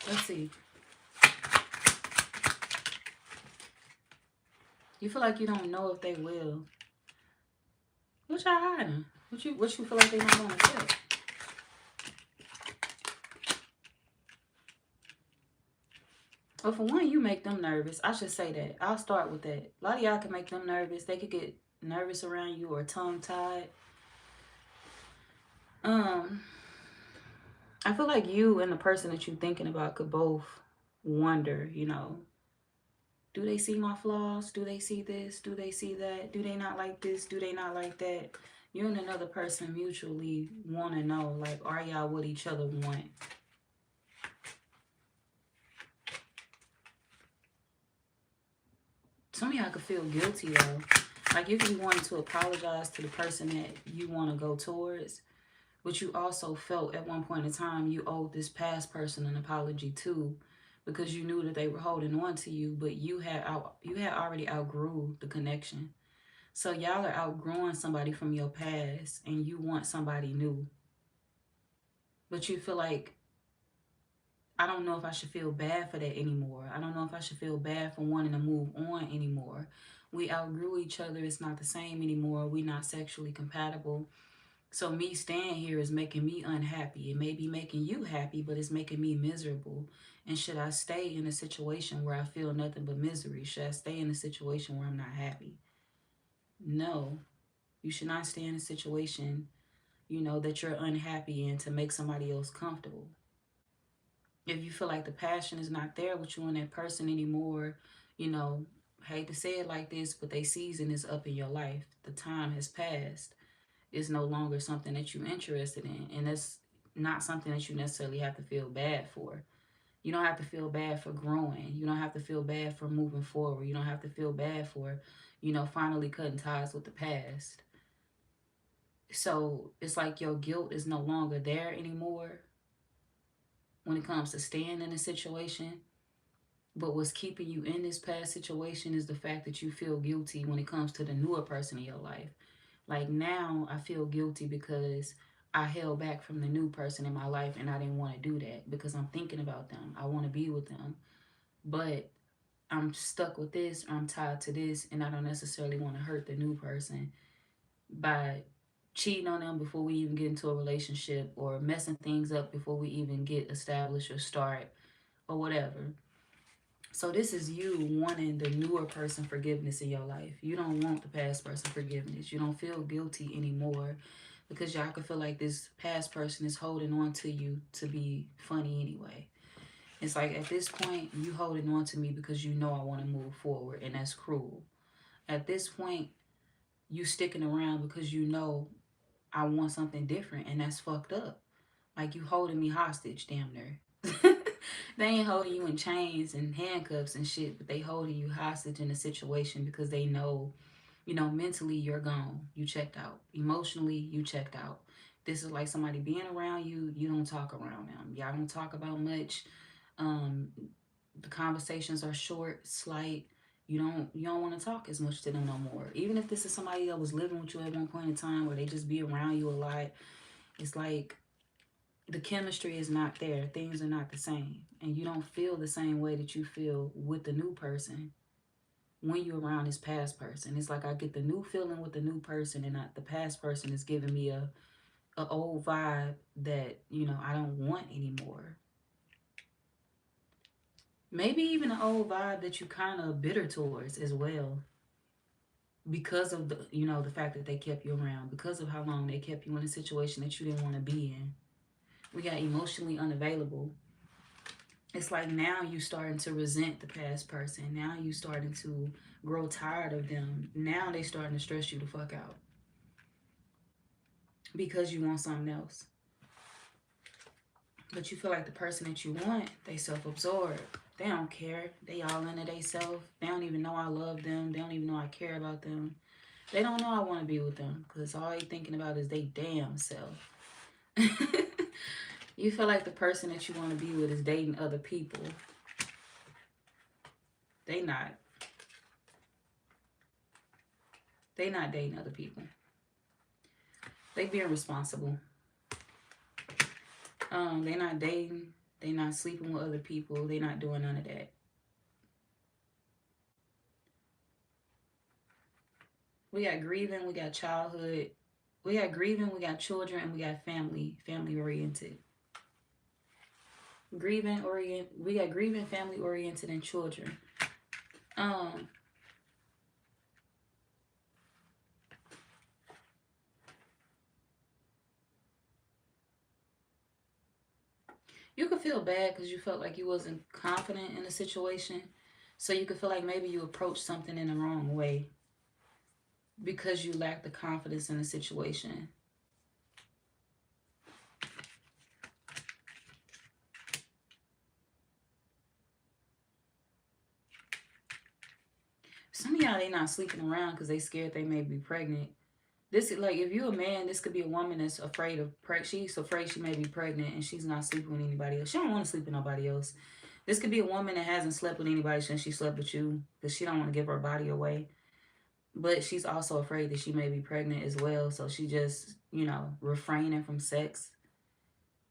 Let's see. You feel like you don't know if they will. What y'all hiding? What you feel like they not going to accept? Well, for one, you make them nervous. I should say that. I'll start with that. A lot of y'all can make them nervous. They could get nervous around you or tongue-tied. I feel like you and the person that you're thinking about could both wonder, you know, do they see my flaws? Do they see this? Do they see that? Do they not like this? Do they not like that? You and another person mutually want to know, like, are y'all what each other want? Some of y'all could feel guilty, though. Like, you could be wanting to apologize to the person that you want to go towards, but you also felt at one point in time you owed this past person an apology too, because you knew that they were holding on to you, but you had already outgrew the connection. So y'all are outgrowing somebody from your past, and you want somebody new. But you feel like, I don't know if I should feel bad for that anymore. I don't know if I should feel bad for wanting to move on anymore. We outgrew each other. It's not the same anymore. We're not sexually compatible. So me staying here is making me unhappy. It may be making you happy, but it's making me miserable. And should I stay in a situation where I feel nothing but misery? Should I stay in a situation where I'm not happy? No. You should not stay in a situation, you know, that you're unhappy in to make somebody else comfortable. If you feel like the passion is not there with you and that person anymore, you know, hate to say it like this, but they season is up in your life. The time has passed. It's no longer something that you're interested in. And that's not something that you necessarily have to feel bad for. You don't have to feel bad for growing. You don't have to feel bad for moving forward. You don't have to feel bad for, you know, finally cutting ties with the past. So it's like your guilt is no longer there anymore when it comes to staying in a situation, But what's keeping you in this past situation is the fact that you feel guilty when it comes to the newer person in your life. Like now, I feel guilty because I held back from the new person in my life and I didn't want to do that because I'm thinking about them. I want to be with them. But I'm stuck with this, or I'm tied to this, and I don't necessarily want to hurt the new person by cheating on them before we even get into a relationship or messing things up before we even get established or start or whatever. So this is you wanting the newer person forgiveness in your life. You don't want the past person forgiveness. You don't feel guilty anymore because y'all can feel like this past person is holding on to you to be funny anyway. It's like at this point, you holding on to me because you know I want to move forward, and that's cruel. At this point, you sticking around because you know I want something different, and that's fucked up. Like you holding me hostage, damn near. They ain't holding you in chains and handcuffs and shit, but they holding you hostage in a situation because they know, mentally you're gone. You checked out. Emotionally, you checked out. This is like somebody being around you. You don't talk around them. Y'all don't talk about much. Um, the conversations are short, slight. You don't want to talk as much to them no more. Even if this is somebody that was living with you at one point in time where they just be around you a lot, it's like the chemistry is not there. Things are not the same. And you don't feel the same way that you feel with the new person when you're around this past person. It's like I get the new feeling with the new person, and the past person is giving me a old vibe that, I don't want anymore. Maybe even an old vibe that you kind of bitter towards as well, because of the fact that they kept you around, because of how long they kept you in a situation that you didn't want to be in. We got emotionally unavailable. It's like now you starting to resent the past person. Now you starting to grow tired of them. Now they starting to stress you the fuck out because you want something else. But you feel like the person that you want, they self-absorbed. They don't care. They all into they self. They don't even know I love them. They don't even know I care about them. They don't know I want to be with them because all they thinking about is they damn self. You feel like the person that you want to be with is dating other people. They not. They not dating other people. They being responsible. They not dating. They not sleeping with other people. They not doing none of that. We got grieving. We got childhood. We got grieving. We got children, and we got family. Family oriented. We got grieving, family oriented, and children. You could feel bad because you felt like you wasn't confident in the situation. So you could feel like maybe you approached something in the wrong way because you lacked the confidence in the situation. Some of y'all, they not sleeping around because they scared they may be pregnant. This is like, if you're a man, this could be a woman that's afraid of she's afraid she may be pregnant and she's not sleeping with anybody else. She don't want to sleep with nobody else. This could be a woman that hasn't slept with anybody since she slept with you because she don't want to give her body away. But she's also afraid that she may be pregnant as well. So she just, refraining from sex.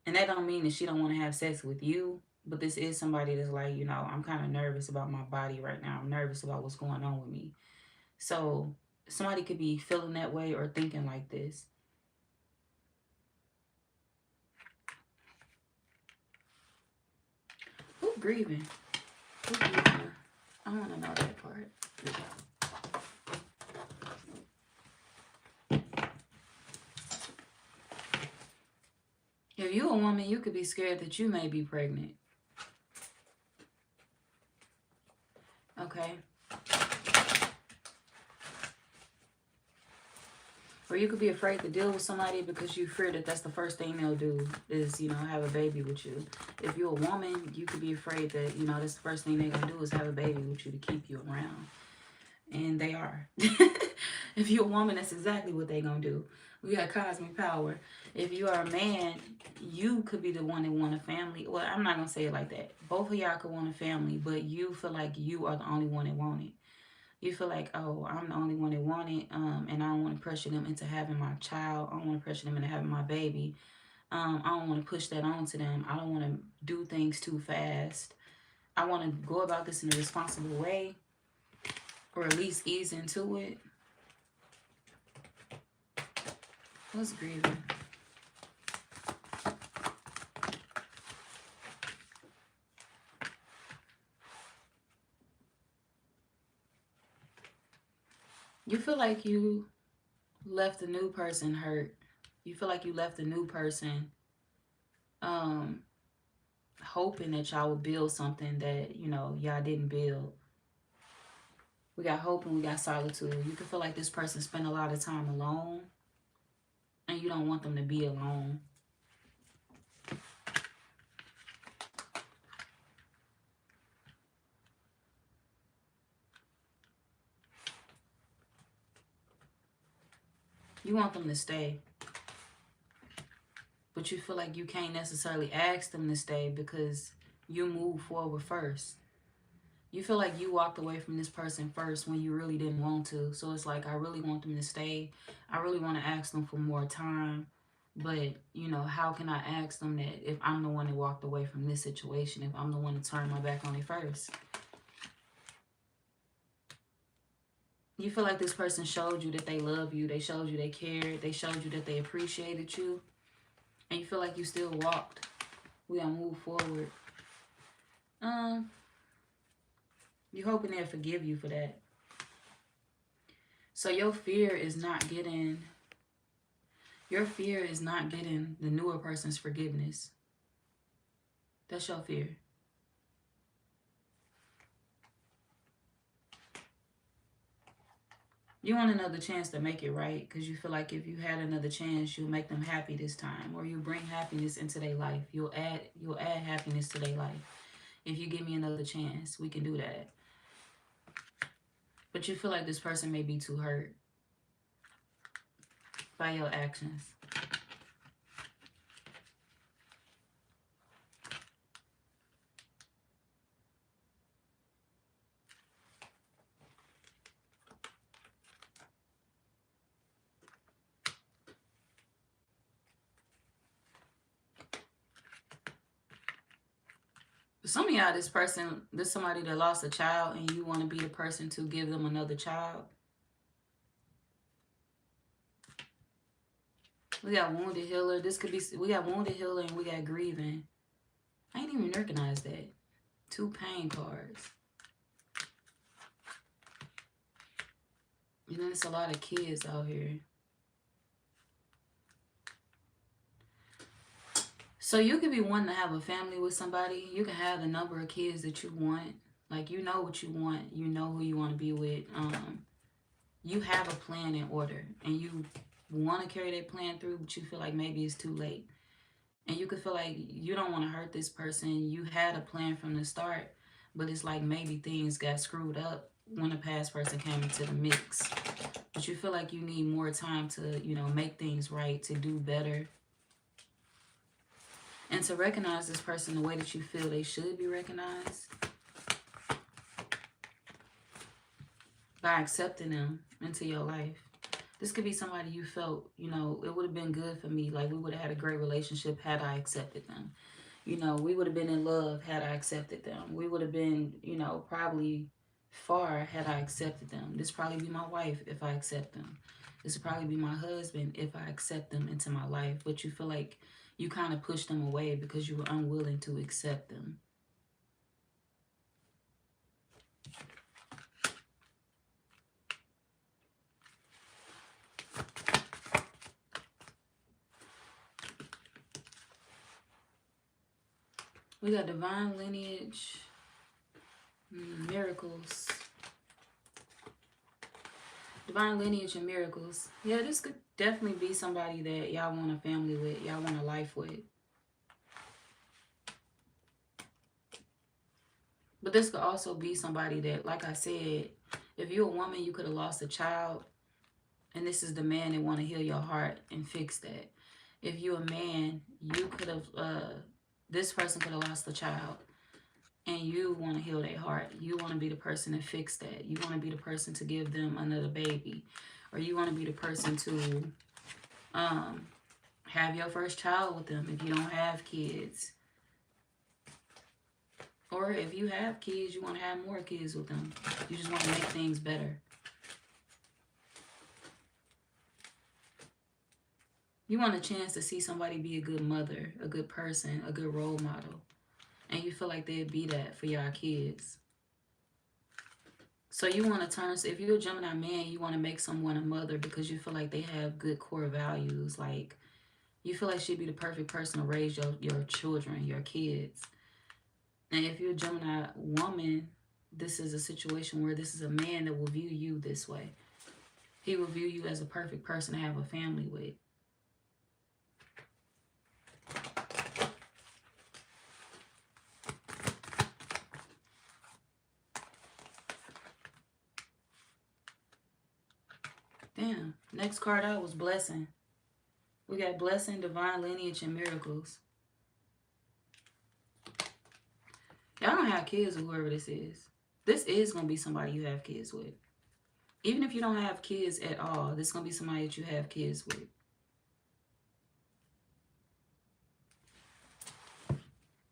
And that don't mean that she don't want to have sex with you. But this is somebody that's like, I'm kind of nervous about my body right now. I'm nervous about what's going on with me. So somebody could be feeling that way or thinking like this. Who grieving? Who grieving? I want to know that part. If you're a woman, you could be scared that you may be pregnant. Okay. Or you could be afraid to deal with somebody because you fear that that's the first thing they'll do is, have a baby with you. If you're a woman, you could be afraid that, that's the first thing they're going to do is have a baby with you to keep you around. And they are. If you're a woman, that's exactly what they're going to do. We got cosmic power. If you are a man, you could be the one that want a family. Well, I'm not going to say it like that. Both of y'all could want a family, but you feel like you are the only one that want it. You feel like, oh, I'm the only one that want it, and I don't want to pressure them into having my child. I don't want to pressure them into having my baby. I don't want to push that on to them. I don't want to do things too fast. I want to go about this in a responsible way, or at least ease into it. What's grieving? You feel like you left a new person hurt. You feel like you left a new person um hoping that y'all would build something that, y'all didn't build. We got hope and we got solitude. You can feel like this person spent a lot of time alone and you don't want them to be alone. You want them to stay. But you feel like you can't necessarily ask them to stay because you move forward first. You feel like you walked away from this person first when you really didn't want to. So it's like, I really want them to stay. I really want to ask them for more time. But, how can I ask them that if I'm the one that walked away from this situation, if I'm the one to turn my back on it first? You feel like this person showed you that they love you. They showed you they cared. They showed you that they appreciated you. And you feel like you still walked. We gotta move forward. You're hoping they'll forgive you for that. So your fear is not getting the newer person's forgiveness. That's your fear. You want another chance to make it right because you feel like if you had another chance, you'll make them happy this time, or you bring happiness into their life. You'll add happiness to their life. If you give me another chance, we can do that. But you feel like this person may be too hurt by your actions. Some of y'all, this somebody that lost a child and you want to be the person to give them another child. We got wounded healer. We got wounded healer and we got grieving. I ain't even recognize that. 2 pain cards. And then it's a lot of kids out here. So you could be wanting to have a family with somebody. You can have the number of kids that you want. Like, you know what you want. You know who you want to be with. You have a plan in order. And you want to carry that plan through, but you feel like maybe it's too late. And you could feel like you don't want to hurt this person. You had a plan from the start, but it's like maybe things got screwed up when a past person came into the mix. But you feel like you need more time to, make things right, to do better. And to recognize this person the way that you feel they should be recognized. By accepting them into your life. This could be somebody you felt, it would have been good for me. Like, we would have had a great relationship had I accepted them. We would have been in love had I accepted them. We would have been, probably far had I accepted them. This probably be my wife if I accept them. This would probably be my husband if I accept them into my life. But you feel like you kind of push them away because you were unwilling to accept them. We got divine lineage, miracles. Divine lineage and miracles. Yeah, this could definitely be somebody that y'all want a family with, y'all want a life with. But this could also be somebody that, like I said, if you're a woman, you could have lost a child. And this is the man that want to heal your heart and fix that. If you a man, you could have, this person could have lost a child. And you want to heal their heart. You want to be the person to fix that. You want to be the person to give them another baby. Or you want to be the person to have your first child with them if you don't have kids. Or if you have kids, you want to have more kids with them. You just want to make things better. You want a chance to see somebody be a good mother, a good person, a good role model. And you feel like they'd be that for y'all kids. So you want to turn, so if you're a Gemini man, you want to make someone a mother because you feel like they have good core values. Like, you feel like she'd be the perfect person to raise your children, your kids. And if you're a Gemini woman, this is a situation where this is a man that will view you this way. He will view you as a perfect person to have a family with. Damn. Next card out was blessing. We got blessing, divine lineage, and miracles. Y'all don't have kids with whoever this is. This is going to be somebody you have kids with. Even if you don't have kids at all, this is going to be somebody that you have kids with.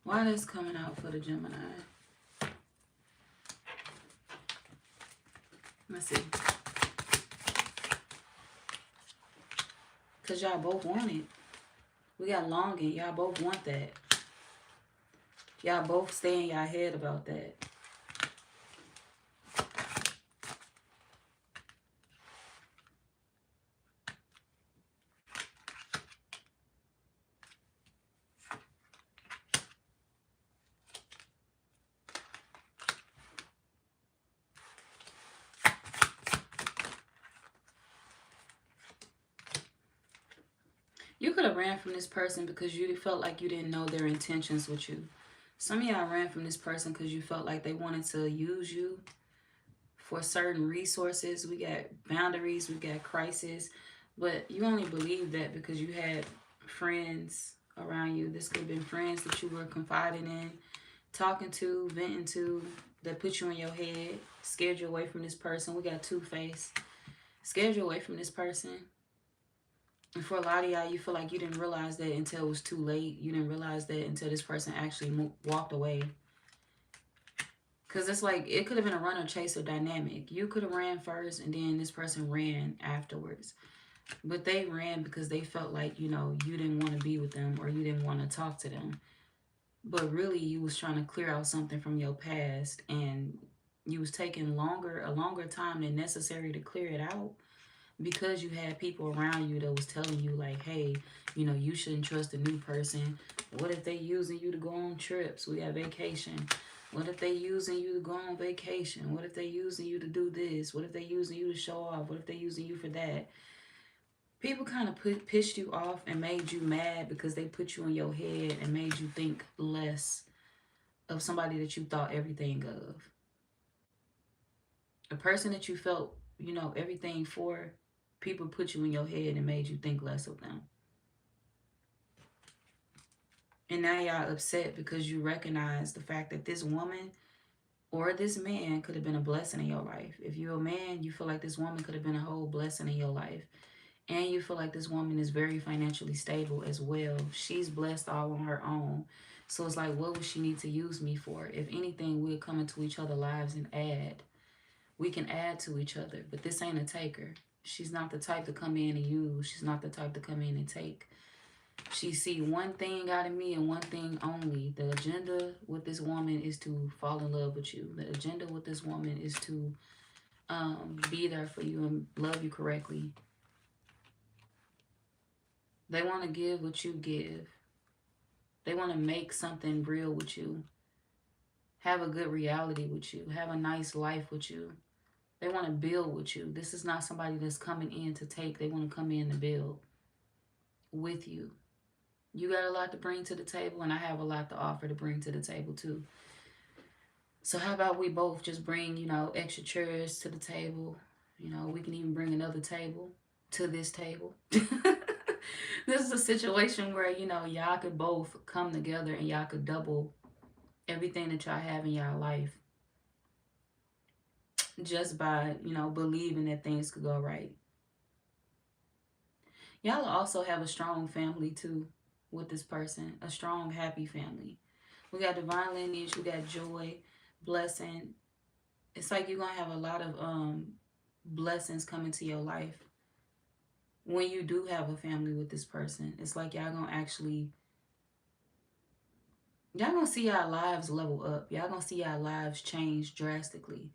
Why is coming out for the Gemini? Let's see. Because y'all both want it. We got longing. Y'all both want that. Y'all both stay in y'all head about that. You could have ran from this person because you felt like you didn't know their intentions with you. Some of y'all ran from this person because you felt like they wanted to use you for certain resources. We got boundaries, we got crisis. But you only believe that because you had friends around you. This could have been friends that you were confiding in, talking to, venting to, that put you in your head, scared you away from this person. We got Two-Face. Scared you away from this person. And for a lot of y'all, you feel like you didn't realize that until it was too late. You didn't realize that until this person actually walked away. Because it's like, it could have been a runner chaser dynamic. You could have ran first and then this person ran afterwards. But they ran because they felt like, you know, you didn't want to be with them or you didn't want to talk to them. But really, you was trying to clear out something from your past and you was taking a longer time than necessary to clear it out. Because you had people around you that was telling you like, hey, you know, you shouldn't trust a new person. What if they using you to go on trips? We have vacation. What if they using you to go on vacation? What if they using you to do this? What if they using you to show off? What if they using you for that? People kind of pissed you off and made you mad because they put you in your head and made you think less of somebody that you thought everything of. A person that you felt, you know, everything for, people put you in your head and made you think less of them. And now y'all upset because you recognize the fact that this woman or this man could have been a blessing in your life. If you're a man, you feel like this woman could have been a whole blessing in your life. And you feel like this woman is very financially stable as well. She's blessed all on her own. So it's like, what would she need to use me for? If anything, we'll come into each other's lives and add. We can add to each other. But this ain't a taker. She's not the type to come in and use. She's not the type to come in and take. She see one thing out of me and one thing only. The agenda with this woman is to fall in love with you. The agenda with this woman is to be there for you and love you correctly. They want to give what you give. They want to make something real with you. Have a good reality with you. Have a nice life with you. They want to build with you. This is not somebody that's coming in to take. They want to come in to build with you. You got a lot to bring to the table, and I have a lot to offer to bring to the table too. So how about we both just bring, you know, extra chairs to the table? You know, we can even bring another table. to this table. This is a situation where, you know, y'all could both come together and y'all could double everything that y'all have in y'all life just by, you know, believing that things could go right. Y'all also have a strong family too with this person, a strong, happy family. We got divine lineage, we got joy, blessing. It's like you're gonna have a lot of blessings come into your life when you do have a family with this person. It's like y'all gonna see our lives level up. Y'all gonna see our lives change drastically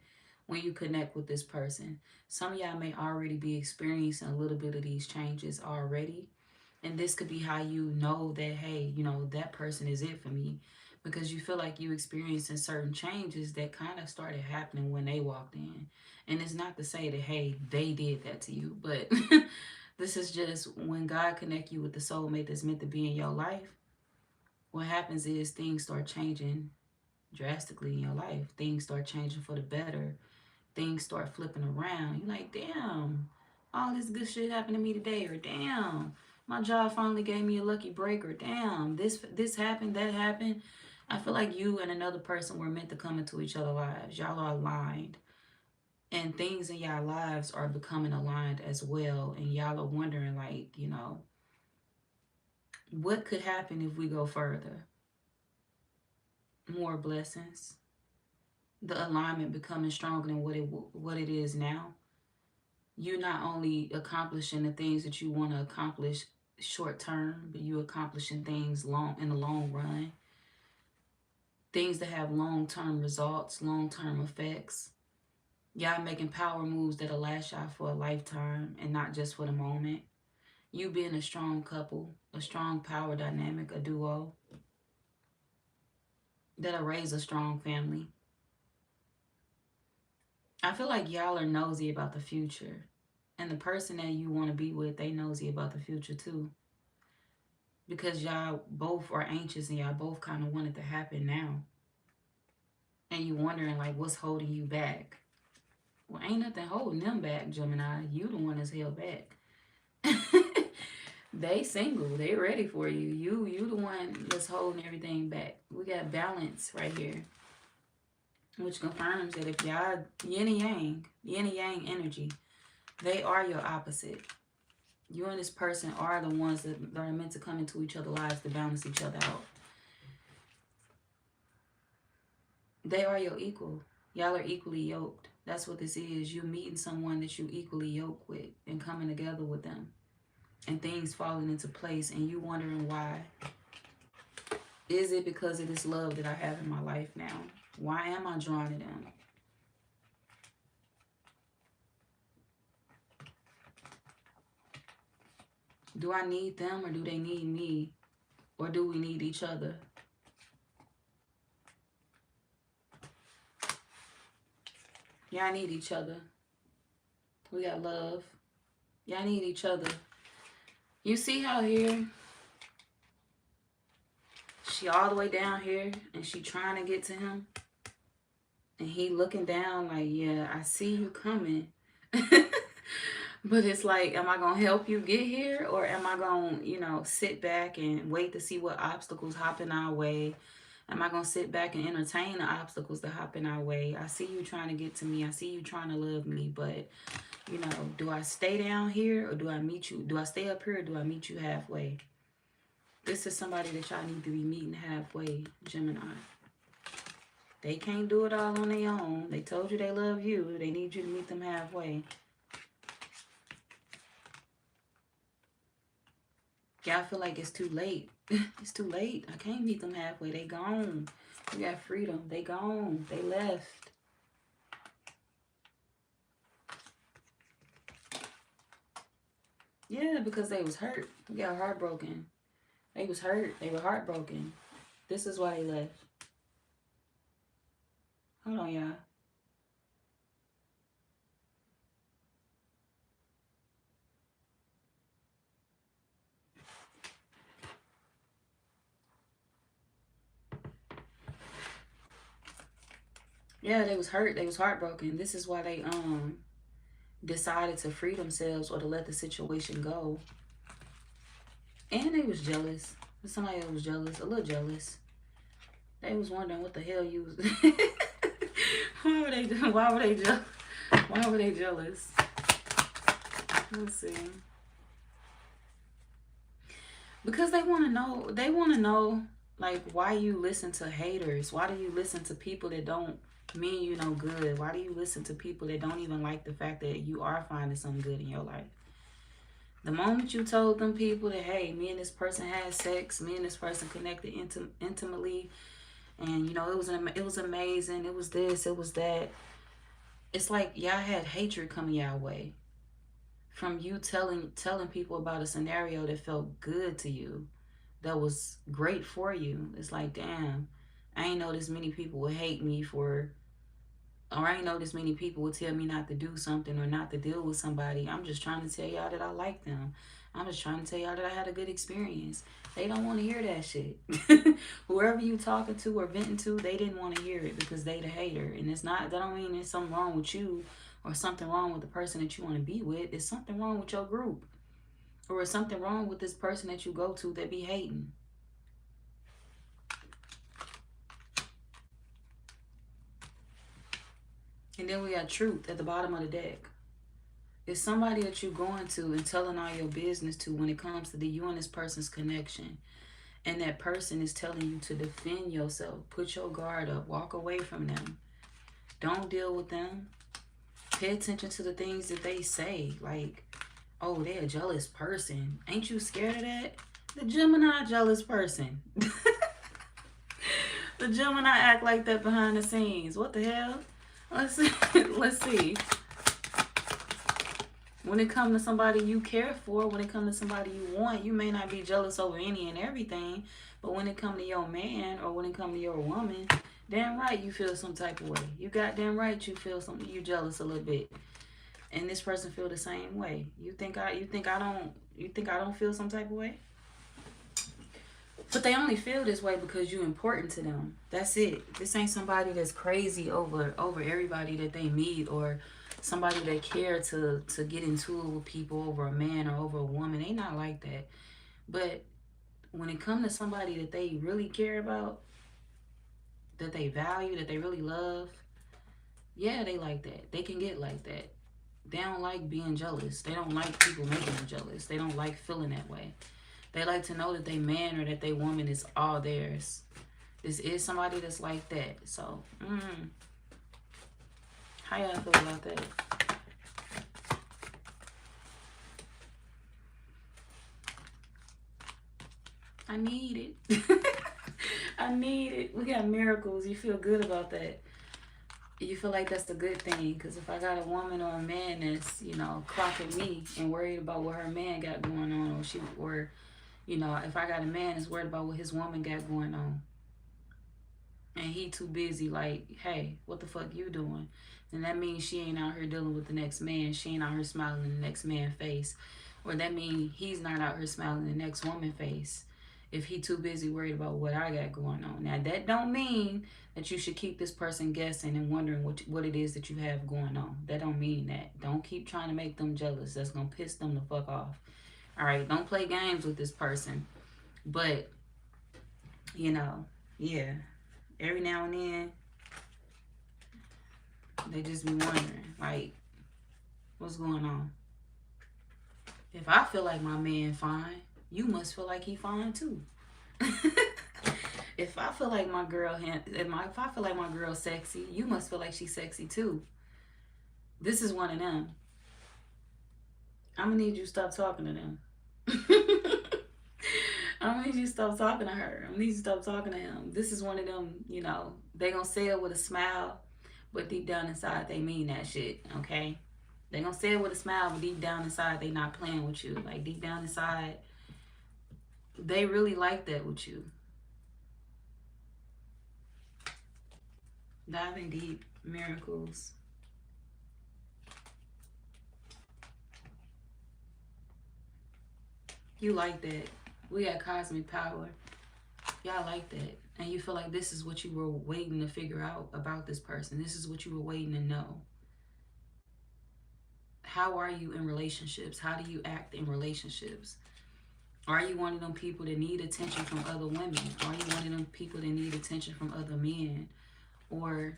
when you connect with this person. Some of y'all may already be experiencing a little bit of these changes already. And this could be how you know that, hey, you know, that person is it for me. Because you feel like you experiencing certain changes that kind of started happening when they walked in. And it's not to say that, hey, they did that to you. But this is just when God connect you with the soulmate that's meant to be in your life. What happens is things start changing drastically in your life. Things start changing for the better. Things start flipping around. You're like, damn, all this good shit happened to me today. Or damn, my job finally gave me a lucky break. Or damn, this happened, that happened. I feel like you and another person were meant to come into each other's lives. Y'all are aligned. And things in y'all lives are becoming aligned as well. And y'all are wondering, like, you know, what could happen if we go further? More blessings. The alignment becoming stronger than what it is now. You not only accomplishing the things that you want to accomplish short term, but you accomplishing things long in the long run. Things that have long term results, long term effects. Y'all making power moves that'll last y'all for a lifetime and not just for the moment. You being a strong couple, a strong power dynamic, a duo that'll raise a strong family. I feel like y'all are nosy about the future. And the person that you want to be with, they nosy about the future too. Because y'all both are anxious and y'all both kind of want it to happen now. And you wondering, like, what's holding you back? Well, ain't nothing holding them back, Gemini. You the one that's held back. They single. They ready for you. You the one that's holding everything back. We got balance right here, which confirms that if y'all yin and yang energy, they are your opposite. You and this person are the ones that are meant to come into each other's lives to balance each other out. They are your equal. Y'all are equally yoked. That's what this is. You meeting someone that you equally yoked with and coming together with them. And things falling into place and you wondering why. Is it because of this love that I have in my life now? Why am I drawn to them? Do I need them or do they need me? Or do we need each other? Y'all need each other. We got love. Y'all need each other. You see how here, she all the way down here and she trying to get to him. And he looking down like, yeah, I see you coming. But it's like, am I going to help you get here? Or am I going to, you know, sit back and wait to see what obstacles hop in our way? Am I going to sit back and entertain the obstacles that hop in our way? I see you trying to get to me. I see you trying to love me. But, you know, do I stay down here or do I meet you? Do I stay up here or do I meet you halfway? This is somebody that y'all need to be meeting halfway, Gemini. They can't do it all on their own. They told you they love you. They need you to meet them halfway. Y'all feel like it's too late. It's too late. I can't meet them halfway. They gone. We got freedom. They gone. They left. Yeah, because they was hurt. We got heartbroken. They was hurt. They were heartbroken. This is why they left. Hold on, y'all. Yeah, they was hurt. They was heartbroken. This is why they decided to free themselves or to let the situation go. And they was jealous. Somebody else was jealous, a little jealous. They was wondering what the hell you was. Why were they? Why were they jealous? Why were they jealous? Let's see. Because they want to know. They want to know, like, why you listen to haters. Why do you listen to people that don't mean you no good? Why do you listen to people that don't even like the fact that you are finding something good in your life? The moment you told them people that, hey, me and this person had sex, me and this person connected intimately, and you know it was amazing, it was this, it was that. It's like y'all had hatred coming your way from you telling people about a scenario that felt good to you, that was great for you. It's like, damn, I ain't know this many people would hate me for, or I ain't know this many people would tell me not to do something or not to deal with somebody. I'm just trying to tell y'all that I like them. I'm just trying to tell y'all that I had a good experience. They don't want to hear that shit. Whoever you talking to or venting to, they didn't want to hear it because they the hater. And it's not, that don't mean there's something wrong with you or something wrong with the person that you want to be with. It's something wrong with your group. Or it's something wrong with this person that you go to that be hating. And then we got truth at the bottom of the deck. It's somebody that you're going to and telling all your business to when it comes to the you and this person's connection. And that person is telling you to defend yourself. Put your guard up. Walk away from them. Don't deal with them. Pay attention to the things that they say. Like, oh, they're a jealous person. Ain't you scared of that? The Gemini jealous person. The Gemini act like that behind the scenes. What the hell? Let's see. Let's see. When it comes to somebody you care for, when it comes to somebody you want, you may not be jealous over any and everything. But when it comes to your man or when it comes to your woman, damn right you feel some type of way. You goddamn right you feel something. You jealous a little bit. And this person feel the same way. You think I don't feel some type of way? But they only feel this way because you're important to them. That's it. This ain't somebody that's crazy over everybody that they meet, or somebody that care to get into it with people over a man or over a woman. They not like that. But when it comes to somebody that they really care about, that they value, that they really love, yeah, they like that. They can get like that. They don't like being jealous. They don't like people making them jealous. They don't like feeling that way. They like to know that they man or that they woman is all theirs. This is somebody that's like that. So, how y'all feel about that? I need it. I need it. We got miracles. You feel good about that. You feel like that's the good thing. Because if I got a woman or a man that's, clocking me and worried about what her man got going on, or if I got a man that's worried about what his woman got going on, and he too busy, like, hey, what the fuck you doing? Then that means she ain't out here dealing with the next man. She ain't out here smiling in the next man's face. Or that means he's not out here smiling in the next woman's face if he too busy worried about what I got going on. Now, that don't mean that you should keep this person guessing and wondering what it is that you have going on. That don't mean that. Don't keep trying to make them jealous. That's going to piss them the fuck off. All right, don't play games with this person. But, yeah, every now and then, they just be wondering, like, what's going on? If I feel like my man fine, you must feel like he fine too. If I feel like my girl, if I feel like my girl sexy, you must feel like she's sexy too. This is one of them. I'm gonna need you to stop talking to them. I'm gonna need you to stop talking to her. I'm gonna need you to stop talking to him. This is one of them, they gonna say it with a smile, but deep down inside they mean that shit, okay? They gonna say it with a smile, but deep down inside they not playing with you. Like, deep down inside, they really like that with you. Diving deep, miracles. You like that. We got cosmic power. Y'all like that. And you feel like this is what you were waiting to figure out about this person. This is what you were waiting to know. How are you in relationships? How do you act in relationships? Are you one of them people that need attention from other women? Are you one of them people that need attention from other men? Or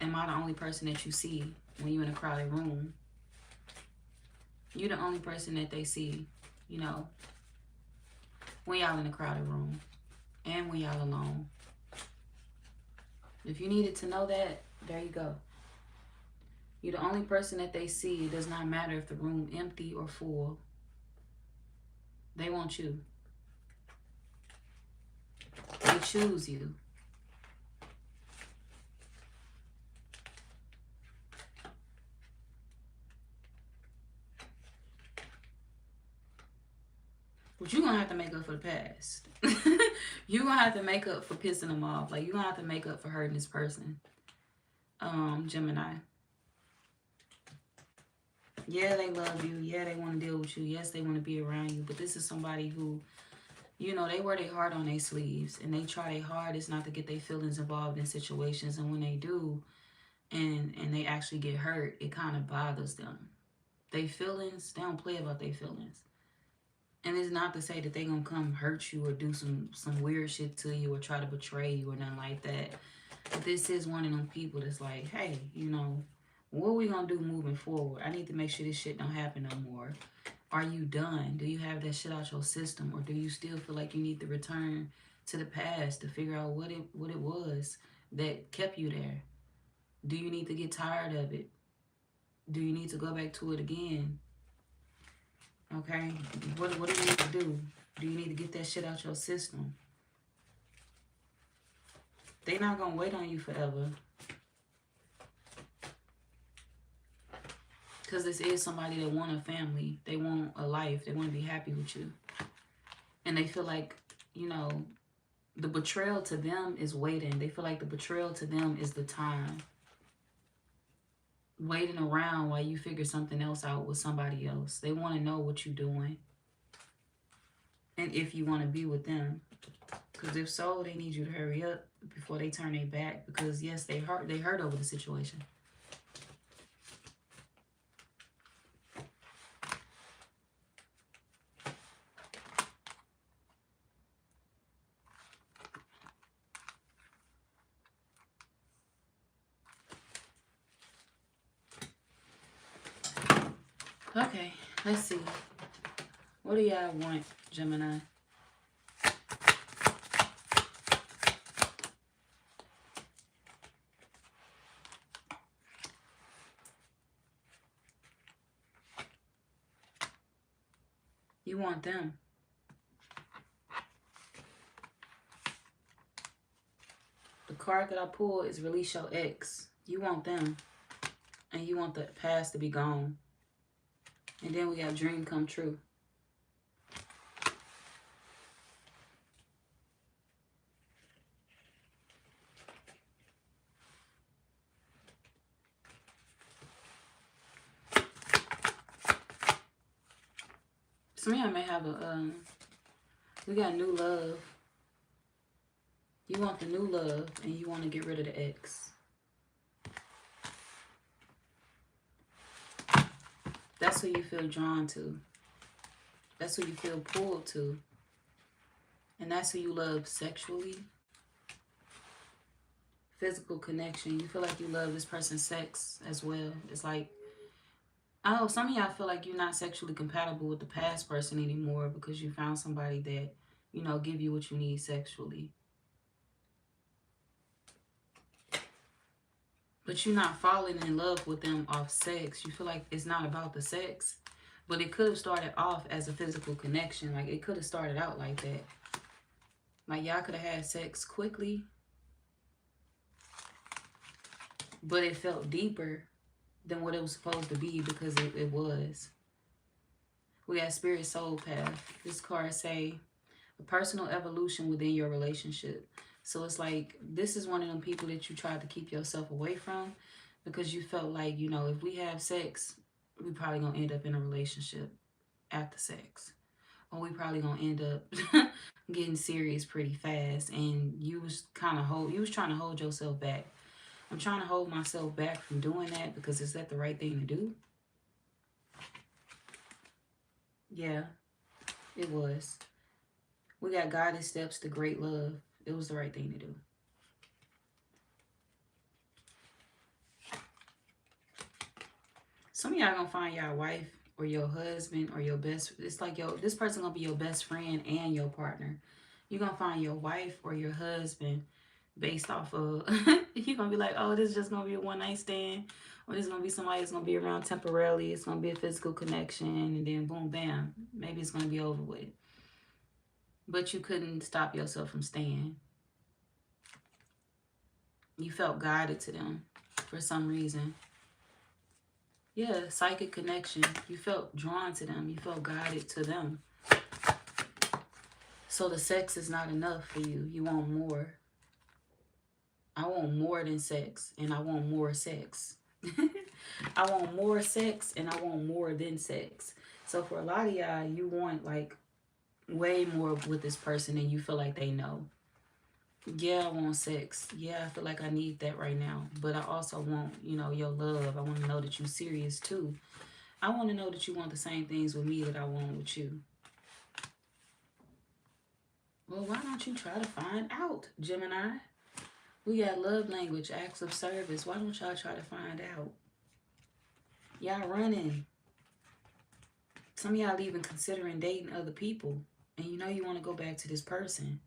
am I the only person that you see when you're in a crowded room? You're the only person that they see, you know, when y'all in a crowded room and when y'all alone. If you needed to know that, there you go. You're the only person that they see. It does not matter if the room empty or full. They want you. They choose you. But you're going to have to make up for the past. You're going to have to make up for pissing them off. Like, you're going to have to make up for hurting this person. Gemini. Yeah, they love you. Yeah, they want to deal with you. Yes, they want to be around you. But this is somebody who, you know, they wear their heart on their sleeves. And they try their hardest not to get their feelings involved in situations. And when they do, and they actually get hurt, it kind of bothers them. They feelings, they don't play about their feelings. And it's not to say that they gonna come hurt you or do some weird shit to you or try to betray you or nothing like that. But this is one of them people that's like, hey, you know, what are we gonna do moving forward? I need to make sure this shit don't happen no more. Are you done? Do you have that shit out your system? Or do you still feel like you need to return to the past to figure out what it was that kept you there? Do you need to get tired of it? Do you need to go back to it again? Okay? What do you need to do? Do you need to get that shit out your system? They not gonna wait on you forever. Because this is somebody that want a family. They want a life. They want to be happy with you. And they feel like, you know, the betrayal to them is waiting. They feel like the betrayal to them is the time. Waiting around while you figure something else out with somebody else. They want to know what you're doing. And if you want to be with them. Because if so, they need you to hurry up before they turn their back. Because yes, they hurt over the situation. Okay, let's see. What do y'all want, Gemini? You want them. The card that I pulled is release your ex. You want them. And you want the past to be gone. And then we got dream come true. Some of y'all may have a, we got new love. You want the new love and you want to get rid of the ex. That's who you feel drawn to. That's who you feel pulled to. And that's who you love sexually. Physical connection. You feel like you love this person's sex as well. It's like, oh, some of y'all feel like you're not sexually compatible with the past person anymore because you found somebody that, you know, give you what you need sexually. But you're not falling in love with them off sex. You feel like it's not about the sex. But it could have started off as a physical connection. Like, it could have started out like that. Like, y'all could have had sex quickly. But it felt deeper than what it was supposed to be because it was. We got Spirit Soul Path. This card say, a personal evolution within your relationship. So it's like, this is one of them people that you tried to keep yourself away from because you felt like, you know, if we have sex, we probably gonna end up in a relationship after sex. Or we probably gonna end up getting serious pretty fast. And you was trying to hold yourself back. I'm trying to hold myself back from doing that because is that the right thing to do? Yeah, it was. We got guided steps to great love. It was the right thing to do. Some of y'all gonna find your wife or your husband or your best. It's like this person gonna be your best friend and your partner. You're gonna find your wife or your husband based off of. You're gonna be like, oh, this is just gonna be a one night stand, or this is gonna be somebody that's gonna be around temporarily. It's gonna be a physical connection, and then boom, bam, maybe it's gonna be over with. But you couldn't stop yourself from staying. You felt guided to them for some reason. Yeah, psychic connection. You felt drawn to them. You felt guided to them. So the sex is not enough for you. You want more. I want more than sex, and I want more sex. I want more sex, and I want more than sex. So for a lot of y'all, you want like way more with this person than you feel like they know. Yeah, I want sex. Yeah, I feel like I need that right now. But I also want, your love. I want to know that you're serious too. I want to know that you want the same things with me that I want with you. Well, why don't you try to find out, Gemini? We got love language, acts of service. Why don't y'all try to find out? Y'all running. Some of y'all even considering dating other people. And you want to go back to this person.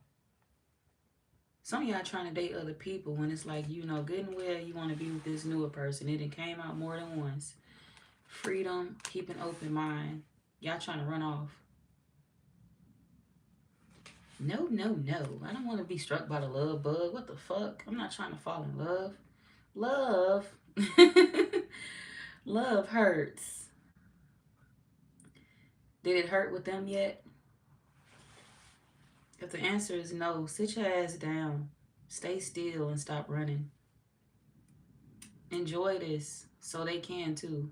Some of y'all trying to date other people when it's like, good and well you want to be with this newer person. It came out more than once. Freedom, keep an open mind. Y'all trying to run off. No, no, no. I don't want to be struck by the love bug. What the fuck? I'm not trying to fall in love. Love. Love hurts. Did it hurt with them yet? If the answer is no, sit your ass down. Stay still and stop running. Enjoy this so they can too.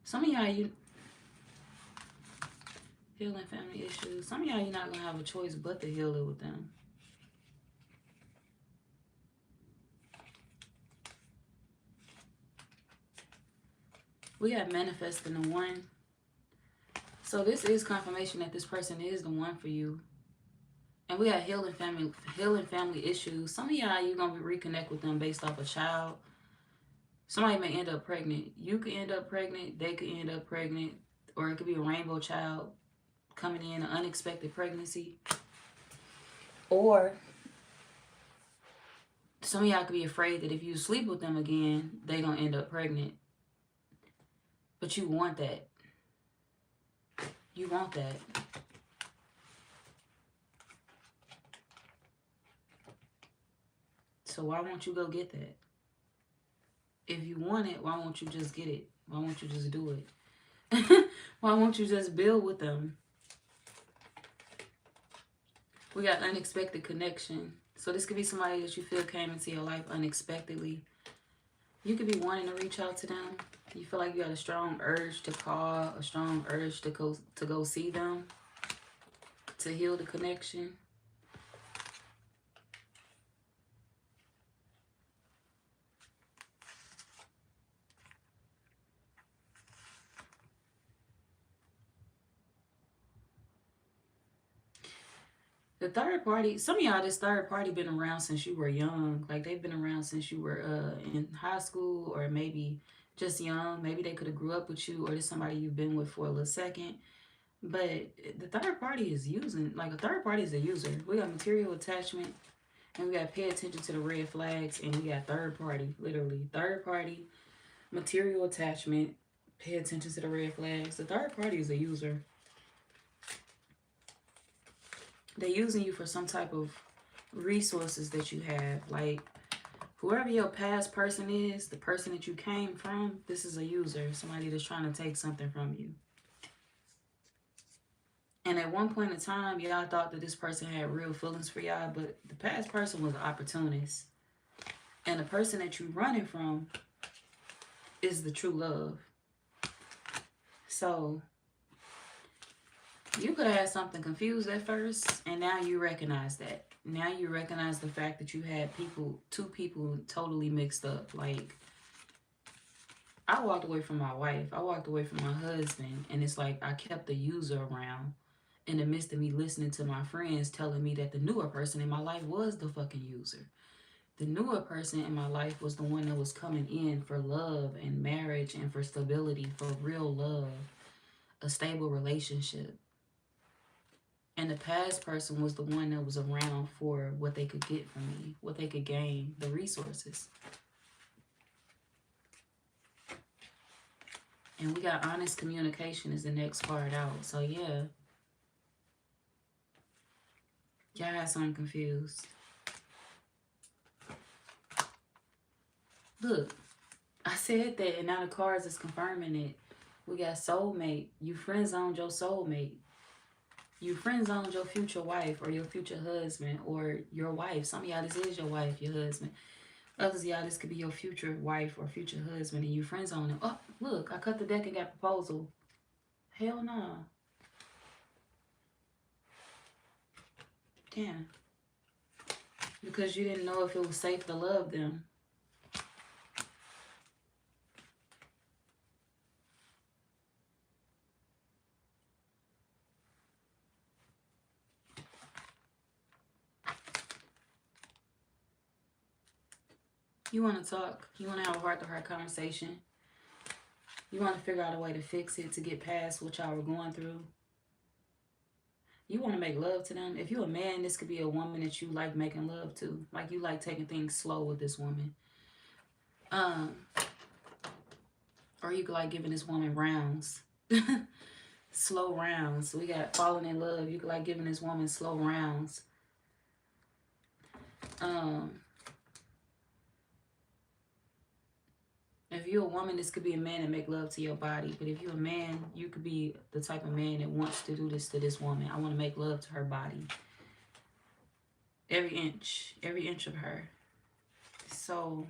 Some of y'all, healing family issues. Some of y'all, you're not going to have a choice but to heal it with them. We got manifesting the one. So this is confirmation that this person is the one for you. And we got healing family issues. Some of y'all, you're going to reconnect with them based off a child. Somebody may end up pregnant. You could end up pregnant. They could end up pregnant. Or it could be a rainbow child coming in, an unexpected pregnancy. Or some of y'all could be afraid that if you sleep with them again, they're going to end up pregnant. But you want that. You want that. So why won't you go get that? If you want it, why won't you just get it? Why won't you just do it? Why won't you just build with them? We got unexpected connection. So this could be somebody that you feel came into your life unexpectedly. You could be wanting to reach out to them. You feel like you got a strong urge to call, a strong urge to go see them, to heal the connection. The third party, some of y'all, this third party been around since you were young. Like they've been around since you were in high school, or maybe just young. Maybe they could have grew up with you, or there's somebody you've been with for a little second. But the third party is using, like a third party is a user. We got material attachment, and we got pay attention to the red flags, and we got third party, literally. Third party, material attachment, pay attention to the red flags. The third party is a user. They're using you for some type of resources that you have. Like, whoever your past person is, the person that you came from, this is a user. Somebody that's trying to take something from you. And at one point in time, y'all thought that this person had real feelings for y'all, but the past person was an opportunist. And the person that you're running from is the true love. So you could have had something confused at first, and now you recognize that. Now you recognize the fact that you had two people totally mixed up. Like, I walked away from my wife. I walked away from my husband. And it's like I kept the user around in the midst of me listening to my friends telling me that the newer person in my life was the fucking user. The newer person in my life was the one that was coming in for love and marriage and for stability, for real love, a stable relationship. And the past person was the one that was around for what they could get from me, what they could gain, the resources. And we got honest communication is the next part out. So yeah, y'all got something confused. Look, I said that, and now the cards is confirming it. We got soulmate. You friend zoned your soulmate. You friend zoned your future wife or your future husband or your wife. Some of y'all, this is your wife, your husband. Others of y'all, this could be your future wife or future husband, and you friend zone them. Oh, look, I cut the deck and got proposal. Hell no. Nah. Damn. Because you didn't know if it was safe to love them. You want to talk. You want to have a heart-to-heart conversation. You want to figure out a way to fix it, to get past what y'all were going through. You want to make love to them. If you're a man, this could be a woman that you like making love to. Like you like taking things slow with this woman. Or you could like giving this woman rounds. Slow rounds. We got falling in love. You could like giving this woman slow rounds. If you're a woman, this could be a man that make love to your body. But if you're a man, you could be the type of man that wants to do this to this woman. I want to make love to her body. Every inch of her. So,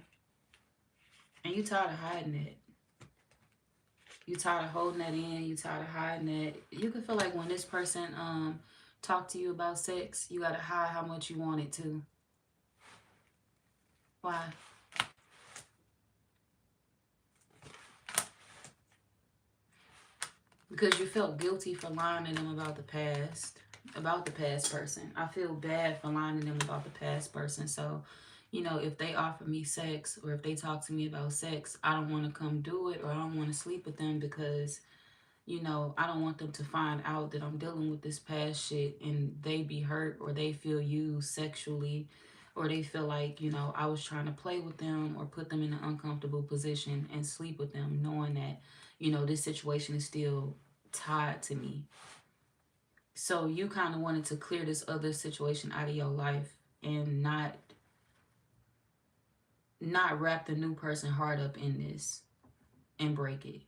and you tired of hiding it. You tired of holding that in. You tired of hiding it. You could feel like when this person talk to you about sex, you got to hide how much you want it to. Why? Because you felt guilty for lying to them about the past person. I feel bad for lying to them about the past person. So, you know, if they offer me sex or if they talk to me about sex, I don't want to come do it or I don't want to sleep with them because, you know, I don't want them to find out that I'm dealing with this past shit and they be hurt or they feel used sexually or they feel like, you know, I was trying to play with them or put them in an uncomfortable position and sleep with them knowing that, you know, this situation is still tied to me. So you kind of wanted to clear this other situation out of your life and not wrap the new person hard up in this and break it.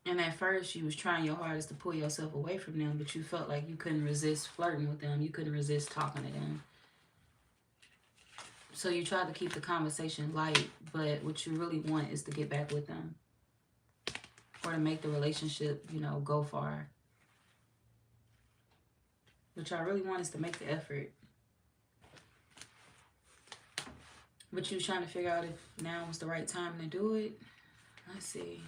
And at first you was trying your hardest to pull yourself away from them, but you felt like you couldn't resist flirting with them. You couldn't resist talking to them. So you tried to keep the conversation light, but what you really want is to get back with them. Or to make the relationship, you know, go far. What y'all really want is to make the effort. But you was trying to figure out if now was the right time to do it. Let's see.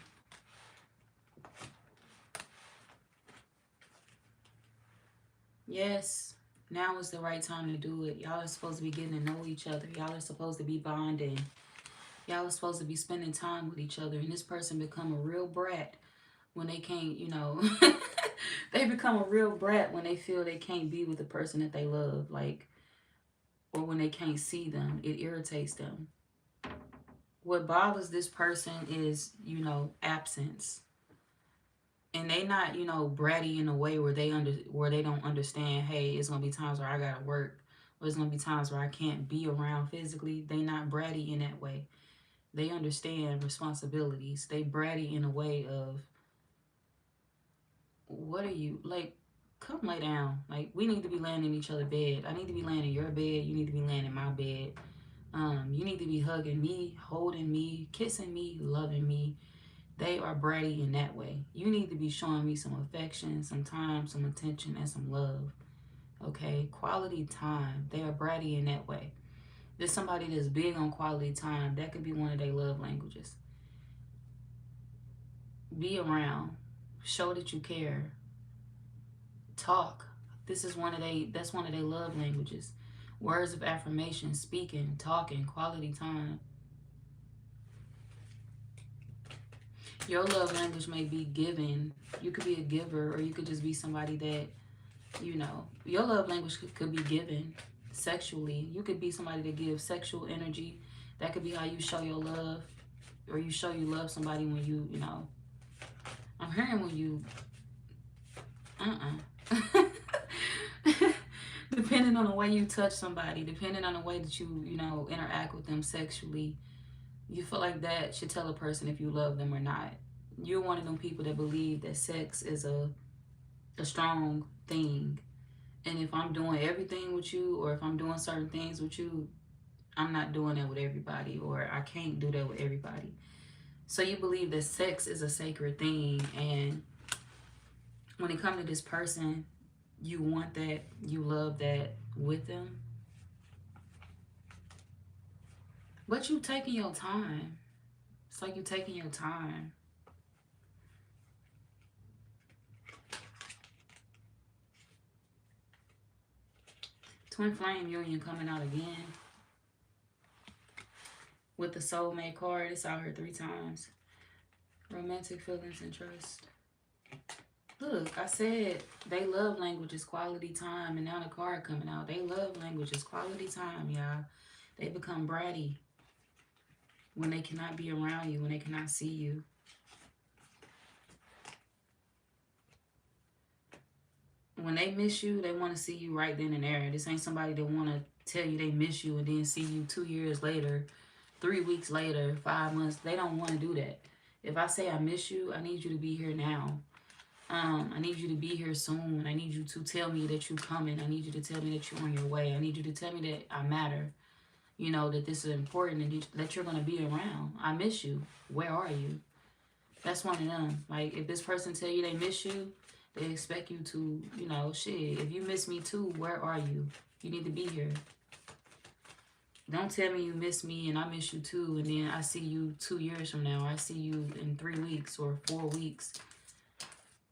Yes, now is the right time to do it. Y'all are supposed to be getting to know each other. Y'all are supposed to be bonding. Y'all are supposed to be spending time with each other. And this person become a real brat when they can't, you know, they become a real brat when they feel they can't be with the person that they love. Like, or when they can't see them. It irritates them. What bothers this person is, you know, absence. And they not, you know, bratty in a way where where they don't understand, hey, it's gonna be times where I gotta work, or it's gonna be times where I can't be around physically. They not bratty in that way. They understand responsibilities. They bratty in a way of, what are you like? Come lay down. Like, we need to be laying in each other's bed. I need to be laying in your bed. You need to be laying in my bed. You need to be hugging me, holding me, kissing me, loving me. They are bratty in that way. You need to be showing me some affection, some time, some attention, and some love. Okay, quality time. They are bratty in that way. There's somebody that's big on quality time. That could be one of their love languages. Be around. Show that you care. Talk. This is one of they that's one of their love languages. Words of affirmation, speaking, talking, quality time. Your love language may be giving. You could be a giver, or you could just be somebody that, your love language could be given sexually. You could be somebody that gives sexual energy. That could be how you show your love, or you show you love somebody when I'm hearing when you, depending on the way you touch somebody, depending on the way that you interact with them sexually, you feel like that should tell a person if you love them or not. You're one of them people that believe that sex is a strong thing. And if I'm doing everything with you, or if I'm doing certain things with you, I'm not doing that with everybody, or I can't do that with everybody. So you believe that sex is a sacred thing, and when it comes to this person, you want that, you love that with them, but you taking your time. It's like you taking your time. Twin flame union coming out again with the soulmate card. It's out here 3 times. Romantic feelings and trust. Look, I said they love language is quality time, and now the card coming out. They love language is quality time, y'all. They become bratty when they cannot be around you, when they cannot see you. When they miss you, they want to see you right then and there. This ain't somebody that want to tell you they miss you and then see you 2 years later, 3 weeks later, 5 months. They don't want to do that. If I say I miss you, I need you to be here now. I need you to be here soon. I need you to tell me that you're coming. I need you to tell me that you're on your way. I need you to tell me that I matter. That this is important and that you're going to be around. I miss you. Where are you? That's one of them. Like, if this person tell you they miss you, they expect you to, shit. If you miss me too, where are you? You need to be here. Don't tell me you miss me and I miss you too, and then I see you 2 years from now. I see you in 3 weeks or 4 weeks.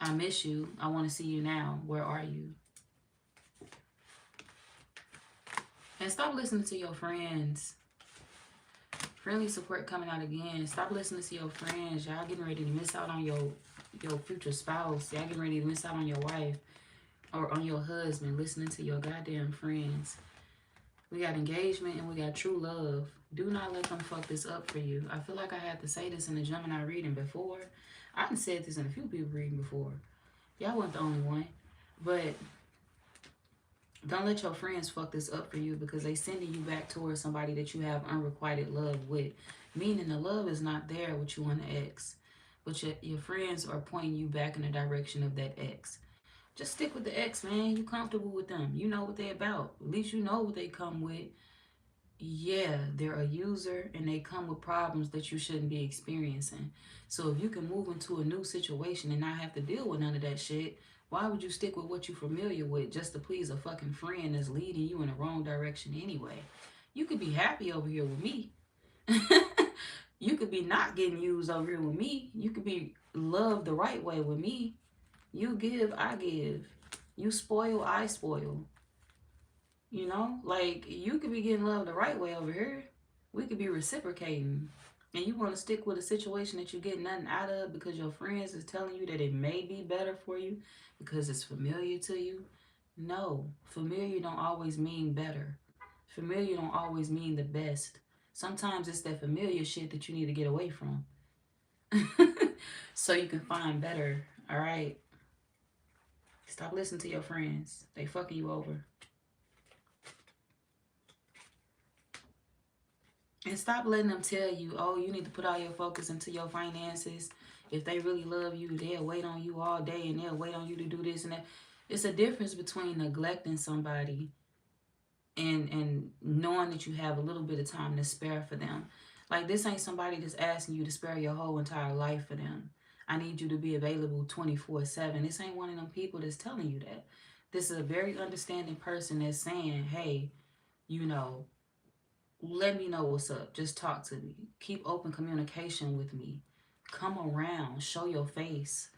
I miss you. I want to see you now. Where are you? And stop listening to your friends. Friendly support coming out again. Stop listening to your friends. Y'all getting ready to miss out on your future spouse. Y'all getting ready to miss out on your wife or on your husband. Listening to your goddamn friends. We got engagement and we got true love. Do not let them fuck this up for you. I feel like I had to say this in the Gemini reading before. I done said this in a few people reading before. Y'all weren't the only one. But don't let your friends fuck this up for you, because they sending you back towards somebody that you have unrequited love with. Meaning the love is not there with you and the ex. But your friends are pointing you back in the direction of that ex. Just stick with the ex, man. You comfortable with them. You know what they about. At least you know what they come with. Yeah, they're a user and they come with problems that you shouldn't be experiencing. So if you can move into a new situation and not have to deal with none of that shit, why would you stick with what you're familiar with just to please a fucking friend that's leading you in the wrong direction anyway? You could be happy over here with me. You could be not getting used over here with me. You could be loved the right way with me. You give, I give. You spoil, I spoil. Like, you could be getting love the right way over here. We could be reciprocating. And you want to stick with a situation that you get nothing out of because your friends is telling you that it may be better for you because it's familiar to you. No, familiar don't always mean better. Familiar don't always mean the best. Sometimes it's that familiar shit that you need to get away from. So you can find better, all right? Stop listening to your friends. They fucking you over. And stop letting them tell you, oh, you need to put all your focus into your finances. If they really love you, they'll wait on you all day and they'll wait on you to do this and that. It's a difference between neglecting somebody and knowing that you have a little bit of time to spare for them. Like, this ain't somebody that's asking you to spare your whole entire life for them. I need you to be available 24/7. This ain't one of them people that's telling you that. This is a very understanding person that's saying, hey, you know, let me know what's up. Just talk to me. Keep open communication with me. Come around. Show your face.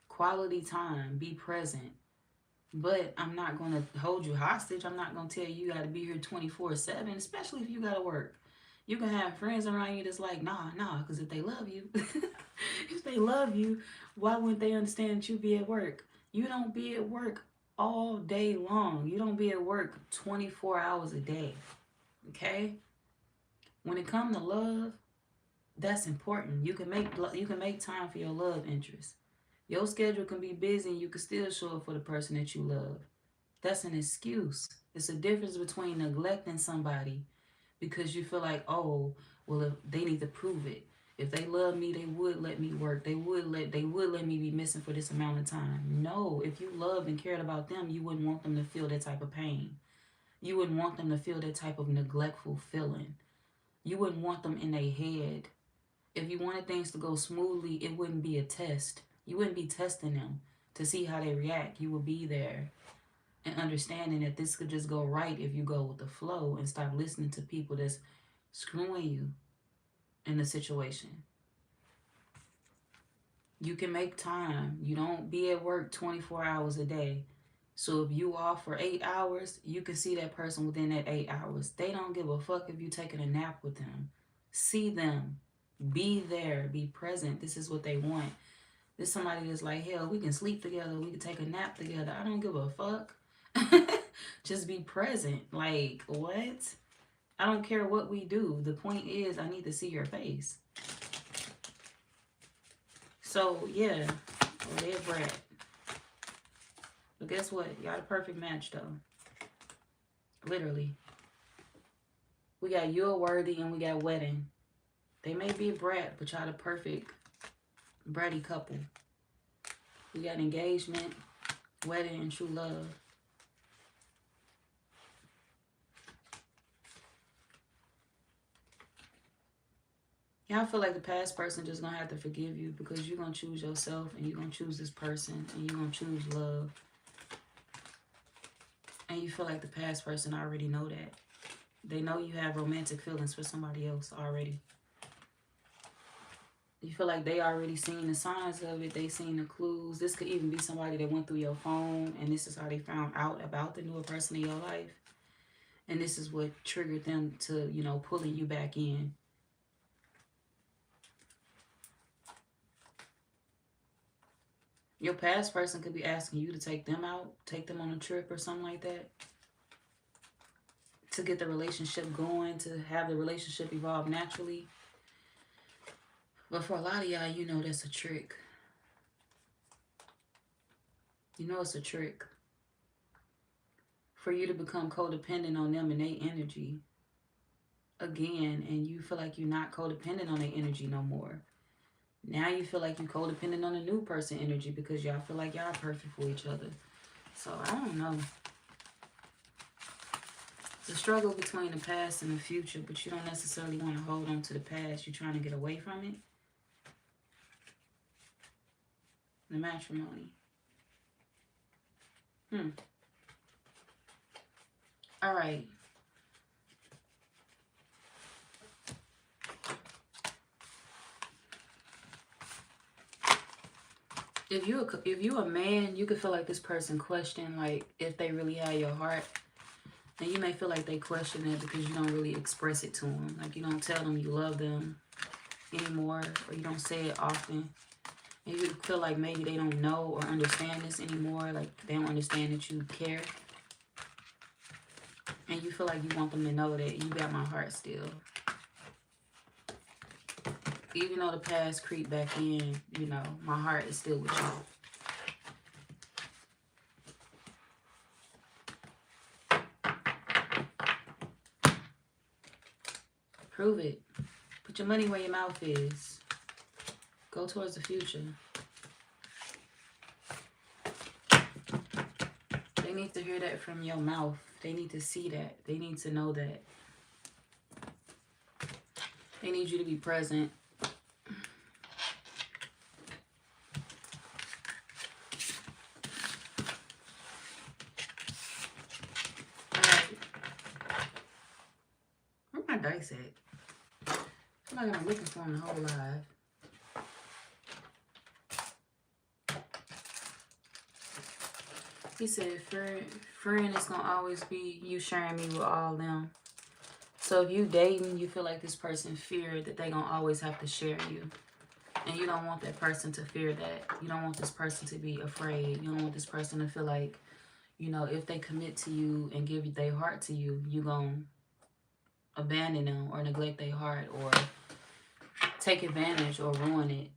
Quality time. Be present. But I'm not going to hold you hostage. I'm not going to tell you you got to be here 24/7, especially if you got to work. You can have friends around you that's like, nah, because if they love you, if they love you, why wouldn't they understand that you be at work? You don't be at work all day long. You don't be at work 24 hours a day. Okay? When it comes to love, that's important. You can make time for your love interest. Your schedule can be busy and you can still show up for the person that you love. That's an excuse. It's a difference between neglecting somebody because you feel like, oh, well, if they need to prove it. If they love me, they would let me work. They would let me be missing for this amount of time. No, if you loved and cared about them, you wouldn't want them to feel that type of pain. You wouldn't want them to feel that type of neglectful feeling. You wouldn't want them in their head. If you wanted things to go smoothly, it wouldn't be a test. You wouldn't be testing them to see how they react. You would be there and understanding that this could just go right if you go with the flow and stop listening to people that's screwing you in the situation. You can make time. You don't be at work 24 hours a day. So if you off for 8 hours, you can see that person within that 8 hours. They don't give a fuck if you taking a nap with them. See them. Be there. Be present. This is what they want. There's somebody that's like, hell, we can sleep together. We can take a nap together. I don't give a fuck. Just be present. Like, what? I don't care what we do. The point is, I need to see your face. So, yeah. Well, they're Brad. But guess what? Y'all a perfect match, though. Literally. We got You're Worthy and we got Wedding. They may be a brat, but y'all the perfect bratty couple. We got Engagement, Wedding, and True Love. Y'all feel like the past person just gonna have to forgive you because you're gonna choose yourself and you're gonna choose this person and you're gonna choose love. And you feel like the past person already know that. They know you have romantic feelings for somebody else already. You feel like they already seen the signs of it. They seen the clues. This could even be somebody that went through your phone and this is how they found out about the newer person in your life. And this is what triggered them to, you know, pulling you back in. Your past person could be asking you to take them out, take them on a trip or something like that. To get the relationship going, to have the relationship evolve naturally. But for a lot of y'all, you know that's a trick. You know it's a trick. For you to become codependent on them and their energy. Again, and you feel like you're not codependent on their energy no more. Now you feel like you're codependent on a new person energy because y'all feel like y'all perfect for each other. So, I don't know. It's a struggle between the past and the future, but you don't necessarily want to hold on to the past. You're trying to get away from it. The matrimony. All right. If you a man, you could feel like this person question like if they really had your heart. And you may feel like they question it because you don't really express it to them. Like you don't tell them you love them anymore, or you don't say it often. And you feel like maybe they don't know or understand this anymore. Like they don't understand that you care. And you feel like you want them to know that you got my heart still. Even though the past creep back in, you know, my heart is still with you. Prove it. Put your money where your mouth is. Go towards the future. They need to hear that from your mouth. They need to see that. They need to know that. They need you to be present. dice at? I feel like I'm looking for him the whole live. He said, friend is going to always be you sharing me with all them. So if you dating, you feel like this person feared that they going to always have to share you. And you don't want that person to fear that. You don't want this person to be afraid. You don't want this person to feel like, you know, if they commit to you and give their heart to you, you going to abandon them or neglect their heart or take advantage or ruin it.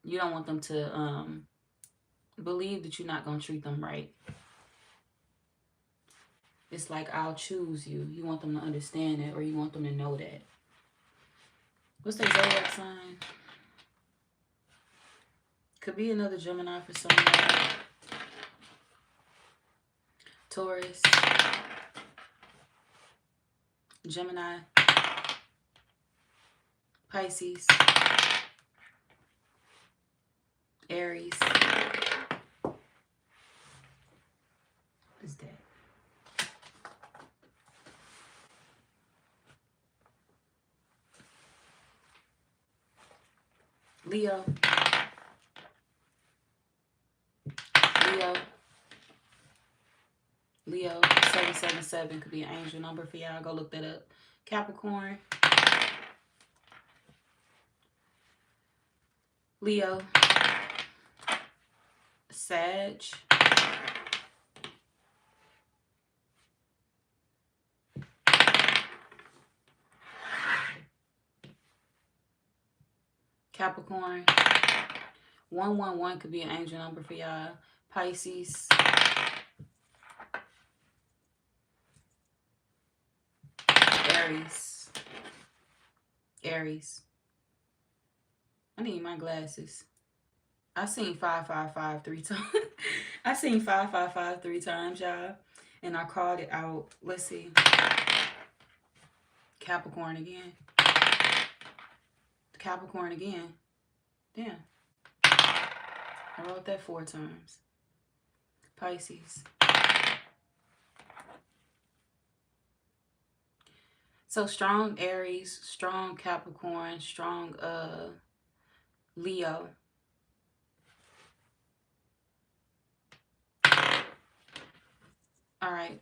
You don't want them to believe that you're not going to treat them right. It's like, I'll choose you. You want them to understand it, or you want them to know that. What's their zodiac sign? Could be another Gemini for someone. Taurus. Gemini. Pisces. Aries. What is that? Leo. Leo. 777 could be an angel number for y'all. Go look that up. Capricorn. Leo. Sag. Capricorn. 111 could be an angel number for y'all. Pisces. Aries. I need my glasses. I seen 555 3 times. I seen 555 3 times, y'all. And I called it out. Let's see. Capricorn again. Capricorn again. Damn. I wrote that 4 times. Pisces. So strong Aries, strong Capricorn, strong Leo. All right.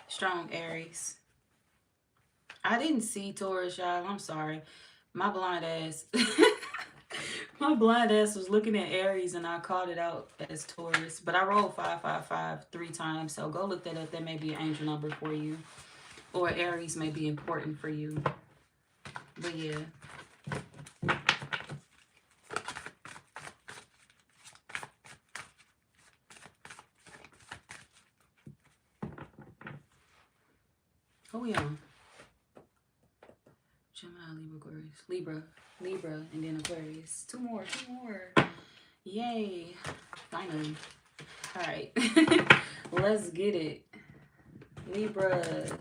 Strong Aries. I didn't see Taurus, y'all. I'm sorry. My blind ass. My blind ass was looking at Aries and I called it out as Taurus. But I rolled 555 3 times. So go look that up. That may be an angel number for you. Or Aries may be important for you. But yeah. Oh yeah. Gemini, Libra, Aquarius. Libra, and then Aquarius. Two more. Yay. Finally. All right. Let's get it. Libras.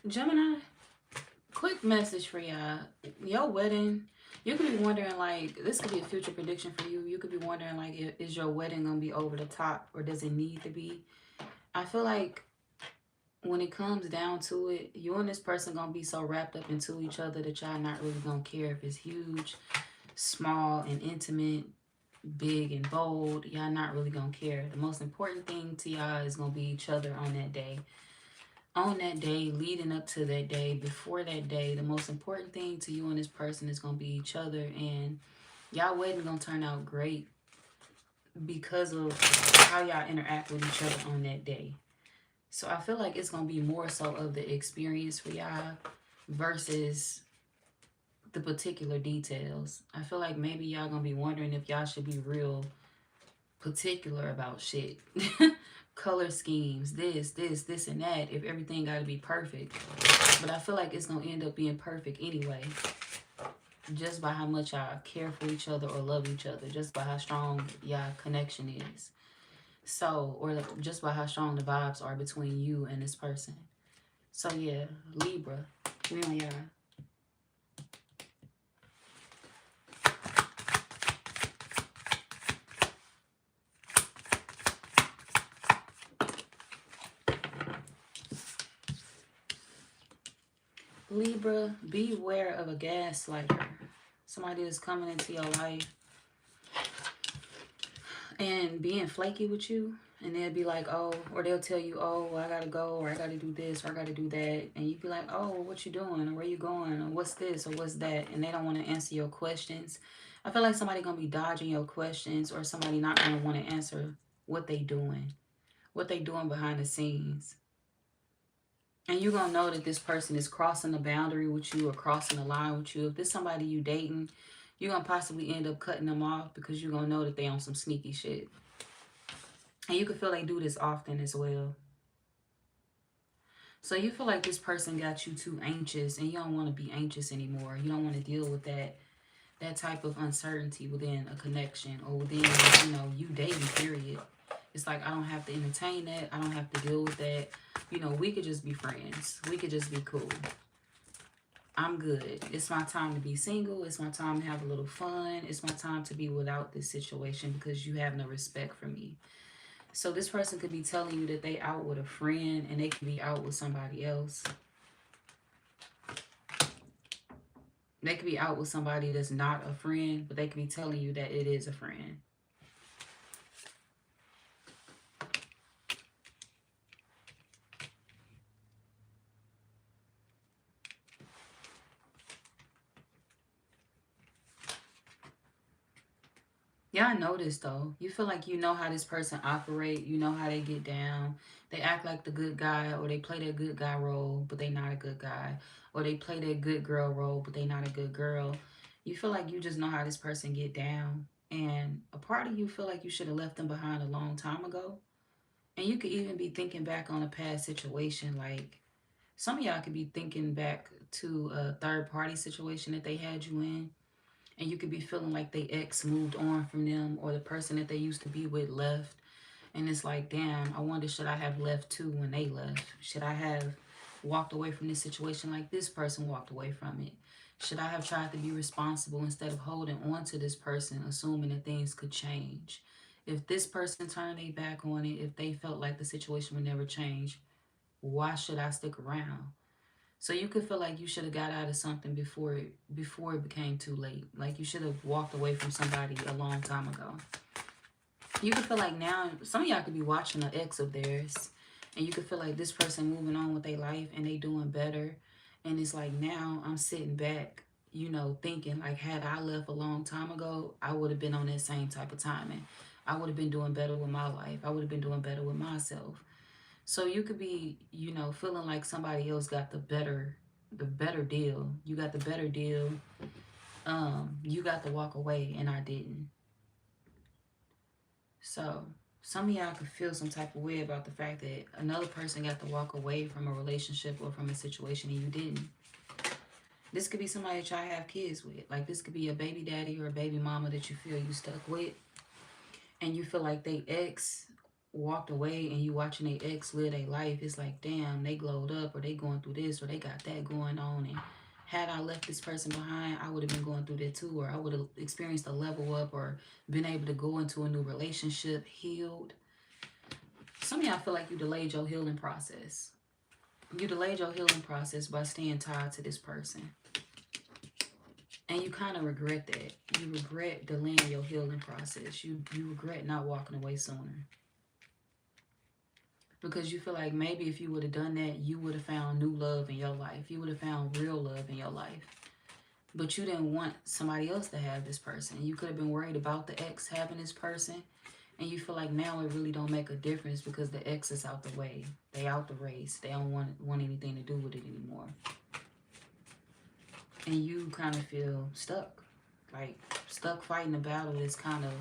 Gemini, quick message for y'all. Your wedding, you could be wondering, like, this could be a future prediction for you. You could be wondering, like, is your wedding going to be over the top or does it need to be? I feel like when it comes down to it, you and this person going to be so wrapped up into each other that y'all not really going to care if it's huge, small, and intimate, big and bold. Y'all not really going to care. The most important thing to y'all is going to be each other on that day. On that day, leading up to that day, before that day, the most important thing to you and this person is going to be each other. And y'all wedding going to turn out great because of how y'all interact with each other on that day. So I feel like it's going to be more so of the experience for y'all versus the particular details. I feel like maybe y'all going to be wondering if y'all should be real particular about shit. Color schemes, this, and that, if everything got to be perfect. But I feel like it's going to end up being perfect anyway. Just by how much y'all care for each other or love each other. Just by how strong y'all connection is. So, or just by how strong the vibes are between you and this person. So yeah, Libra, we on y'all. Libra, beware of a gaslighter. Somebody that's coming into your life and being flaky with you. And they'll be like, oh, or they'll tell you, oh, well, I gotta go, or I gotta do this, or I gotta do that. And you be like, oh, well, what you doing, or where you going, or what's this, or what's that. And they don't want to answer your questions. I feel like somebody gonna be dodging your questions, or somebody not gonna want to answer what they doing behind the scenes. And you're gonna know that this person is crossing the boundary with you or crossing the line with you. If this somebody you dating, you're gonna possibly end up cutting them off because you're gonna know that they on some sneaky shit. And you can feel they do this often as well. So you feel like this person got you too anxious and you don't want to be anxious anymore. You don't want to deal with that type of uncertainty within a connection or within, you dating, period. It's like, I don't have to entertain that. I don't have to deal with that. We could just be friends. We could just be cool. I'm good. It's my time to be single. It's my time to have a little fun. It's my time to be without this situation because you have no respect for me. So this person could be telling you that they out with a friend and they could be out with somebody else. They could be out with somebody that's not a friend, but they could be telling you that it is a friend. Y'all know this though. You feel like you know how this person operate. You know how they get down. They act like the good guy, or they play that good guy role, but they not a good guy. Or they play that good girl role, but they not a good girl. You feel like you just know how this person get down. And a part of you feel like you should have left them behind a long time ago. And you could even be thinking back on a past situation. Like some of y'all could be thinking back to a third party situation that they had you in, and you could be feeling like the ex moved on from them, or the person that they used to be with left. And it's like, damn, I wonder, should I have left too when they left? Should I have walked away from this situation like this person walked away from it? Should I have tried to be responsible instead of holding on to this person, assuming that things could change? If this person turned their back on it, if they felt like the situation would never change, why should I stick around? So you could feel like you should have got out of something before it became too late. Like you should have walked away from somebody a long time ago. You could feel like now some of y'all could be watching an ex of theirs, and you could feel like this person moving on with their life and they doing better. And it's like, now I'm sitting back, thinking like, had I left a long time ago, I would have been on that same type of timing. I would have been doing better with my life. I would have been doing better with myself. So you could be, feeling like somebody else got the better deal. You got the better deal. You got to walk away and I didn't. So some of y'all could feel some type of way about the fact that another person got to walk away from a relationship or from a situation and you didn't. This could be somebody that y'all have kids with. Like this could be a baby daddy or a baby mama that you feel you stuck with, and you feel like they ex walked away and you watching their ex live their life. It's like, damn, they glowed up, or they going through this, or they got that going on. And had I left this person behind, I would have been going through that too, or I would have experienced a level up or been able to go into a new relationship healed. Some of y'all feel like you delayed your healing process. You delayed your healing process by staying tied to this person. And you kind of regret that. You regret delaying your healing process. You regret not walking away sooner. Because you feel like maybe if you would have done that, you would have found new love in your life. You would have found real love in your life. But you didn't want somebody else to have this person. You could have been worried about the ex having this person. And you feel like now it really don't make a difference because the ex is out the way. They out the race. They don't want anything to do with it anymore. And you kind of feel stuck. Like stuck fighting a battle that's kind of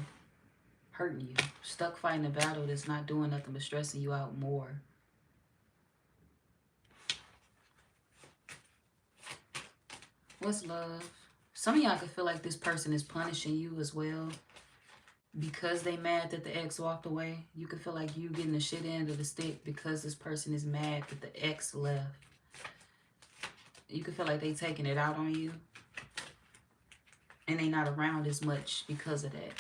hurting you. Stuck fighting a battle that's not doing nothing but stressing you out more. What's love? Some of y'all could feel like this person is punishing you as well. Because they mad that the ex walked away, you can feel like you getting the shit end of the stick because this person is mad that the ex left. You can feel like they taking it out on you. And they not around as much because of that.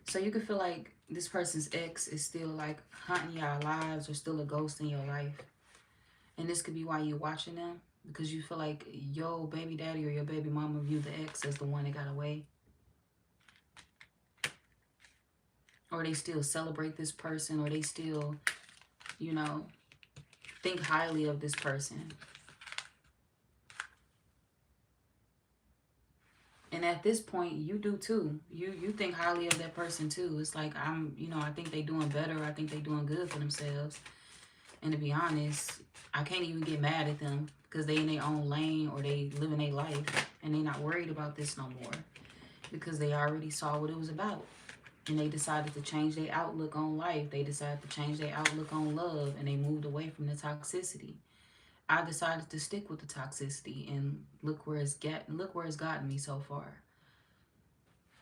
So you can feel like this person's ex is still like haunting your lives or still a ghost in your life. And this could be why you're watching them. Because you feel like your baby daddy or your baby mama view the ex as the one that got away. Or they still celebrate this person, or they still, you know, think highly of this person. And at this point, you do too. You think highly of that person too. It's like, I think they doing better. I think they doing good for themselves. And to be honest, I can't even get mad at them because they in their own lane or they living their life and they not worried about this no more because they already saw what it was about. And they decided to change their outlook on life. They decided to change their outlook on love, and they moved away from the toxicity. I decided to stick with the toxicity, and look where it's gotten me so far.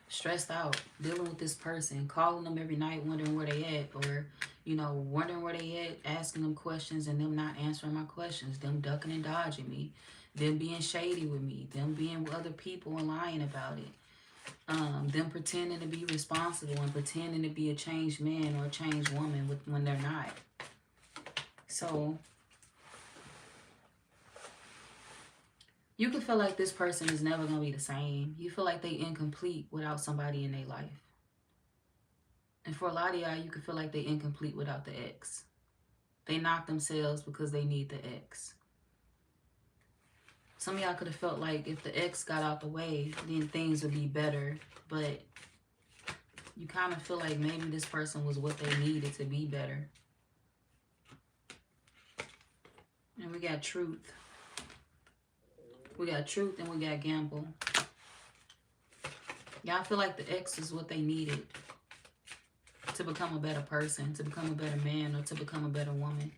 Stressed out, dealing with this person, calling them every night, wondering where they at, or wondering where they at, asking them questions and them not answering my questions, them ducking and dodging me, them being shady with me, them being with other people and lying about it. Them pretending to be responsible and pretending to be a changed man or a changed woman when they're not. So you can feel like this person is never going to be the same. You feel like they incomplete without somebody in their life. And for a lot of y'all, you can feel like they incomplete without the ex. They knock themselves because they need the ex. Some of y'all could have felt like if the ex got out the way, then things would be better. But you kind of feel like maybe this person was what they needed to be better. And we got truth. We got truth and we got gamble. Y'all feel like the ex is what they needed to become a better person, to become a better man, or to become a better woman.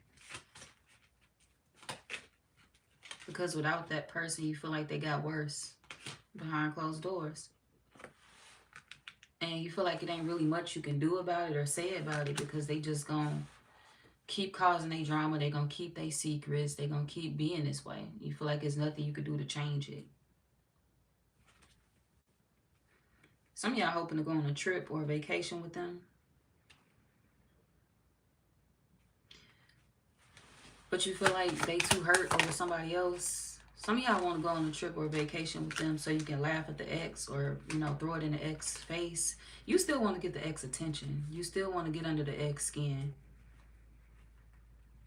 Because without that person, you feel like they got worse behind closed doors. And you feel like it ain't really much you can do about it or say about it because they just gonna keep causing their drama. They gonna keep their secrets. They gonna keep being this way. You feel like there's nothing you could do to change it. Some of y'all hoping to go on a trip or a vacation with them. But you feel like they too hurt over somebody else. Some of y'all want to go on a trip or a vacation with them so you can laugh at the ex or, throw it in the ex's face. You still want to get the ex attention. You still want to get under the ex skin.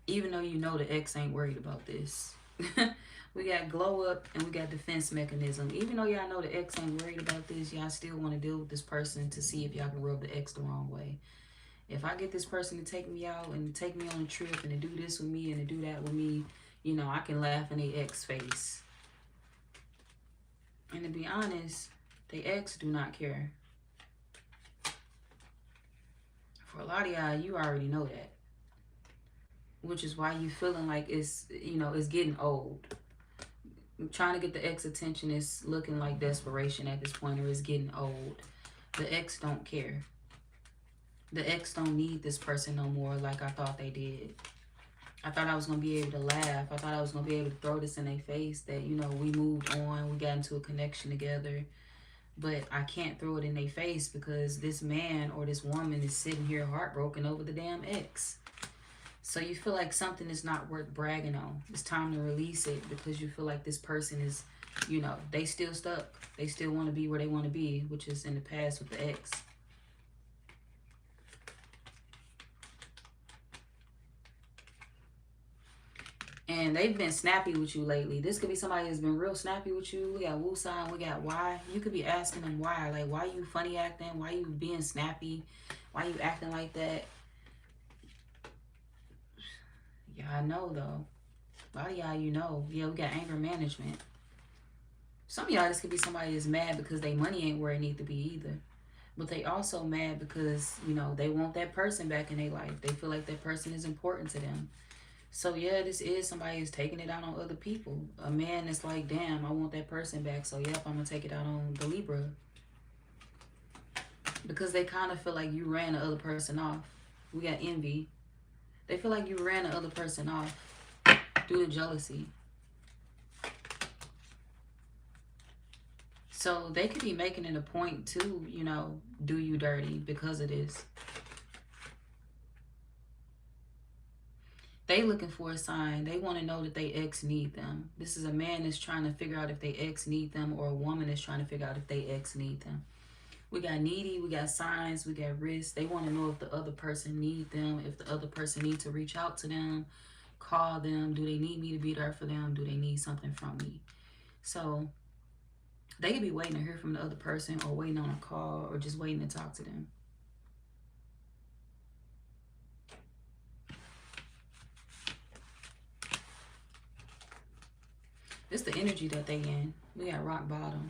Even though you know the ex ain't worried about this. We got glow up and we got defense mechanism. Even though y'all know the ex ain't worried about this, y'all still want to deal with this person to see if y'all can rub the ex the wrong way. If I get this person to take me out and take me on a trip and to do this with me and to do that with me, I can laugh in their ex face. And to be honest, the ex do not care. For a lot of y'all, you already know that. Which is why you feeling like it's getting old. Trying to get the ex attention is looking like desperation at this point, or it's getting old. The ex don't care. The ex don't need this person no more like I thought they did. I thought I was going to be able to laugh. I thought I was going to be able to throw this in their face that, we moved on. We got into a connection together. But I can't throw it in their face because this man or this woman is sitting here heartbroken over the damn ex. So you feel like something is not worth bragging on. It's time to release it because you feel like this person is, they still stuck. They still want to be where they want to be, which is in the past with the ex. And they've been snappy with you lately. This could be somebody that's been real snappy with you. We got Wu sign, we got why. You could be asking them why. Like, why you funny acting? Why you being snappy? Why you acting like that? Yeah, I know though. A lot of y'all, Yeah, we got anger management. Some of y'all, this could be somebody that's mad because their money ain't where it need to be either. But they also mad because, they want that person back in their life. They feel like that person is important to them. So yeah, this is somebody who's taking it out on other people. A man is like, damn, I want that person back. So yep, I'm gonna take it out on the Libra. Because they kind of feel like you ran the other person off. We got envy. They feel like you ran the other person off due to jealousy. So they could be making it a point to, you know, do you dirty because of this. They looking for a sign. They want to know that they ex need them. This is a man that's trying to figure out if they ex need them, or a woman that's trying to figure out if they ex need them. We got needy, we got signs, we got risks. They want to know if the other person need them, if the other person need to reach out to them, call them. Do they need me to be there for them? Do they need something from me? So they could be waiting to hear from the other person, or waiting on a call, or just waiting to talk to them. It's the energy that they in. We got rock bottom.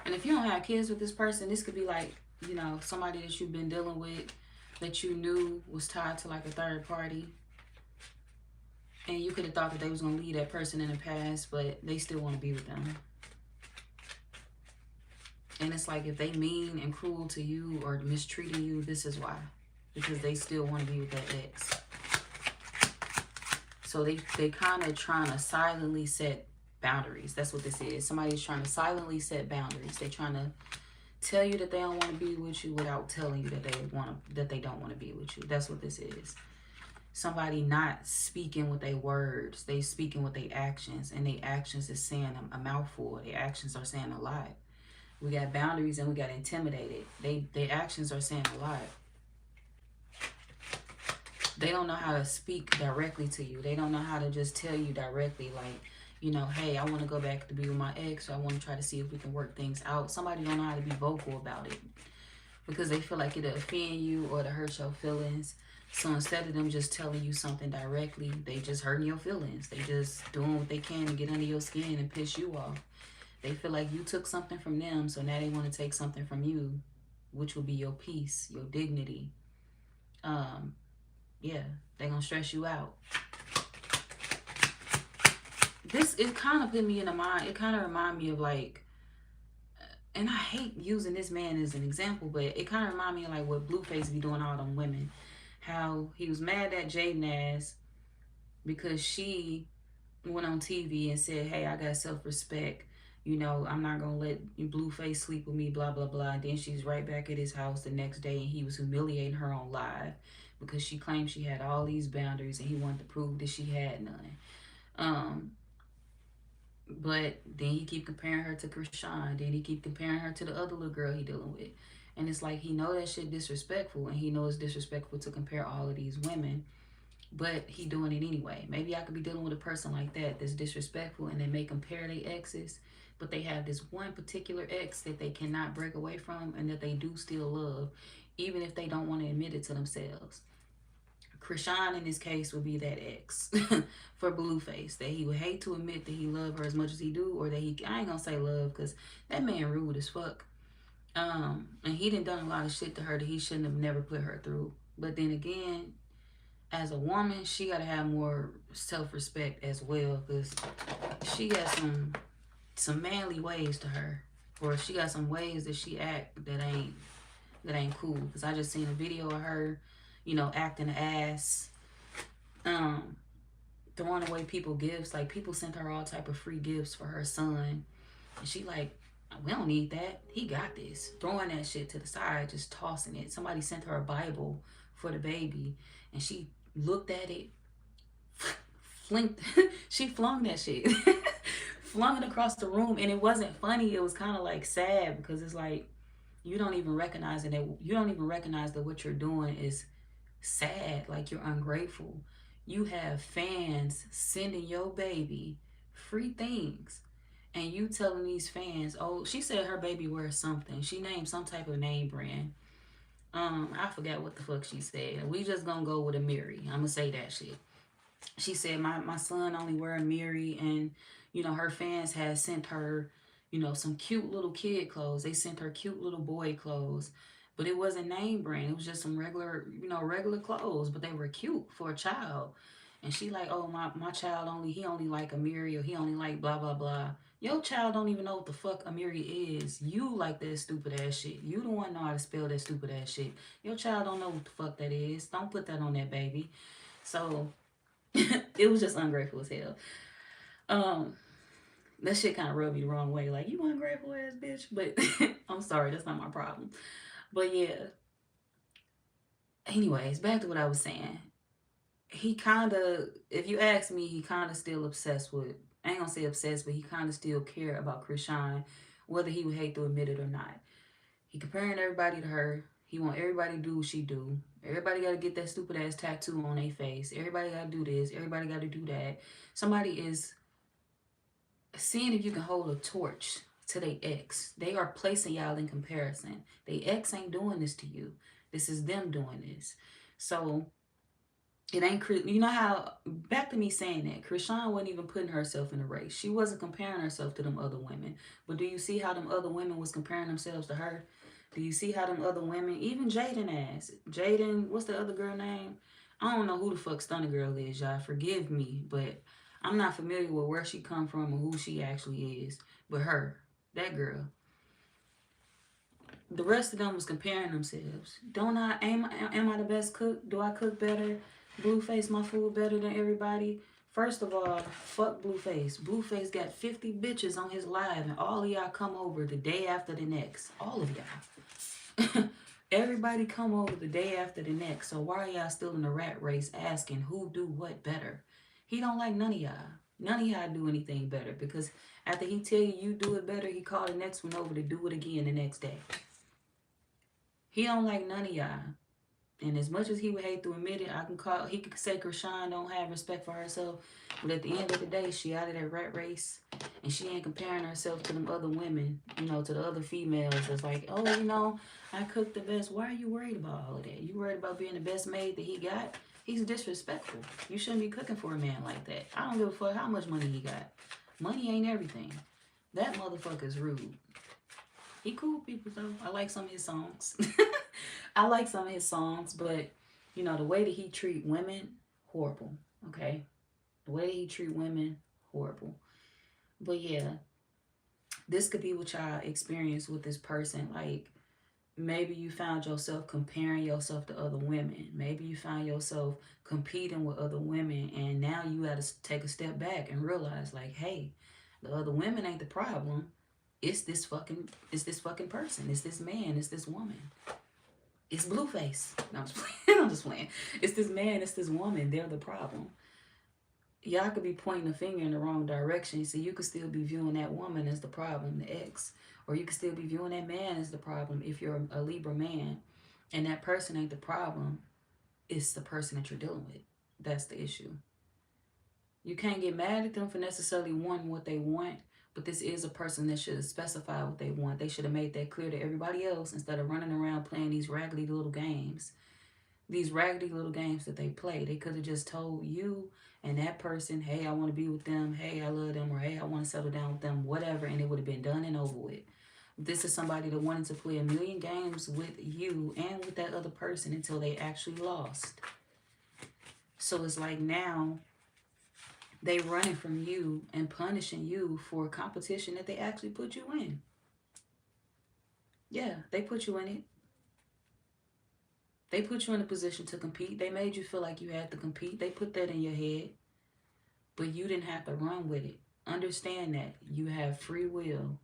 And if you don't have kids with this person, this could be like, you know, somebody that you've been dealing with that you knew was tied to like a third party. And you could have thought that they was going to leave that person in the past, but they still want to be with them. And it's like if they mean and cruel to you or mistreating you, this is why. Because they still want to be with that ex. So they kind of trying to silently set boundaries. That's what this is. Somebody's trying to silently set boundaries. They're trying to tell you that they don't want to be with you without telling you that they don't want to be with you. That's what this is. Somebody not speaking with their words. They speaking with their actions. And their actions is saying a mouthful. Their actions are saying a lot. We got boundaries and we got intimidated. Their actions are saying a lot. They don't know how to speak directly to you. They don't know how to just tell you directly, like, you know, hey, I want to go back to be with my ex, or I want to try to see if we can work things out. Somebody don't know how to be vocal about it because they feel like it'll offend you or to hurt your feelings. So instead of them just telling you something directly, they just hurting your feelings. They just doing what they can to get under your skin and piss you off. They feel like you took something from them, so now they want to take something from you, which will be your peace, your dignity. Yeah, they're going to stress you out. It kind of put me in the mind. It kind of remind me of like, and I hate using this man as an example, but it kind of remind me of like what Blueface be doing all them women. How he was mad at Jaden because she went on TV and said, hey, I got self-respect. You know, I'm not going to let Blueface sleep with me, blah, blah, blah. And then she's right back at his house the next day and he was humiliating her on live because she claimed she had all these boundaries and he wanted to prove that she had none. But then he keep comparing her to Krishan. Then he keep comparing her to the other little girl he dealing with. And it's like he know that shit disrespectful and he knows it's disrespectful to compare all of these women. But he doing it anyway. Maybe I could be dealing with a person like that that's disrespectful and they may compare their exes, but they have this one particular ex that they cannot break away from and that they do still love, even if they don't want to admit it to themselves. Krishan in this case would be that ex for Blueface, that he would hate to admit that he loved her as much as he do, or that I ain't gonna say love because that man rude as fuck. And he done a lot of shit to her that he shouldn't have never put her through. But then again, as a woman, she gotta have more self-respect as well, because she got some manly ways to her, or she got some ways that she act that ain't cool. Because I just seen a video of her, you know, acting ass, throwing away people gifts. Like, people sent her all type of free gifts for her son, and she like, we don't need that, he got this, throwing that shit to the side, just tossing it. Somebody sent her a Bible for the baby and she looked at it, flinked she flung that shit flung it across the room. And it wasn't funny, it was kind of like sad, because it's like you don't even recognize that what you're doing is sad. Like, you're ungrateful. You have fans sending your baby free things, and you telling these fans, oh, she said her baby wears something, she named some type of name brand, I forgot what the fuck she said. We just gonna go with a Mary. I'm gonna say that shit. She said my son only wear a Mary, and her fans had sent her some cute little kid clothes. They sent her cute little boy clothes, but it wasn't name brand. It was just some regular regular clothes, but they were cute for a child. And she like, oh, my child he only like a Mary, or he only like blah blah blah. Your child don't even know what the fuck a Mary is. You like that stupid ass shit. You the one know how to spell that stupid ass shit. Your child don't know what the fuck that is. Don't put that on that baby. So it was just ungrateful as hell. Um, that shit kind of rubbed me the wrong way. Like, you ungrateful ass bitch. But I'm sorry, that's not my problem. But yeah. Anyways, back to what I was saying. He kind of, if you ask me, he kind of still obsessed with, I ain't gonna say obsessed, but he kind of still care about Krishan, whether he would hate to admit it or not. He comparing everybody to her. He want everybody to do what she do. Everybody got to get that stupid ass tattoo on their face. Everybody got to do this. Everybody got to do that. Somebody is seeing if you can hold a torch to their ex. They are placing y'all in comparison. They ex ain't doing this to you. This is them doing this. So it ain't, you know how, back to me saying that, Krishan wasn't even putting herself in a race. She wasn't comparing herself to them other women. But do you see how them other women was comparing themselves to her? Do you see how them other women, even Jaden ass, Jaden, what's the other girl name? I don't know who the fuck Stunner Girl is, y'all. Forgive me, but I'm not familiar with where she come from or who she actually is. But her, that girl. The rest of them was comparing themselves. Don't I, am I the best cook? Do I cook better? Blueface my food better than everybody? First of all, fuck Blueface. Blueface got 50 bitches on his live, and all of y'all come over the day after the next. All of y'all. Everybody come over the day after the next. So why are y'all still in the rat race asking who do what better? He don't like none of y'all. None of y'all do anything better, because after he tell you do it better, he call the next one over to do it again the next day. He don't like none of y'all. And as much as he would hate to admit it, he could say Krishan don't have respect for herself. But at the end of the day, she out of that rat race. And she ain't comparing herself to them other women, to the other females. It's like, oh, I cook the best. Why are you worried about all of that? You worried about being the best maid that he got? He's disrespectful. You shouldn't be cooking for a man like that. I don't give a fuck how much money he got. Money ain't everything. That motherfucker's rude. He cool people though. I like some of his songs. I like some of his songs, but the way that he treat women, horrible. Okay, the way that he treat women, horrible. But yeah, this could be what y'all experience with this person. Like, maybe you found yourself comparing yourself to other women. Maybe you found yourself competing with other women, and now you got to take a step back and realize, like, hey, the other women ain't the problem. It's this fucking person. It's this man. It's this woman. It's Blueface. No, I'm just playing. I'm just playing. It's this man. It's this woman. They're the problem. Y'all could be pointing a finger in the wrong direction. So you could still be viewing that woman as the problem, the ex. Or you could still be viewing that man as the problem if you're a Libra man. And that person ain't the problem. It's the person that you're dealing with. That's the issue. You can't get mad at them for necessarily wanting what they want. But this is a person that should have specified what they want. They should have made that clear to everybody else instead of running around playing these raggedy little games. These raggedy little games that they play. They could have just told you and that person, hey, I want to be with them. Hey, I love them. Or hey, I want to settle down with them. Whatever. And it would have been done and over with. This is somebody that wanted to play a million games with you and with that other person until they actually lost. So it's like now they running from you and punishing you for a competition that they actually put you in. Yeah, they put you in it. They put you in a position to compete. They made you feel like you had to compete. They put that in your head. But you didn't have to run with it. Understand that. You have free will.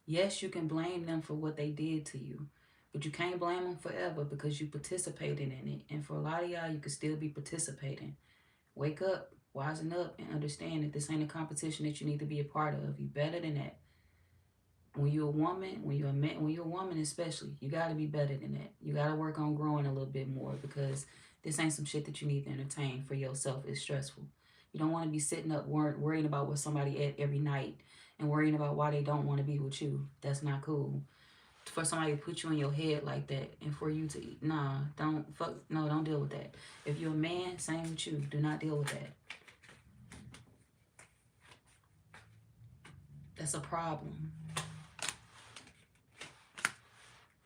Yes, you can blame them for what they did to you. But you can't blame them forever because you participated in it. And for a lot of y'all, you could still be participating. Wake up. Wisen up and understand that this ain't a competition that you need to be a part of. You better than that. When you're a woman, when you're a man, when you're a woman especially, you got to be better than that. You got to work on growing a little bit more because this ain't some shit that you need to entertain for yourself. It's stressful. You don't want to be sitting up worrying about what somebody ate every night and worrying about why they don't want to be with you. That's not cool. for somebody to put you in your head like that and for you to, nah, don't deal with that. If you're a man, same with you. Do not deal with that. That's a problem.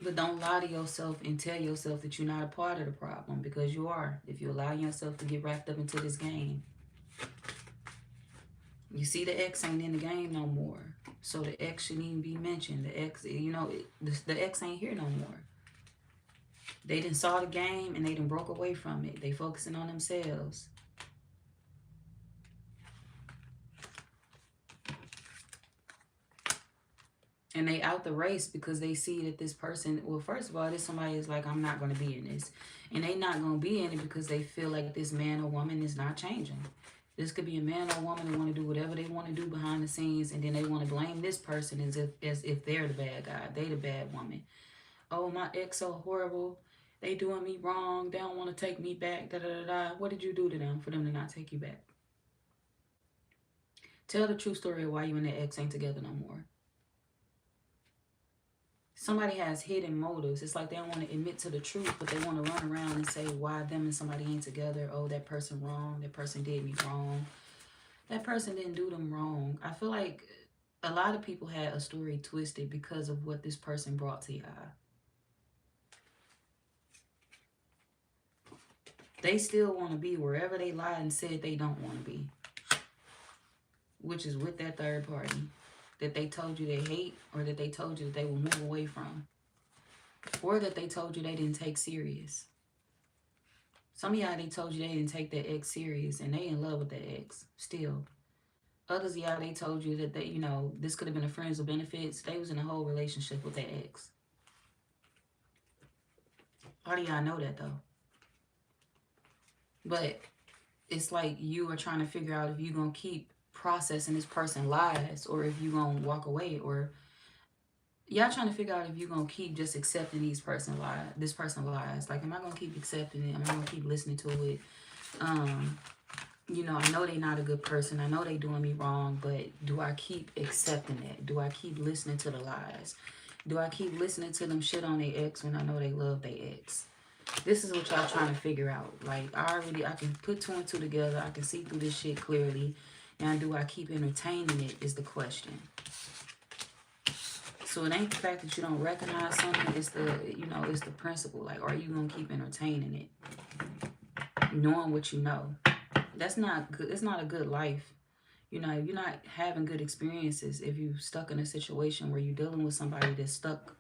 But don't lie to yourself and tell yourself that you're not a part of the problem, because you are. If you allow yourself to get wrapped up into this game. You see, the ex ain't in the game no more. So the ex shouldn't even be mentioned. The ex, you know, the ex ain't here no more. They done saw the game and they done broke away from it. They focusing on themselves. And they out the race because they see that this person, well, first of all, this somebody is like, I'm not going to be in this. And they not going to be in it because they feel like this man or woman is not changing. This could be a man or woman that want to do whatever they want to do behind the scenes, and then they want to blame this person as if they're the bad guy, they the bad woman. Oh, my ex so horrible. They doing me wrong. They don't want to take me back. Da da da da. What did you do to them for them to not take you back? Tell the true story of why you and the ex ain't together no more. Somebody has hidden motives. It's like they don't want to admit to the truth, but they want to run around and say why them and somebody ain't together. Oh, that person wrong. That person did me wrong. That person didn't do them wrong. I feel like a lot of people had a story twisted because of what this person brought to y'all. They still want to be wherever they lied and said they don't want to be, which is with that third party that they told you they hate, or that they told you that they will move away from, or that they told you they didn't take serious. Some of y'all, they told you they didn't take their ex serious and they in love with their ex still. Others of y'all, they told you that they, you know, this could have been a friends with benefits. They was in a whole relationship with their ex. How do y'all know that though? But it's like you are trying to figure out if you're going to keep processing this person lies, or if you're going to walk away, or y'all trying to figure out if you're going to keep just accepting this person lies. Like, am I going to keep accepting it? Am I going to keep listening to it? You know, I know they're not a good person. I know they doing me wrong, but do I keep accepting it? Do I keep listening to the lies? Do I keep listening to them shit on their ex when I know they love their ex? This is what y'all trying to figure out. Like, I can put two and two together. I can see through this shit clearly. Now, do I keep entertaining it is the question. So it ain't the fact that you don't recognize something. It's the, you know, it's the principle. Like, are you going to keep entertaining it? Knowing what you know. That's not good. It's not a good life. You know, you're not having good experiences if you're stuck in a situation where you're dealing with somebody that's stuck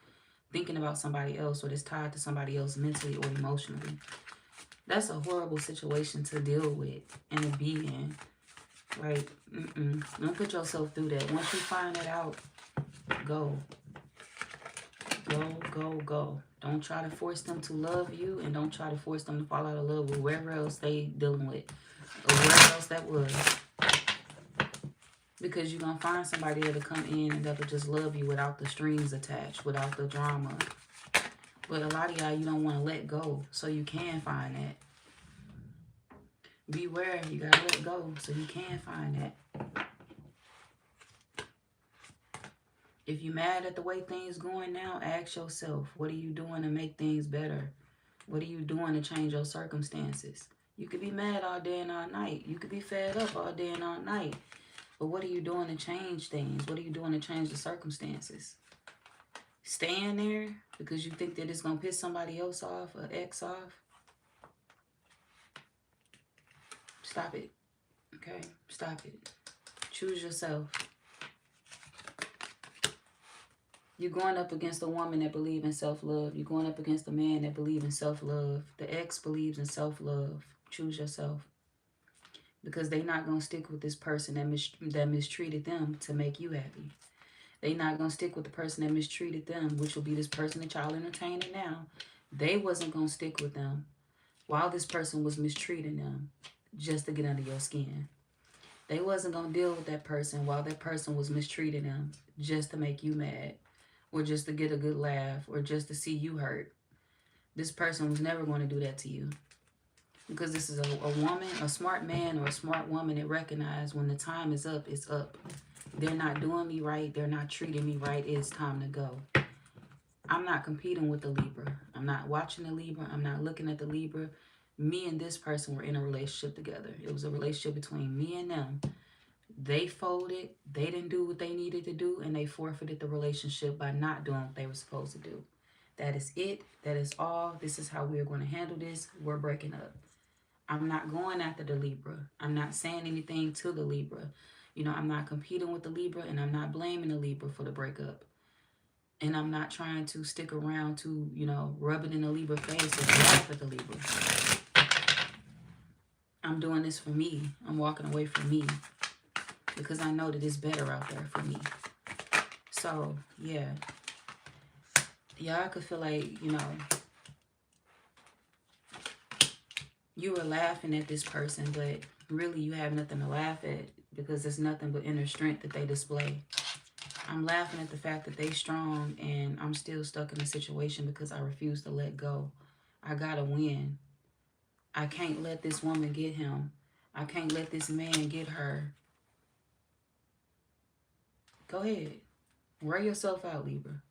thinking about somebody else, or that's tied to somebody else mentally or emotionally. That's a horrible situation to deal with and to be in. Like, don't put yourself through that. Once you find it out, go. Go, go, go. Don't try to force them to love you, and don't try to force them to fall out of love with whoever else they dealing with, or whoever else that was. Because you're going to find somebody that'll come in and that'll just love you without the strings attached, without the drama. But a lot of y'all, you don't want to let go, so you can find that. Beware, you got to let go so you can find that. If you're mad at the way things going now, ask yourself, what are you doing to make things better? What are you doing to change your circumstances? You could be mad all day and all night. You could be fed up all day and all night. But what are you doing to change things? What are you doing to change the circumstances? Staying there because you think that it's going to piss somebody else off, or ex off? Stop it. Okay? Stop it. Choose yourself. You're going up against a woman that believes in self-love. You're going up against a man that believes in self-love. The ex believes in self-love. Choose yourself. Because they're not going to stick with this person that mistreated them to make you happy. They're not going to stick with the person that mistreated them, which will be this person that y'all entertaining now. They wasn't going to stick with them while this person was mistreating them just to get under your skin. They wasn't going to deal with that person while that person was mistreating them just to make you mad, or just to get a good laugh, or just to see you hurt. This person was never going to do that to you. Because this is a woman, a smart man, or a smart woman that recognize when the time is up, it's up. They're not doing me right. They're not treating me right. It's time to go. I'm not competing with the Libra. I'm not watching the Libra. I'm not looking at the Libra. Me and this person were in a relationship together. It was a relationship between me and them. They folded. They didn't do what they needed to do, and they forfeited the relationship by not doing what they were supposed to do. That is it. That is all. This is how we are going to handle this. We're breaking up. I'm not going after the Libra. I'm not saying anything to the Libra. You know, I'm not competing with the Libra, and I'm not blaming the Libra for the breakup. And I'm not trying to stick around to, you know, rub it in the Libra face or laugh at the Libra. I'm doing this for me. I'm walking away from me because I know that it's better out there for me. So, yeah. Y'all could feel like, you know, you were laughing at this person, but really you have nothing to laugh at because there's nothing but inner strength that they display. I'm laughing at the fact that they strong and I'm still stuck in a situation because I refuse to let go. I gotta win. I can't let this woman get him. I can't let this man get her. Go ahead. Wear yourself out, Libra.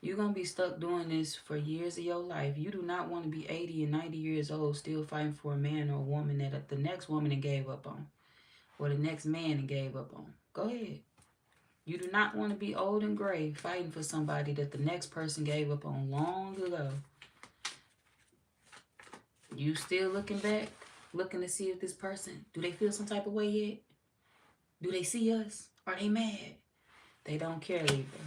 You're going to be stuck doing this for years of your life. You do not want to be 80 and 90 years old still fighting for a man or a woman that the next woman gave up on. Or the next man gave up on. Go ahead. You do not want to be old and gray fighting for somebody that the next person gave up on long ago. You still looking back, looking to see if this person, do they feel some type of way yet? Do they see us? Are they mad? They don't care, Libra.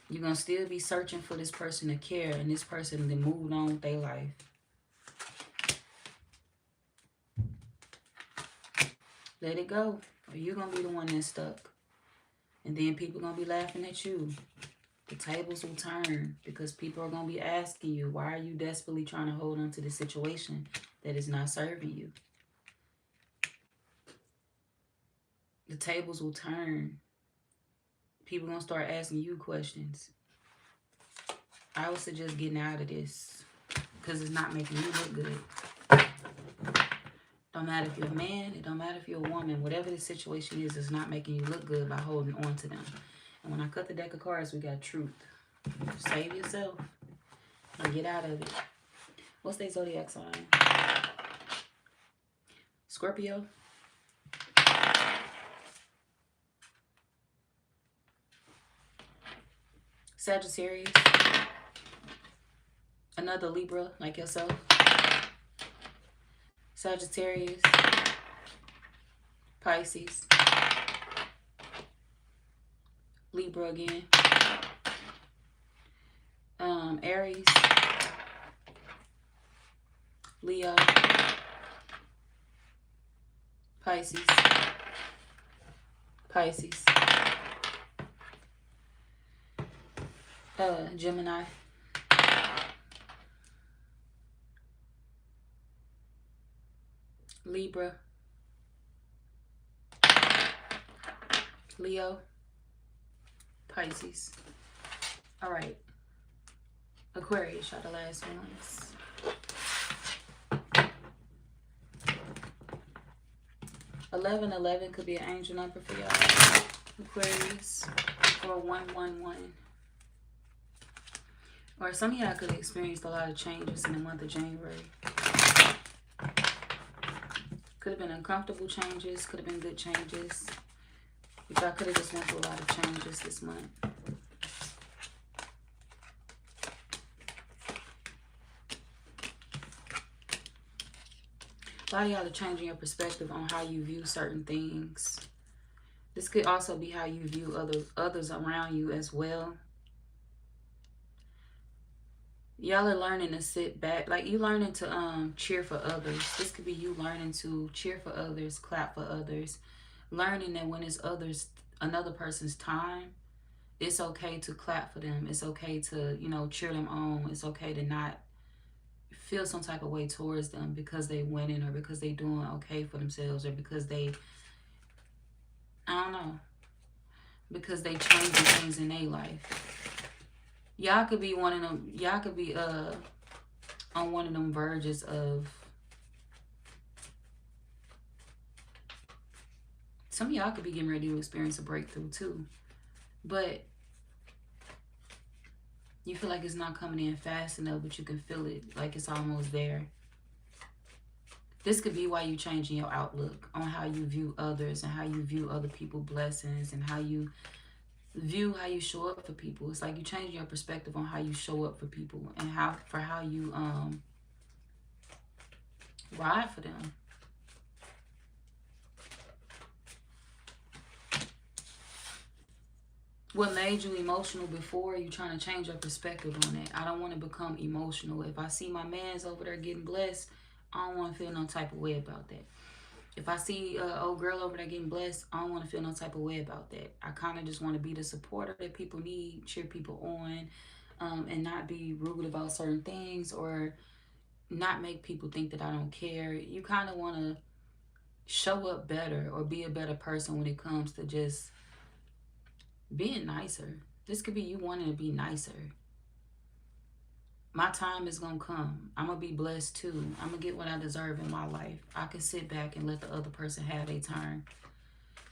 You're going to still be searching for this person to care, and this person then moved on with their life. Let it go, or you're going to be the one that's stuck. And then people going to be laughing at you. The tables will turn because people are going to be asking you, why are you desperately trying to hold on to this situation that is not serving you? The tables will turn. People going to start asking you questions. I would suggest getting out of this because it's not making you look good. Don't matter if you're a man. It don't matter if you're a woman. Whatever the situation is, it's not making you look good by holding on to them. And when I cut the deck of cards, we got truth. Save yourself and get out of it. What's their zodiac sign? Scorpio. Sagittarius. Another Libra like yourself. Sagittarius. Pisces. Libra again. Aries. Leo. Pisces. Pisces. Gemini. Libra. Leo. Pisces. All right. Aquarius, y'all the last ones. $1111 could be an angel number for y'all. Aquarius. Or 111. Or some of y'all could have experienced a lot of changes in the month of January. Could have been uncomfortable changes. Could have been good changes. But y'all could have just went through a lot of changes this month. A lot of y'all are changing your perspective on how you view certain things. This could also be how you view others around you as well. Y'all are learning to sit back. Like you learning to cheer for others. This could be you learning to cheer for others, clap for others. Learning that when it's another person's time, it's okay to clap for them. It's okay to, you know, cheer them on. It's okay to not feel some type of way towards them because they winning or because they doing okay for themselves or because they, I don't know, because they changing things in their life. Y'all could be one of them. Y'all could be on one of them verges of. Some of y'all could be getting ready to experience a breakthrough too. But You feel like it's not coming in fast enough, but you can feel it like it's almost there. This could be why you're changing your outlook on how you view others and how you view other people's blessings and how you view how you show up for people. It's like you changing your perspective on how you show up for people and how you ride for them. What made you emotional before, you trying to change your perspective on it. I don't want to become emotional. If I see my man's over there getting blessed, I don't want to feel no type of way about that. If I see old girl over there getting blessed, I don't want to feel no type of way about that. I kind of just want to be the supporter that people need, cheer people on, and not be rude about certain things or not make people think that I don't care. You kind of want to show up better or be a better person when it comes to just being nicer. This could be you wanting to be nicer. My time is going to come. I'm going to be blessed too. I'm going to get what I deserve in my life. I can sit back and let the other person have a turn.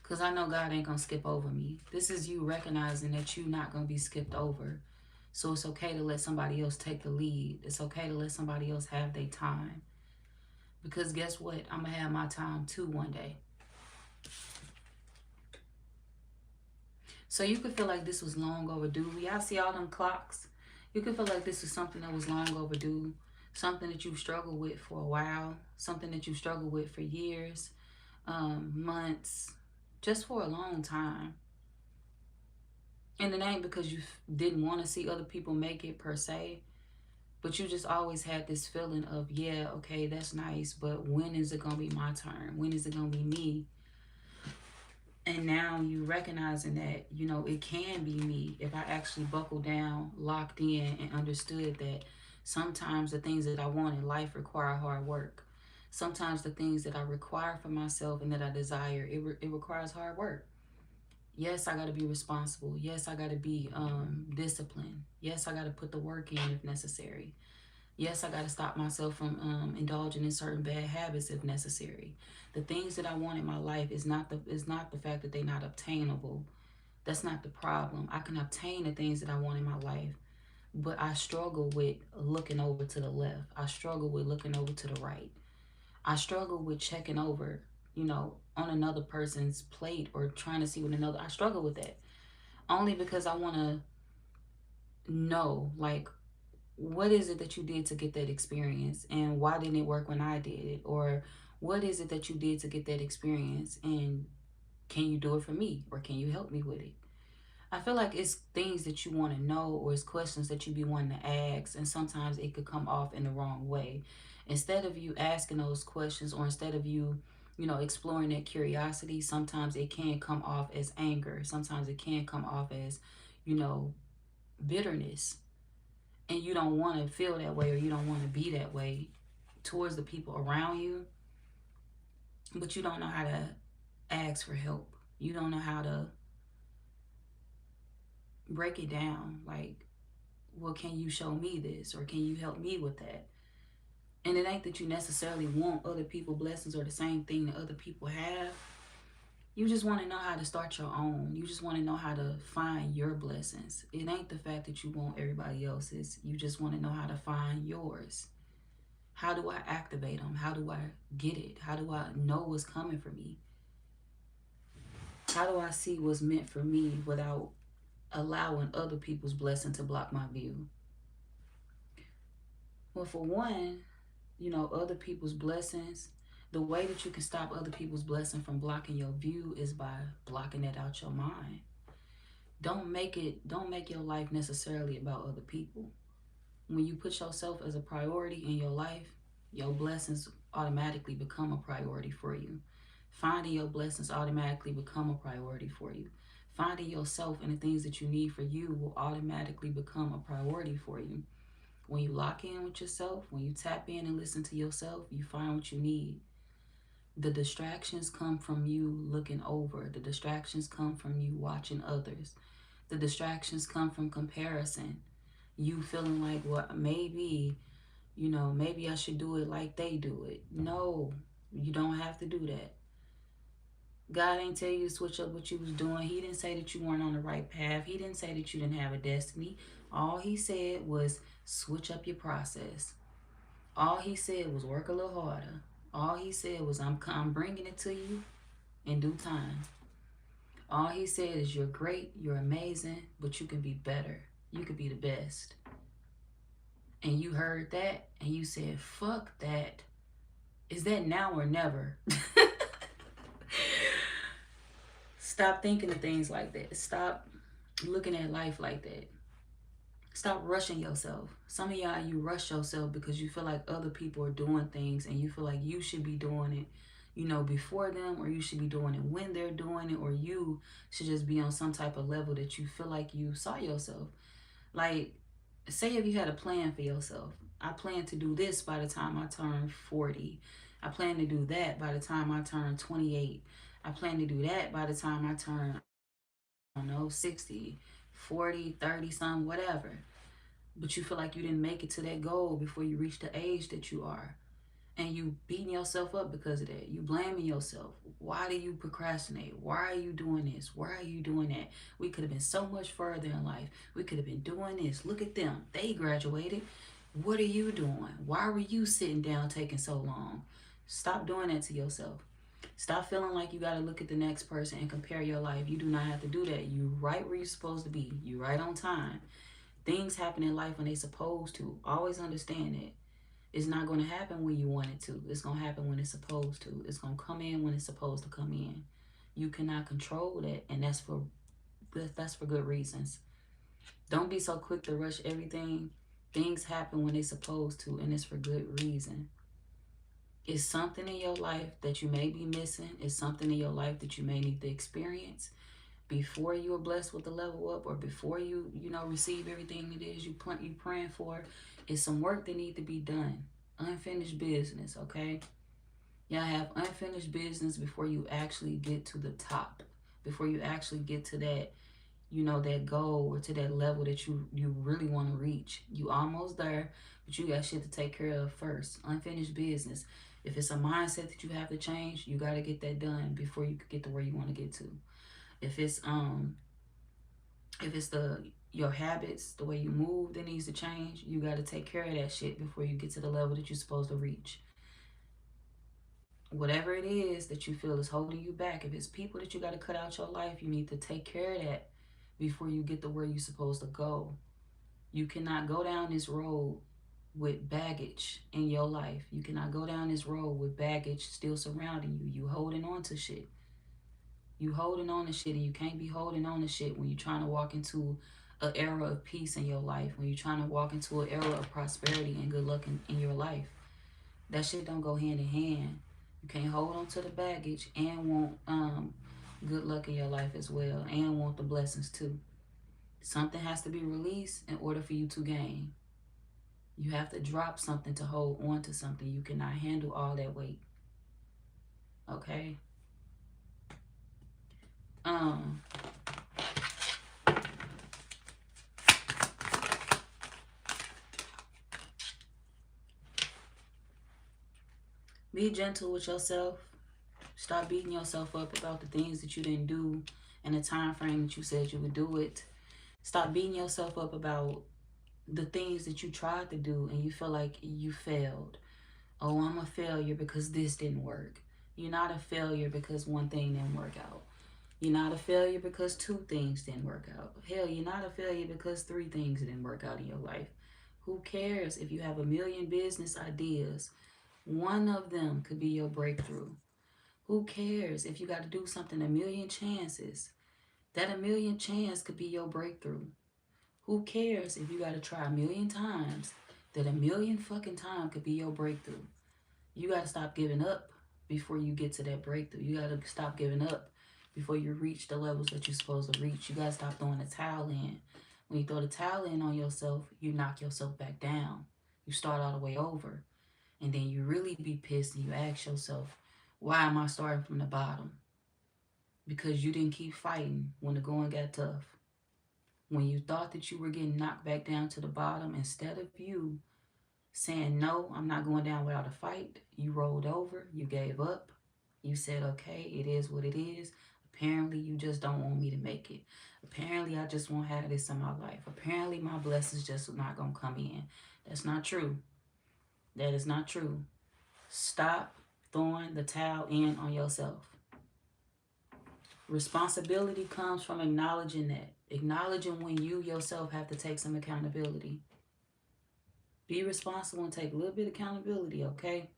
Because I know God ain't going to skip over me. This is you recognizing that you're not going to be skipped over. So it's okay to let somebody else take the lead. It's okay to let somebody else have their time. Because guess what? I'm going to have my time too one day. So you could feel like this was long overdue. Y'all see all them clocks? You could feel like this is something that was long overdue. Something that you've struggled with for a while. Something that you've struggled with for years, months, just for a long time. And it ain't because you didn't want to see other people make it per se. But you just always had this feeling of, yeah, okay, that's nice. But when is it going to be my turn? When is it going to be me? And now you recognizing that, you know, it can be me if I actually buckled down, locked in, and understood that sometimes the things that I want in life require hard work. Sometimes the things that I require for myself and that I desire, it requires hard work. Yes, I got to be responsible. Yes, I got to be disciplined. Yes, I got to put the work in if necessary. Yes, I got to stop myself from indulging in certain bad habits if necessary. The things that I want in my life is not the fact that they're not obtainable. That's not the problem. I can obtain the things that I want in my life, but I struggle with looking over to the left. I struggle with looking over to the right. I struggle with checking over, you know, on another person's plate or trying to see what another. I struggle with that only because I want to know, like, what is it that you did to get that experience and why didn't it work when I did it? Or what is it that you did to get that experience and can you do it for me or can you help me with it? I feel like it's things that you want to know or it's questions that you be wanting to ask, and sometimes it could come off in the wrong way. Instead of you asking those questions or instead of you, you know, exploring that curiosity, sometimes it can come off as anger. Sometimes it can come off as, you know, bitterness, and you don't want to feel that way or you don't want to be that way towards the people around you, but you don't know how to ask for help. You don't know how to break it down. Like, well, can you show me this or can you help me with that? And it ain't that you necessarily want other people's blessings or the same thing that other people have. You just want to know how to start your own. You just want to know how to find your blessings. It ain't the fact that you want everybody else's. You just want to know how to find yours. How do I activate them? How do I get it? How do I know what's coming for me? How do I see what's meant for me without allowing other people's blessing to block my view? Well, for one, you know, other people's blessings, the way that you can stop other people's blessing from blocking your view is by blocking it out your mind. Don't make your life necessarily about other people. When you put yourself as a priority in your life, your blessings automatically become a priority for you. Finding your blessings automatically become a priority for you. Finding yourself and the things that you need for you will automatically become a priority for you. When you lock in with yourself, when you tap in and listen to yourself, you find what you need. The distractions come from you looking over. The distractions come from you watching others. The distractions come from comparison. You feeling like, well, maybe, you know, maybe I should do it like they do it. No, you don't have to do that. God ain't tell you to switch up what you was doing. He didn't say that you weren't on the right path. He didn't say that you didn't have a destiny. All he said was switch up your process. All he said was work a little harder. All he said was I'm bringing it to you in due time. All he said is you're great, you're amazing, but you can be better. You could be the best. And you heard that and you said, fuck that. Is that now or never? Stop thinking of things like that. Stop looking at life like that. Stop rushing yourself. Some of y'all, you rush yourself because you feel like other people are doing things and you feel like you should be doing it, before them, or you should be doing it when they're doing it, or you should just be on some type of level that you feel like you saw yourself. Like, say if you had a plan for yourself. I plan to do this by the time I turn 40. I plan to do that by the time I turn 28. I plan to do that by the time I turn, I don't know, 60, 40, 30, some, whatever. But you feel like you didn't make it to that goal before you reach the age that you are. And you beating yourself up because of that. You blaming yourself. Why do you procrastinate? Why are you doing this? Why are you doing that? We could have been so much further in life. We could have been doing this. Look at them. They graduated. What are you doing? Why were you sitting down taking so long? Stop doing that to yourself. Stop feeling like you got to look at the next person and compare your life. You do not have to do that. You right where you're supposed to be. You right on time. Things happen in life when they supposed to. Always understand that. It's not going to happen when you want it to. It's going to happen when it's supposed to. It's going to come in when it's supposed to come in. You cannot control that, and that's for good reasons. Don't be so quick to rush everything. Things happen when they're supposed to, and it's for good reason. It's something in your life that you may be missing. It's something in your life that you may need to experience before you are blessed with the level up, or before you receive everything it is you praying for. It's some work that need to be done. Unfinished business, okay? Y'all have unfinished business before you actually get to the top, before you actually get to that, that goal, or to that level that you really want to reach. You almost there, but you got shit to take care of first. Unfinished business. If it's a mindset that you have to change, you got to get that done before you could get to where you want to get to. If it's your habits, the way you move that needs to change, you got to take care of that shit before you get to the level that you're supposed to reach. Whatever it is that you feel is holding you back, if it's people that you got to cut out your life, you need to take care of that before you get to where you're supposed to go. You cannot go down this road with baggage in your life. You cannot go down this road with baggage still surrounding you. You holding on to shit. You holding on to shit, and you can't be holding on to shit when you're trying to walk into an era of peace in your life, when you're trying to walk into an era of prosperity and good luck in your life. That shit don't go hand in hand. You can't hold on to the baggage and want good luck in your life as well, and want the blessings too. Something has to be released in order for you to gain. You have to drop something to hold on to something. You cannot handle all that weight. Okay? Um be gentle with yourself. Stop beating yourself up about the things that you didn't do in the time frame that you said you would do it. Stop beating yourself up about the things that you tried to do and you feel like you failed. Oh, I'm a failure because this didn't work. You're not a failure because one thing didn't work out. You're not a failure because two things didn't work out. Hell, you're not a failure because three things didn't work out in your life. Who cares if you have a million business ideas? One of them could be your breakthrough. Who cares if you got to do something a million chances? That a million chance could be your breakthrough. Who cares if you got to try a million times? That a million fucking time could be your breakthrough. You got to stop giving up before you get to that breakthrough. You got to stop giving up before you reach the levels that you're supposed to reach. You got to stop throwing the towel in. When you throw the towel in on yourself, you knock yourself back down. You start all the way over. And then you really be pissed and you ask yourself, why am I starting from the bottom? Because you didn't keep fighting when the going got tough. When you thought that you were getting knocked back down to the bottom, instead of you saying, no, I'm not going down without a fight, you rolled over, you gave up, You said, okay, it is what it is. Apparently, you just don't want me to make it. Apparently, I just won't have this in my life. Apparently, my blessings just not going to come in. That's not true. That is not true. Stop throwing the towel in on yourself. Responsibility comes from acknowledging that. Acknowledging when you yourself have to take some accountability. Be responsible and take a little bit of accountability, okay?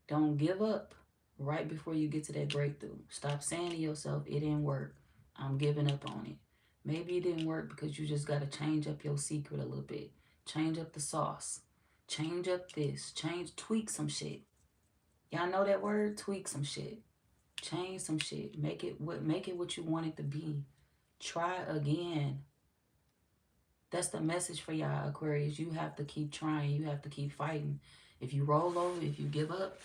Don't give up right before you get to that breakthrough. Stop saying to yourself, it didn't work. I'm giving up on it. Maybe it didn't work because you just got to change up your secret a little bit. Change up the sauce. Change up this. Tweak some shit. Y'all know that word? Tweak some shit. Change some shit. Make it what you want it to be. Try again. That's the message for y'all, Aquarius. You have to keep trying. You have to keep fighting. If you roll over, if you give up,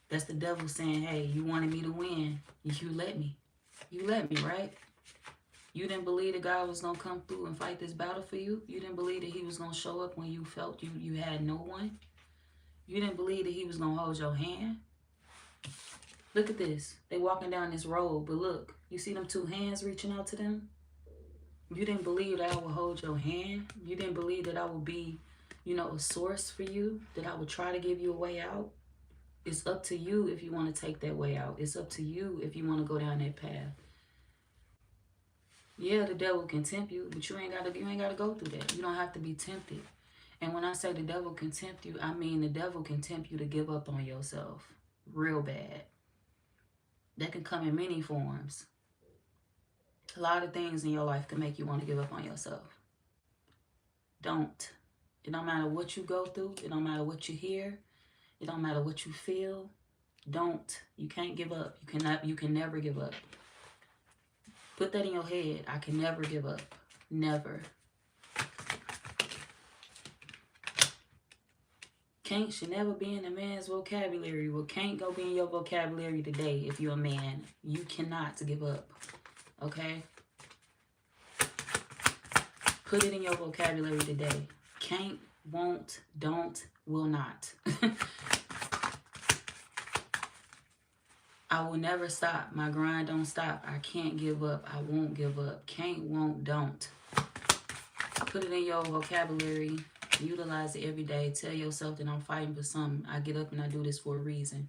that's the devil saying, hey, you wanted me to win. You let me. You let me, right? You didn't believe that God was going to come through and fight this battle for you. You didn't believe that he was going to show up when you felt you had no one. You didn't believe that he was going to hold your hand. Look at this. They walking down this road, but look, you see them two hands reaching out to them? You didn't believe that I would hold your hand. You didn't believe that I would be, a source for you, that I would try to give you a way out. It's up to you if you want to take that way out. It's up to you if you want to go down that path. Yeah, the devil can tempt you, but you ain't gotta go through that. You don't have to be tempted. And when I say the devil can tempt you, I mean the devil can tempt you to give up on yourself. Real bad. That can come in many forms. A lot of things in your life can make you want to give up on yourself. Don't. It don't matter what you go through. It don't matter what you hear. It don't matter what you feel. Don't. You can't give up. You can never give up. Put that in your head. I can never give up. Never. Can't should never be in a man's vocabulary. Well, can't go be in your vocabulary today if you're a man. You cannot give up. Okay? Put it in your vocabulary today. Can't, won't, don't, will not. I will never stop. My grind don't stop. I can't give up. I won't give up. Can't, won't, don't. Put it in your vocabulary. Utilize it every day. Tell yourself that I'm fighting for something. I get up and I do this for a reason.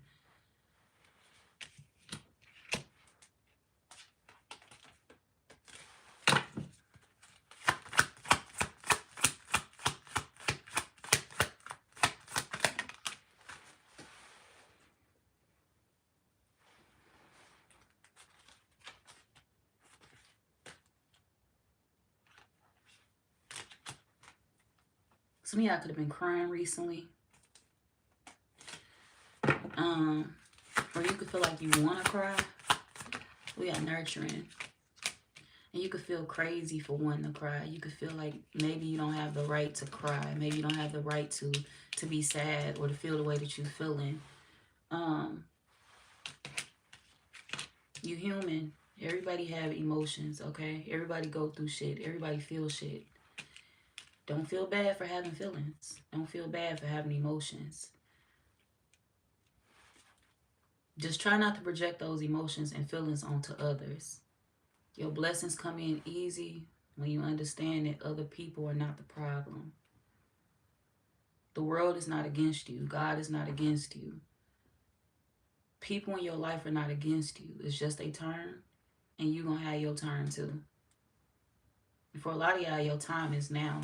Some of y'all could have been crying recently. Or you could feel like you want to cry. We are nurturing. And you could feel crazy for wanting to cry. You could feel like maybe you don't have the right to cry. Maybe you don't have the right to be sad or to feel the way that you're feeling. You human. Everybody have emotions, okay? Everybody go through shit. Everybody feel shit. Don't feel bad for having feelings. Don't feel bad for having emotions. Just try not to project those emotions and feelings onto others. Your blessings come in easy when you understand that other people are not the problem. The world is not against you. God is not against you. People in your life are not against you. It's just a turn, and you're going to have your turn too. And for a lot of y'all, your time is now.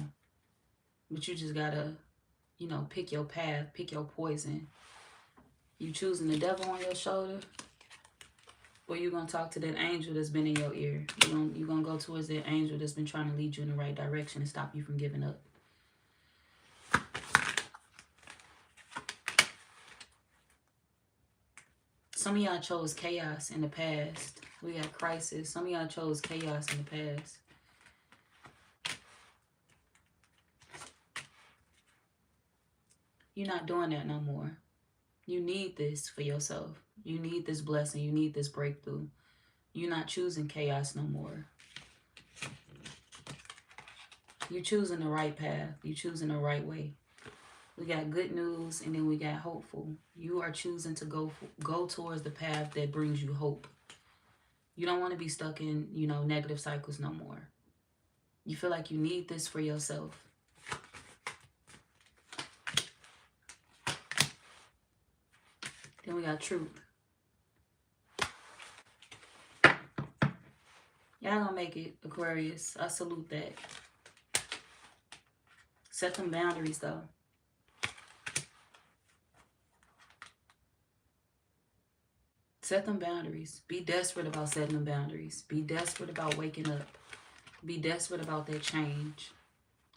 But you just got to, pick your path, pick your poison. You choosing the devil on your shoulder, or you going to talk to that angel that's been in your ear. You're going to go towards that angel that's been trying to lead you in the right direction and stop you from giving up. Some of y'all chose chaos in the past. We got crisis. Some of y'all chose chaos in the past. You're not doing that no more. You need this for yourself. You need this blessing. You need this breakthrough. You're not choosing chaos no more. You're choosing the right path. You're choosing the right way. We got good news, and then we got hopeful. You are choosing to go towards the path that brings you hope. You don't want to be stuck in, negative cycles no more. You feel like you need this for yourself. Then we got truth. Y'all gonna make it, Aquarius. I salute that. Set them boundaries, though. Set them boundaries. Be desperate about setting them boundaries. Be desperate about waking up. Be desperate about that change.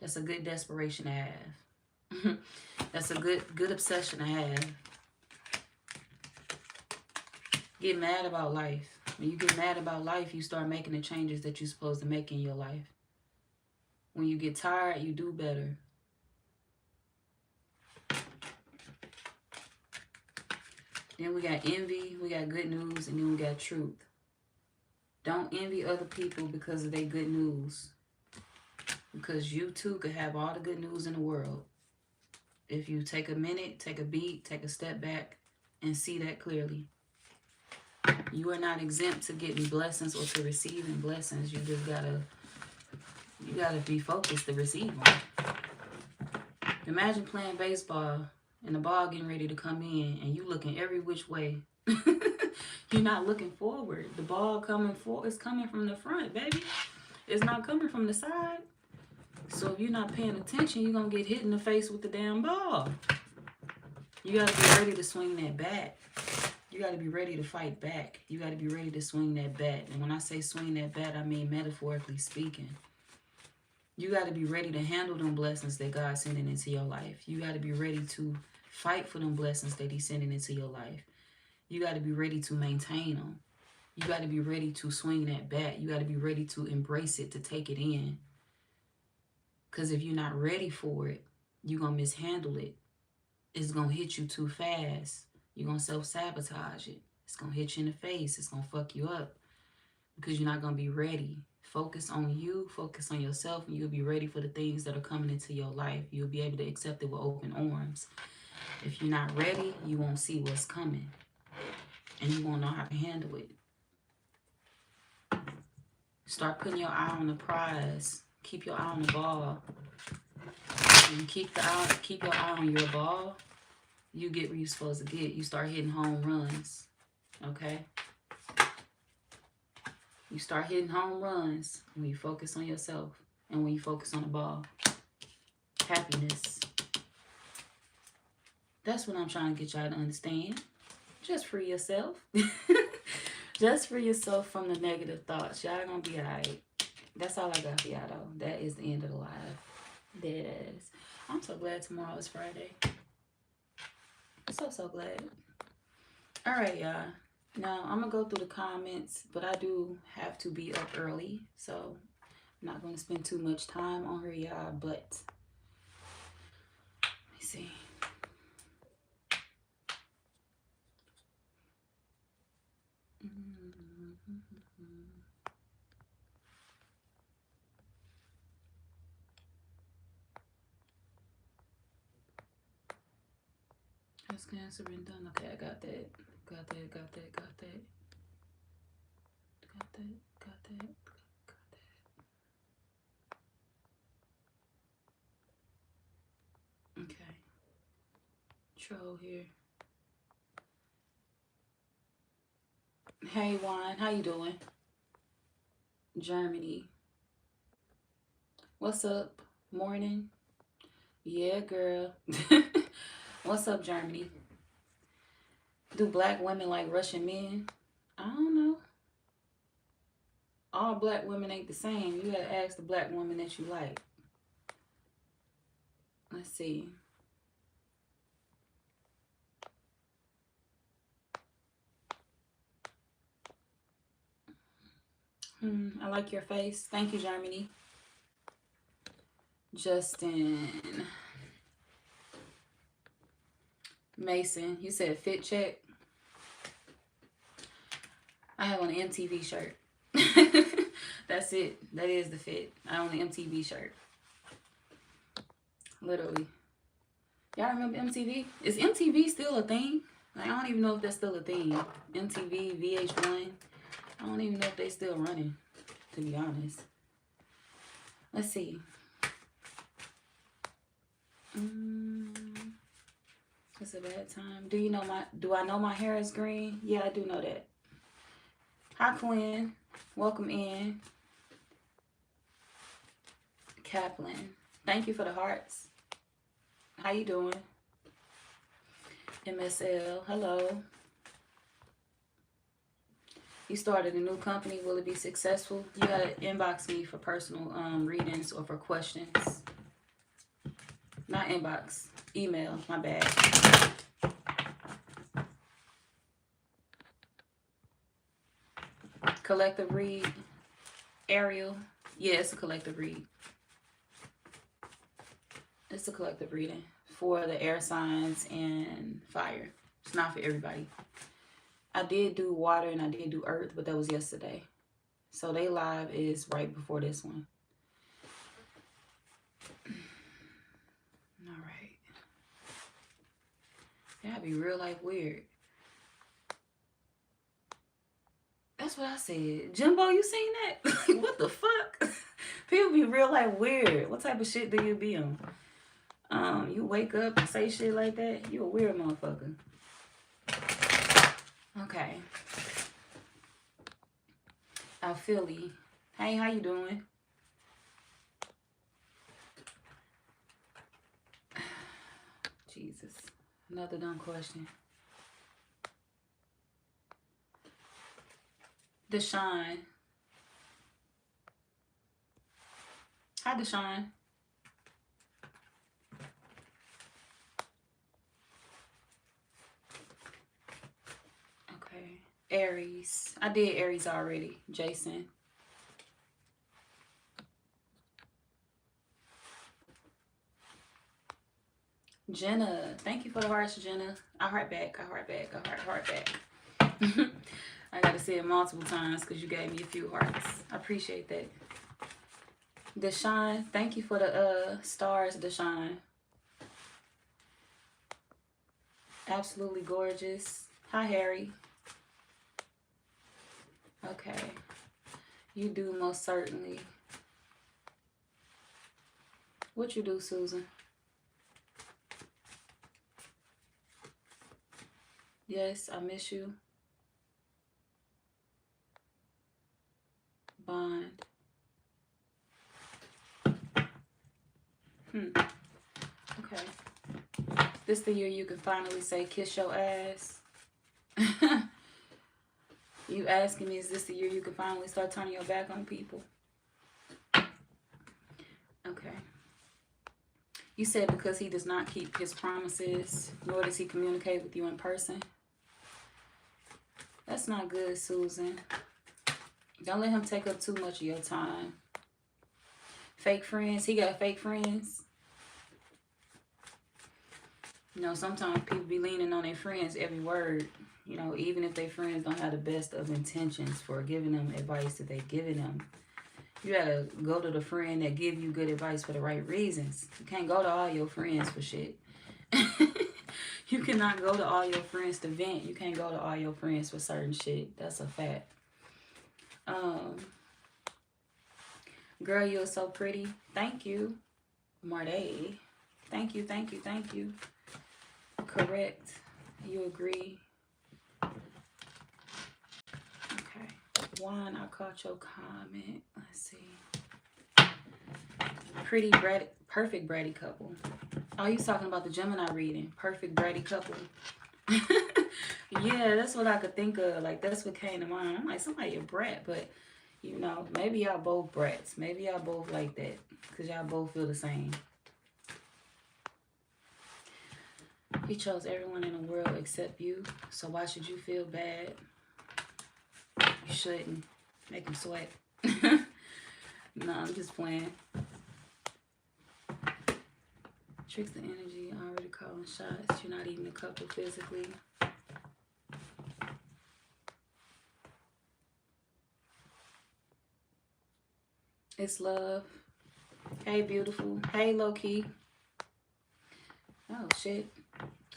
That's a good desperation to have. That's a good obsession to have. Get mad about life. When you get mad about life, you start making the changes that you're supposed to make in your life. When you get tired, you do better. Then we got envy, we got good news, and then we got truth. Don't envy other people because of their good news. Because you too could have all the good news in the world. If you take a minute, take a beat, take a step back, and see that clearly. You are not exempt to getting blessings or to receiving blessings. You just gotta be focused to receive them. Imagine playing baseball and the ball getting ready to come in and you looking every which way. You're not looking forward. The ball coming forward is coming from the front, baby. It's not coming from the side. So if you're not paying attention, you're gonna get hit in the face with the damn ball. You gotta be ready to swing that bat. You gotta be ready to fight back. You gotta be ready to swing that bat. And when I say swing that bat, I mean metaphorically speaking. You got to be ready to handle them blessings that God's sending into your life. You got to be ready to fight for them blessings that He's sending into your life. You got to be ready to maintain them. You got to be ready to swing that bat. You got to be ready to embrace it, to take it in. Because if you're not ready for it, you're going to mishandle it. It's going to hit you too fast. You're going to self-sabotage it. It's going to hit you in the face. It's going to fuck you up because you're not going to be ready. Focus on you, focus on yourself, and you'll be ready for the things that are coming into your life. You'll be able to accept it with open arms. If you're not ready, you won't see what's coming. And you won't know how to handle it. Start putting your eye on the prize. Keep your eye on the ball. When you keep your eye on your ball, you get where you're supposed to get. You start hitting home runs. Okay? You start hitting home runs when you focus on yourself and when you focus on the ball. Happiness. That's what I'm trying to get y'all to understand. Just free yourself. Just free yourself from the negative thoughts. Y'all gonna be alright. That's all I got for y'all though. That is the end of the live. Dead ass. I'm so glad tomorrow is Friday. So glad. Alright, y'all. Now, I'm going to go through the comments, but I do have to be up early, so I'm not going to spend too much time on her, y'all, but let me see. Has Cancer been done? Okay, I got that. Got that. Okay. Troll here. Hey, Juan. How you doing? Germany. What's up? Morning. Yeah, girl. What's up, Germany? Do black women like Russian men? I don't know. All black women ain't the same. You gotta ask the black woman that you like. Let's see. I like your face. Thank you, Germany. Justin. Mason, you said fit check. I have on an MTV shirt. That's it. That is the fit. I own an MTV shirt. Literally. Y'all remember MTV? Is MTV still a thing? Like, I don't even know if that's still a thing. MTV, VH1. I don't even know if they still running, to be honest. Let's see. It's a bad time. Do I know my hair is green? Yeah, I do know that. Hi, Quinn. Welcome in. Kaplan. Thank you for the hearts. How you doing? MSL. Hello. You started a new company. Will it be successful? You gotta inbox me for personal readings or for questions. Not inbox. Email. My bad. Collective read. Ariel. Yeah, it's a collective read. It's a collective reading for the air signs and fire. It's not for everybody. I did do water and I did do earth, but that was yesterday. So they live is right before this one. All right. That'd be real life weird. That's what I said. Jimbo, you seen that? What the fuck? People be real life weird. What type of shit do you be on? You wake up and say shit like that? You a weird motherfucker. Okay. Philly. Hey, how you doing? Jesus. Another dumb question. Deshaun. Hi, Deshaun. Okay. Aries. I did Aries already. Jason. Jenna. Thank you for the hearts, Jenna. I heart back. I heart back. I heart back. I got to say it multiple times because you gave me a few hearts. I appreciate that. Deshaun, thank you for the stars, Deshaun. Absolutely gorgeous. Hi, Harry. Okay. You do most certainly. What you do, Susan? Yes, I miss you. Bond. Okay. This the year you can finally say kiss your ass. You asking me, is this the year you can finally start turning your back on people? Okay. You said because he does not keep his promises, nor does he communicate with you in person. That's not good, Susan. Don't let him take up too much of your time. Fake friends. He got fake friends. You know, sometimes people be leaning on their friends' every word. You know, even if their friends don't have the best of intentions for giving them advice that they're giving them. You gotta go to the friend that give you good advice for the right reasons. You can't go to all your friends for shit. You cannot go to all your friends to vent. You can't go to all your friends for certain shit. That's a fact. Girl, you're so pretty. Thank you. Marday. Thank you, thank you, thank you. Correct. You agree. Okay. Juan, I caught your comment. Let's see. Pretty bratty, perfect bratty couple. Oh, he's talking about the Gemini reading. Perfect bratty couple. Yeah, that's what I could think of. Like, that's what came to mind. I'm like, somebody a brat, but, you know, maybe y'all both brats. Maybe y'all both like that. Because y'all both feel the same. He chose everyone in the world except you. So why should you feel bad? You shouldn't. Make him sweat. No, I'm just playing. Tricks the energy, already calling shots. You're not even a couple physically. It's love. Hey, beautiful. Hey, low-key. Oh, shit.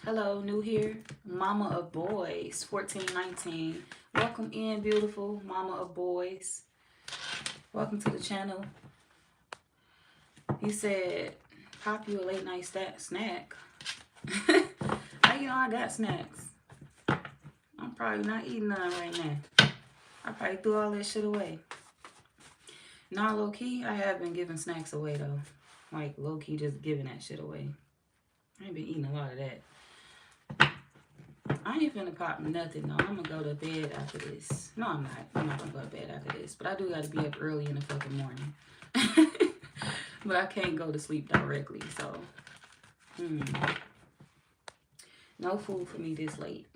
Hello, new here. Mama of boys, 1419. Welcome in, beautiful mama of boys. Welcome to the channel. He said, pop you a late night snack. How you know I got snacks? I'm probably not eating none right now. I probably threw all that shit away. Nah, low key, I have been giving snacks away though. Like low key, just giving that shit away. I ain't been eating a lot of that. I ain't finna pop nothing though. I'm gonna go to bed after this. No, I'm not. I'm not gonna go to bed after this. But I do gotta be up early in the fucking morning. But I can't go to sleep directly, so. No food for me this late.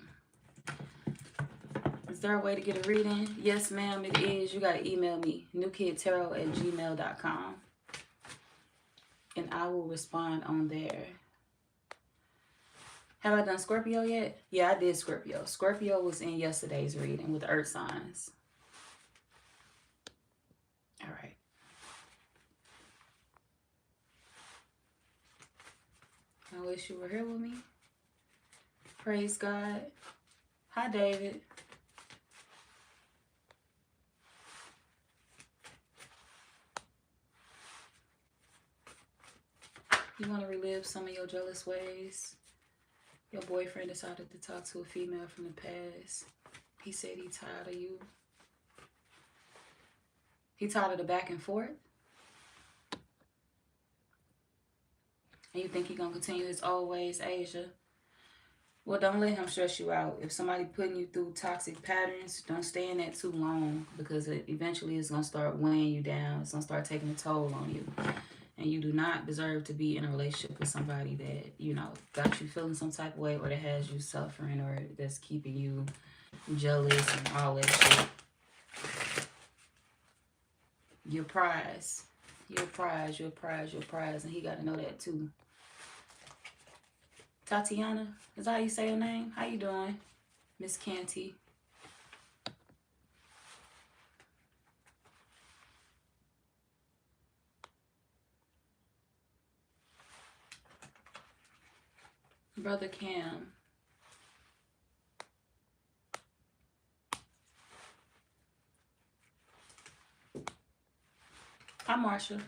Is there a way to get a reading? Yes, ma'am, it is. You gotta email me, newkidtarot@gmail.com. And I will respond on there. Have I done Scorpio yet? Yeah, I did Scorpio. Scorpio was in yesterday's reading with earth signs. All right. I wish you were here with me. Praise God. Hi, David. You want to relive some of your jealous ways? Your boyfriend decided to talk to a female from the past. He said he tired of you. He tired of the back and forth. And you think he gonna continue his old ways, Asia? Well, don't let him stress you out. If somebody putting you through toxic patterns, don't stay in that too long, because eventually it's gonna start weighing you down. It's gonna start taking a toll on you. And you do not deserve to be in a relationship with somebody that, you know, got you feeling some type of way, or that has you suffering, or that's keeping you jealous and all that shit. Your prize. Your prize, your prize, your prize. And he got to know that too. Tatiana, is that how you say your name? How you doing? Miss Canty. Brother Cam. Hi, Marsha.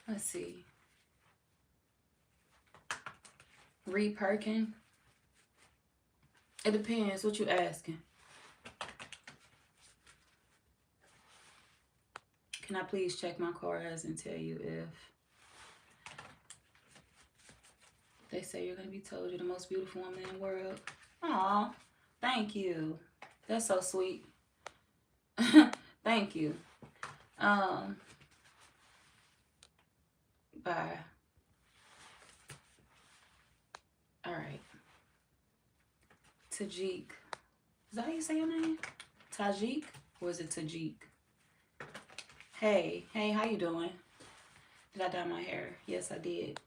Let's see. Reed Perkin. It depends what you asking. Can I please check my cards and tell you if they say you're going to be told you're the most beautiful woman in the world? Aw, thank you. That's so sweet. Thank you. Bye. All right. Tajik. Is that how you say your name? Tajik? Or is it Tajik? Hey, how you doing? Did I dye my hair? Yes, I did.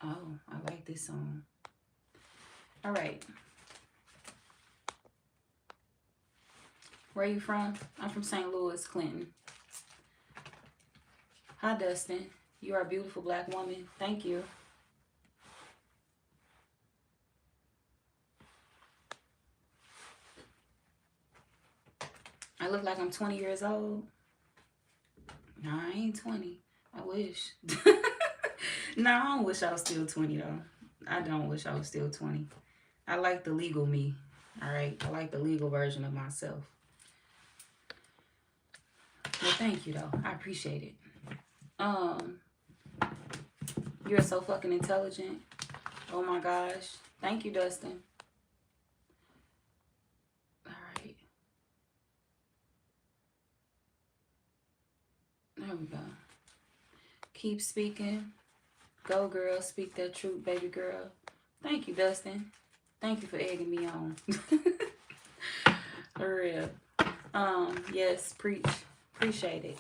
Oh, I like this song. All right. Where are you from? I'm from St. Louis, Clinton. Hi, Dustin. You are a beautiful black woman. Thank you. I look like I'm 20 years old. No, I ain't 20. I wish. No, I don't wish I was still 20, though. I don't wish I was still 20. I like the legal me. All right? I like the legal version of myself. Well, thank you, though. I appreciate it. You're so fucking intelligent. Oh, my gosh. Thank you, Dustin. All right. There we go. Keep speaking. Go, girl. Speak that truth, baby girl. Thank you, Dustin. Thank you for egging me on. For real. Yes, preach. Appreciate it.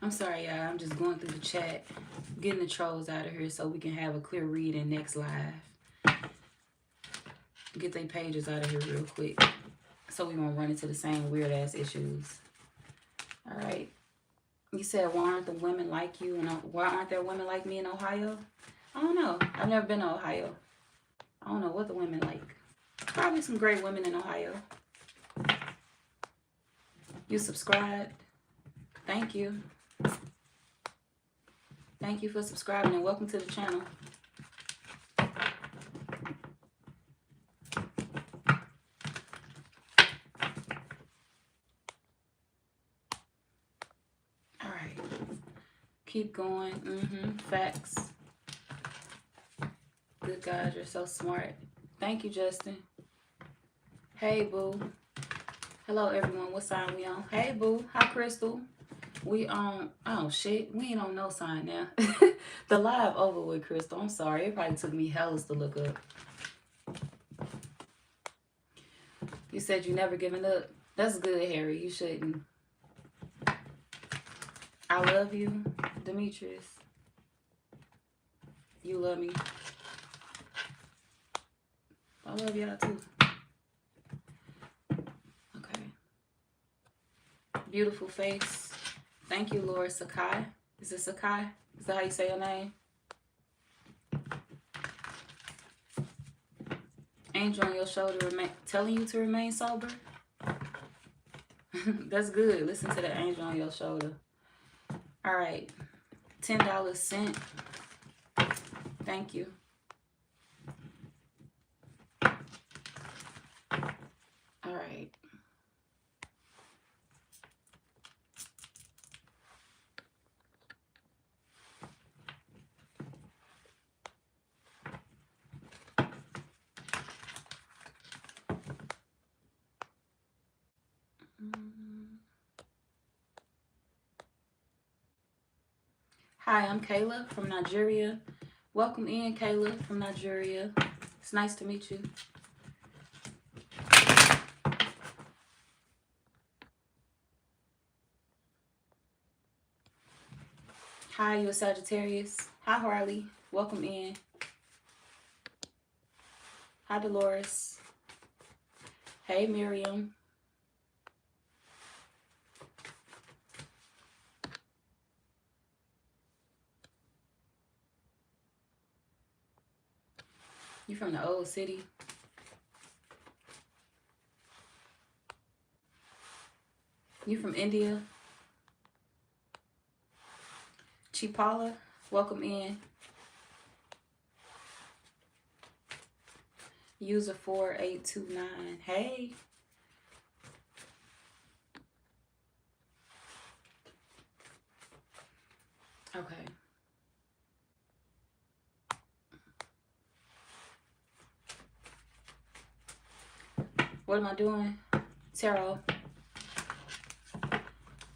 I'm sorry, y'all. I'm just going through the chat, getting the trolls out of here so we can have a clear read in next live. Get their pages out of here real quick so we won't run into the same weird-ass issues. All right. You said, why aren't the women like you? And why aren't there women like me in Ohio? I don't know. I've never been to Ohio. I don't know what the women like. Probably some great women in Ohio. You subscribed. Thank you. Thank you for subscribing and welcome to the channel. All right. Keep going. Facts. Good God, you're so smart. Thank you, Justin. Hey, boo. Hello, everyone. What sign we on? Hey, boo. Hi, Crystal. We on... Oh, shit. We ain't on no sign now. The live over with, Crystal. I'm sorry. It probably took me hellas to look up. You said you never given up. That's good, Harry. You shouldn't. I love you, Demetrius. You love me. I love y'all too. Okay. Beautiful face. Thank you, Laura Sakai. Is it Sakai? Is that how you say your name? Angel on your shoulder telling you to remain sober. That's good. Listen to the angel on your shoulder. All right. $10 sent. Thank you. All right. Hi, I'm Kayla from Nigeria. Welcome in, Kayla from Nigeria. It's nice to meet you. Hi, you're a Sagittarius. Hi, Harley. Welcome in. Hi, Dolores. Hey, Miriam. You from the old city? You from India? Chipala, welcome in. User 4829. Hey. Okay. What am I doing? Tarot.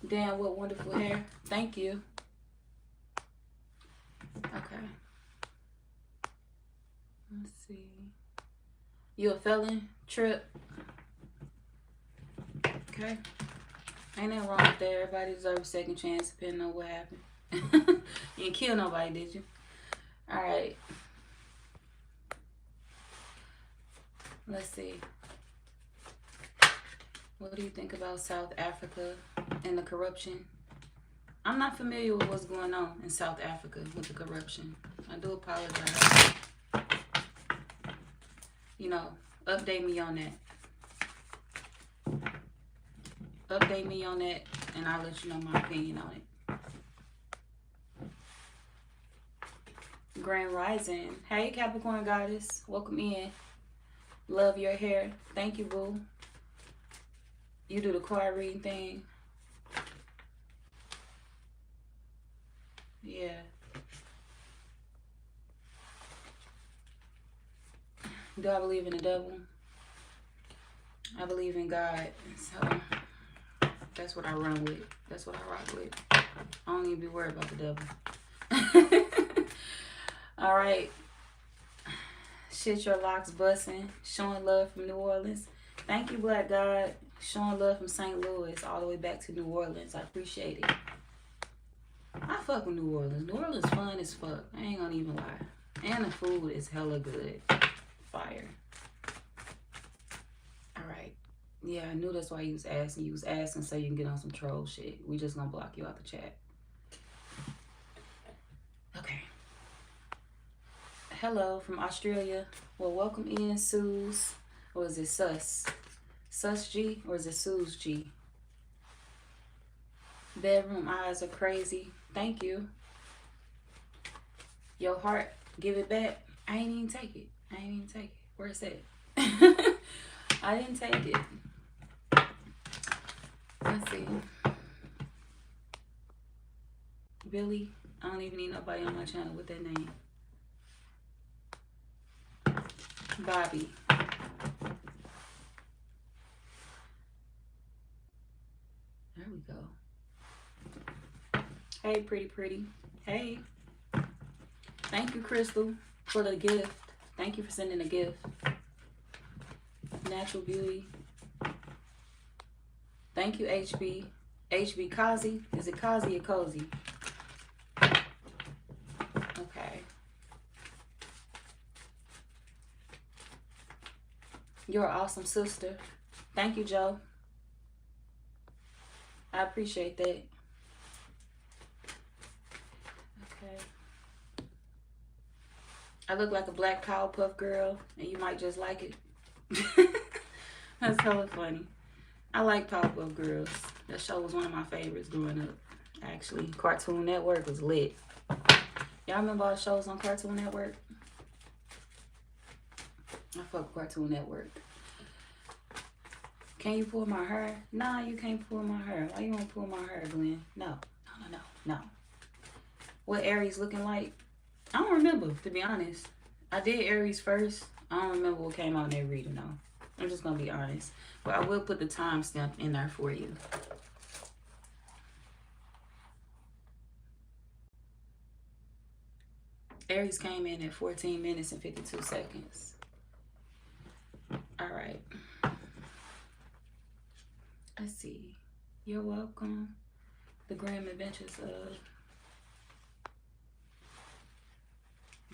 Damn, what wonderful hair. Thank you. Okay. Let's see. You a felon? Trip. Okay. Ain't nothing wrong with that. Everybody deserves a second chance depending on what happened. You didn't kill nobody, did you? Alright. Let's see. What do you think about South Africa and the corruption? I'm not familiar with what's going on in South Africa with the corruption. I do apologize. You know, update me on that. Update me on that, and I'll let you know my opinion on it. Grand Rising. Hey, Capricorn Goddess. Welcome in. Love your hair. Thank you, boo. You do the card reading thing. Yeah. Do I believe in the devil? I believe in God. So that's what I run with. That's what I rock with. I don't even be worried about the devil. All right. Shit, your locks busting. Showing love from New Orleans. Thank you, Black God. Showing love from St. Louis all the way back to New Orleans. I appreciate it. I fuck with New Orleans. New Orleans fun as fuck. I ain't gonna even lie. And the food is hella good. Fire. Alright. Yeah, I knew that's why you was asking. You was asking so you can get on some troll shit. We just gonna block you out the chat. Okay. Hello from Australia. Well, welcome in, Suze. Or is it Sus? Sus G? Or is it Suze G? Bedroom eyes are crazy. Thank you. Your heart, give it back. I ain't even take it. I ain't even take it. Where's it? I didn't take it. Let's see. Billy. I don't even need nobody on my channel with that name. Bobby. There we go. Hey, pretty. Hey. Thank you, Crystal, for the gift. Thank you for sending a gift. Natural Beauty. Thank you, HB. HB Kazi. Is it Kazi or Cozy? Okay. You're an awesome sister. Thank you, Joe. I appreciate that. Okay. I look like a black Powerpuff Girl, and you might just like it. That's hella funny. I like Powerpuff Girls. That show was one of my favorites growing up. Actually, Cartoon Network was lit. Y'all remember all the shows on Cartoon Network? I fuck Cartoon Network. Can you pull my hair? Nah, you can't pull my hair. Why you want to pull my hair, Glenn? No. What Aries looking like? I don't remember, to be honest. I did Aries first. I don't remember what came out in that reading, though. I'm just going to be honest. But I will put the timestamp in there for you. Aries came in at 14 minutes and 52 seconds. All right. Let's see. You're welcome. The Grim Adventures of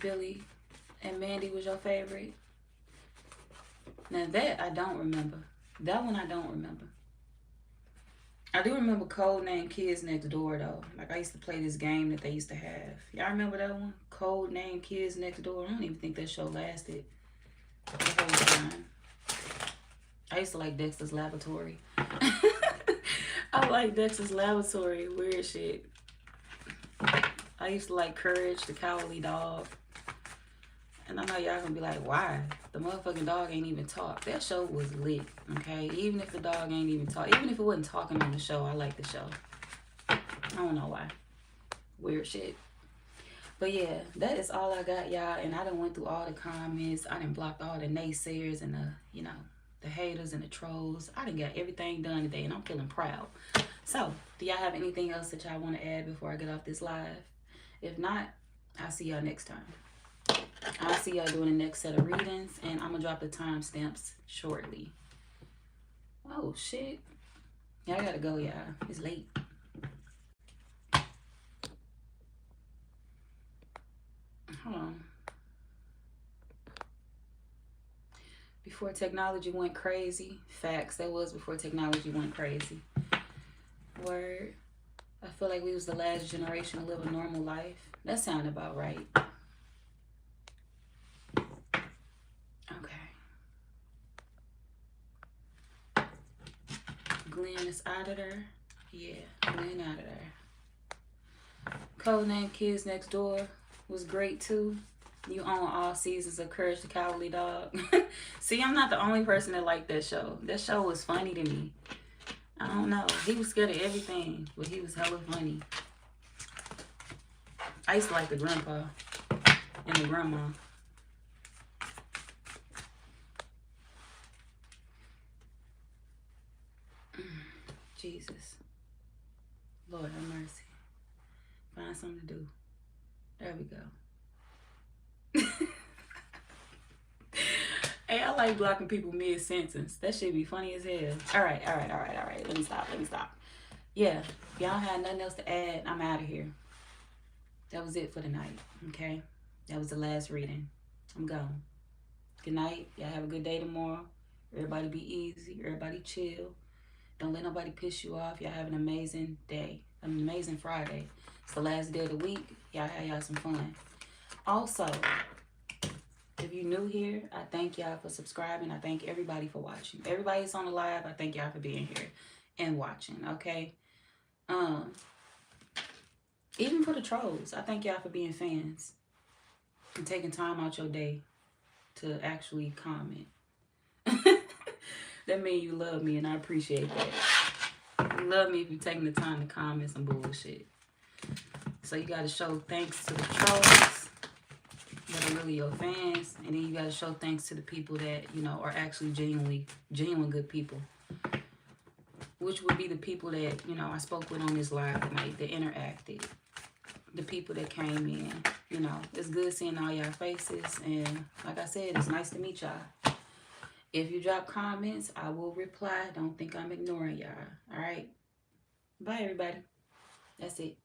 Billy and Mandy was your favorite. Now that I don't remember. That one I don't remember. I do remember Code Name Kids Next Door though. Like I used to play this game that they used to have. Y'all remember that one? Code Name Kids Next Door. I don't even think that show lasted the whole time. I used to like Dexter's Laboratory. I like Dexter's Laboratory. Weird shit. I used to like Courage the Cowardly Dog. And I know y'all gonna be like, why? The motherfucking dog ain't even talk. That show was lit, okay? Even if the dog ain't even talk. Even if it wasn't talking on the show, I like the show. I don't know why. Weird shit. But yeah, that is all I got, y'all. And I done went through all the comments. I done blocked all the naysayers and the, you know, the haters and the trolls. I done got everything done today and I'm feeling proud. So, do y'all have anything else that y'all want to add before I get off this live? If not, I'll see y'all next time. I'll see y'all doing the next set of readings, and I'm gonna drop the timestamps shortly. Oh shit. Yeah, I gotta go, y'all. It's late. Hold on. Before technology went crazy. Facts. That was before technology went crazy. Word. I feel like we was the last generation to live a normal life. That sounded about right. Glenn is out of there. Yeah, Glenn out of there. Codename Kids Next Door was great too. You own all seasons of Courage the Cowardly Dog. See, I'm not the only person that liked that show. That show was funny to me. I don't know. He was scared of everything, but he was hella funny. I used to like the grandpa and the grandma. Jesus. Lord have mercy. Find something to do. There we go. Hey, I like blocking people mid-sentence. That shit be funny as hell. All right. Let me stop. Yeah, if y'all have nothing else to add, I'm out of here. That was it for the night. Okay? That was the last reading. I'm gone. Good night. Y'all have a good day tomorrow. Everybody be easy. Everybody chill. Don't let nobody piss you off. Y'all have an amazing day. An amazing Friday. It's the last day of the week. Y'all have y'all some fun. Also, if you're new here, I thank y'all for subscribing. I thank everybody for watching. Everybody that's on the live, I thank y'all for being here and watching. Okay? Even for the trolls, I thank y'all for being fans and taking time out your day to actually comment. That means you love me, and I appreciate that. You love me if you're taking the time to comment some bullshit. So you got to show thanks to the trolls that are really your fans, and then you got to show thanks to the people that, you know, are actually genuine good people, which would be the people that, you know, I spoke with on this live tonight, that interacted, the people that came in. You know, it's good seeing all y'all faces, and like I said, it's nice to meet y'all. If you drop comments, I will reply. Don't think I'm ignoring y'all. All right? Bye, everybody. That's it.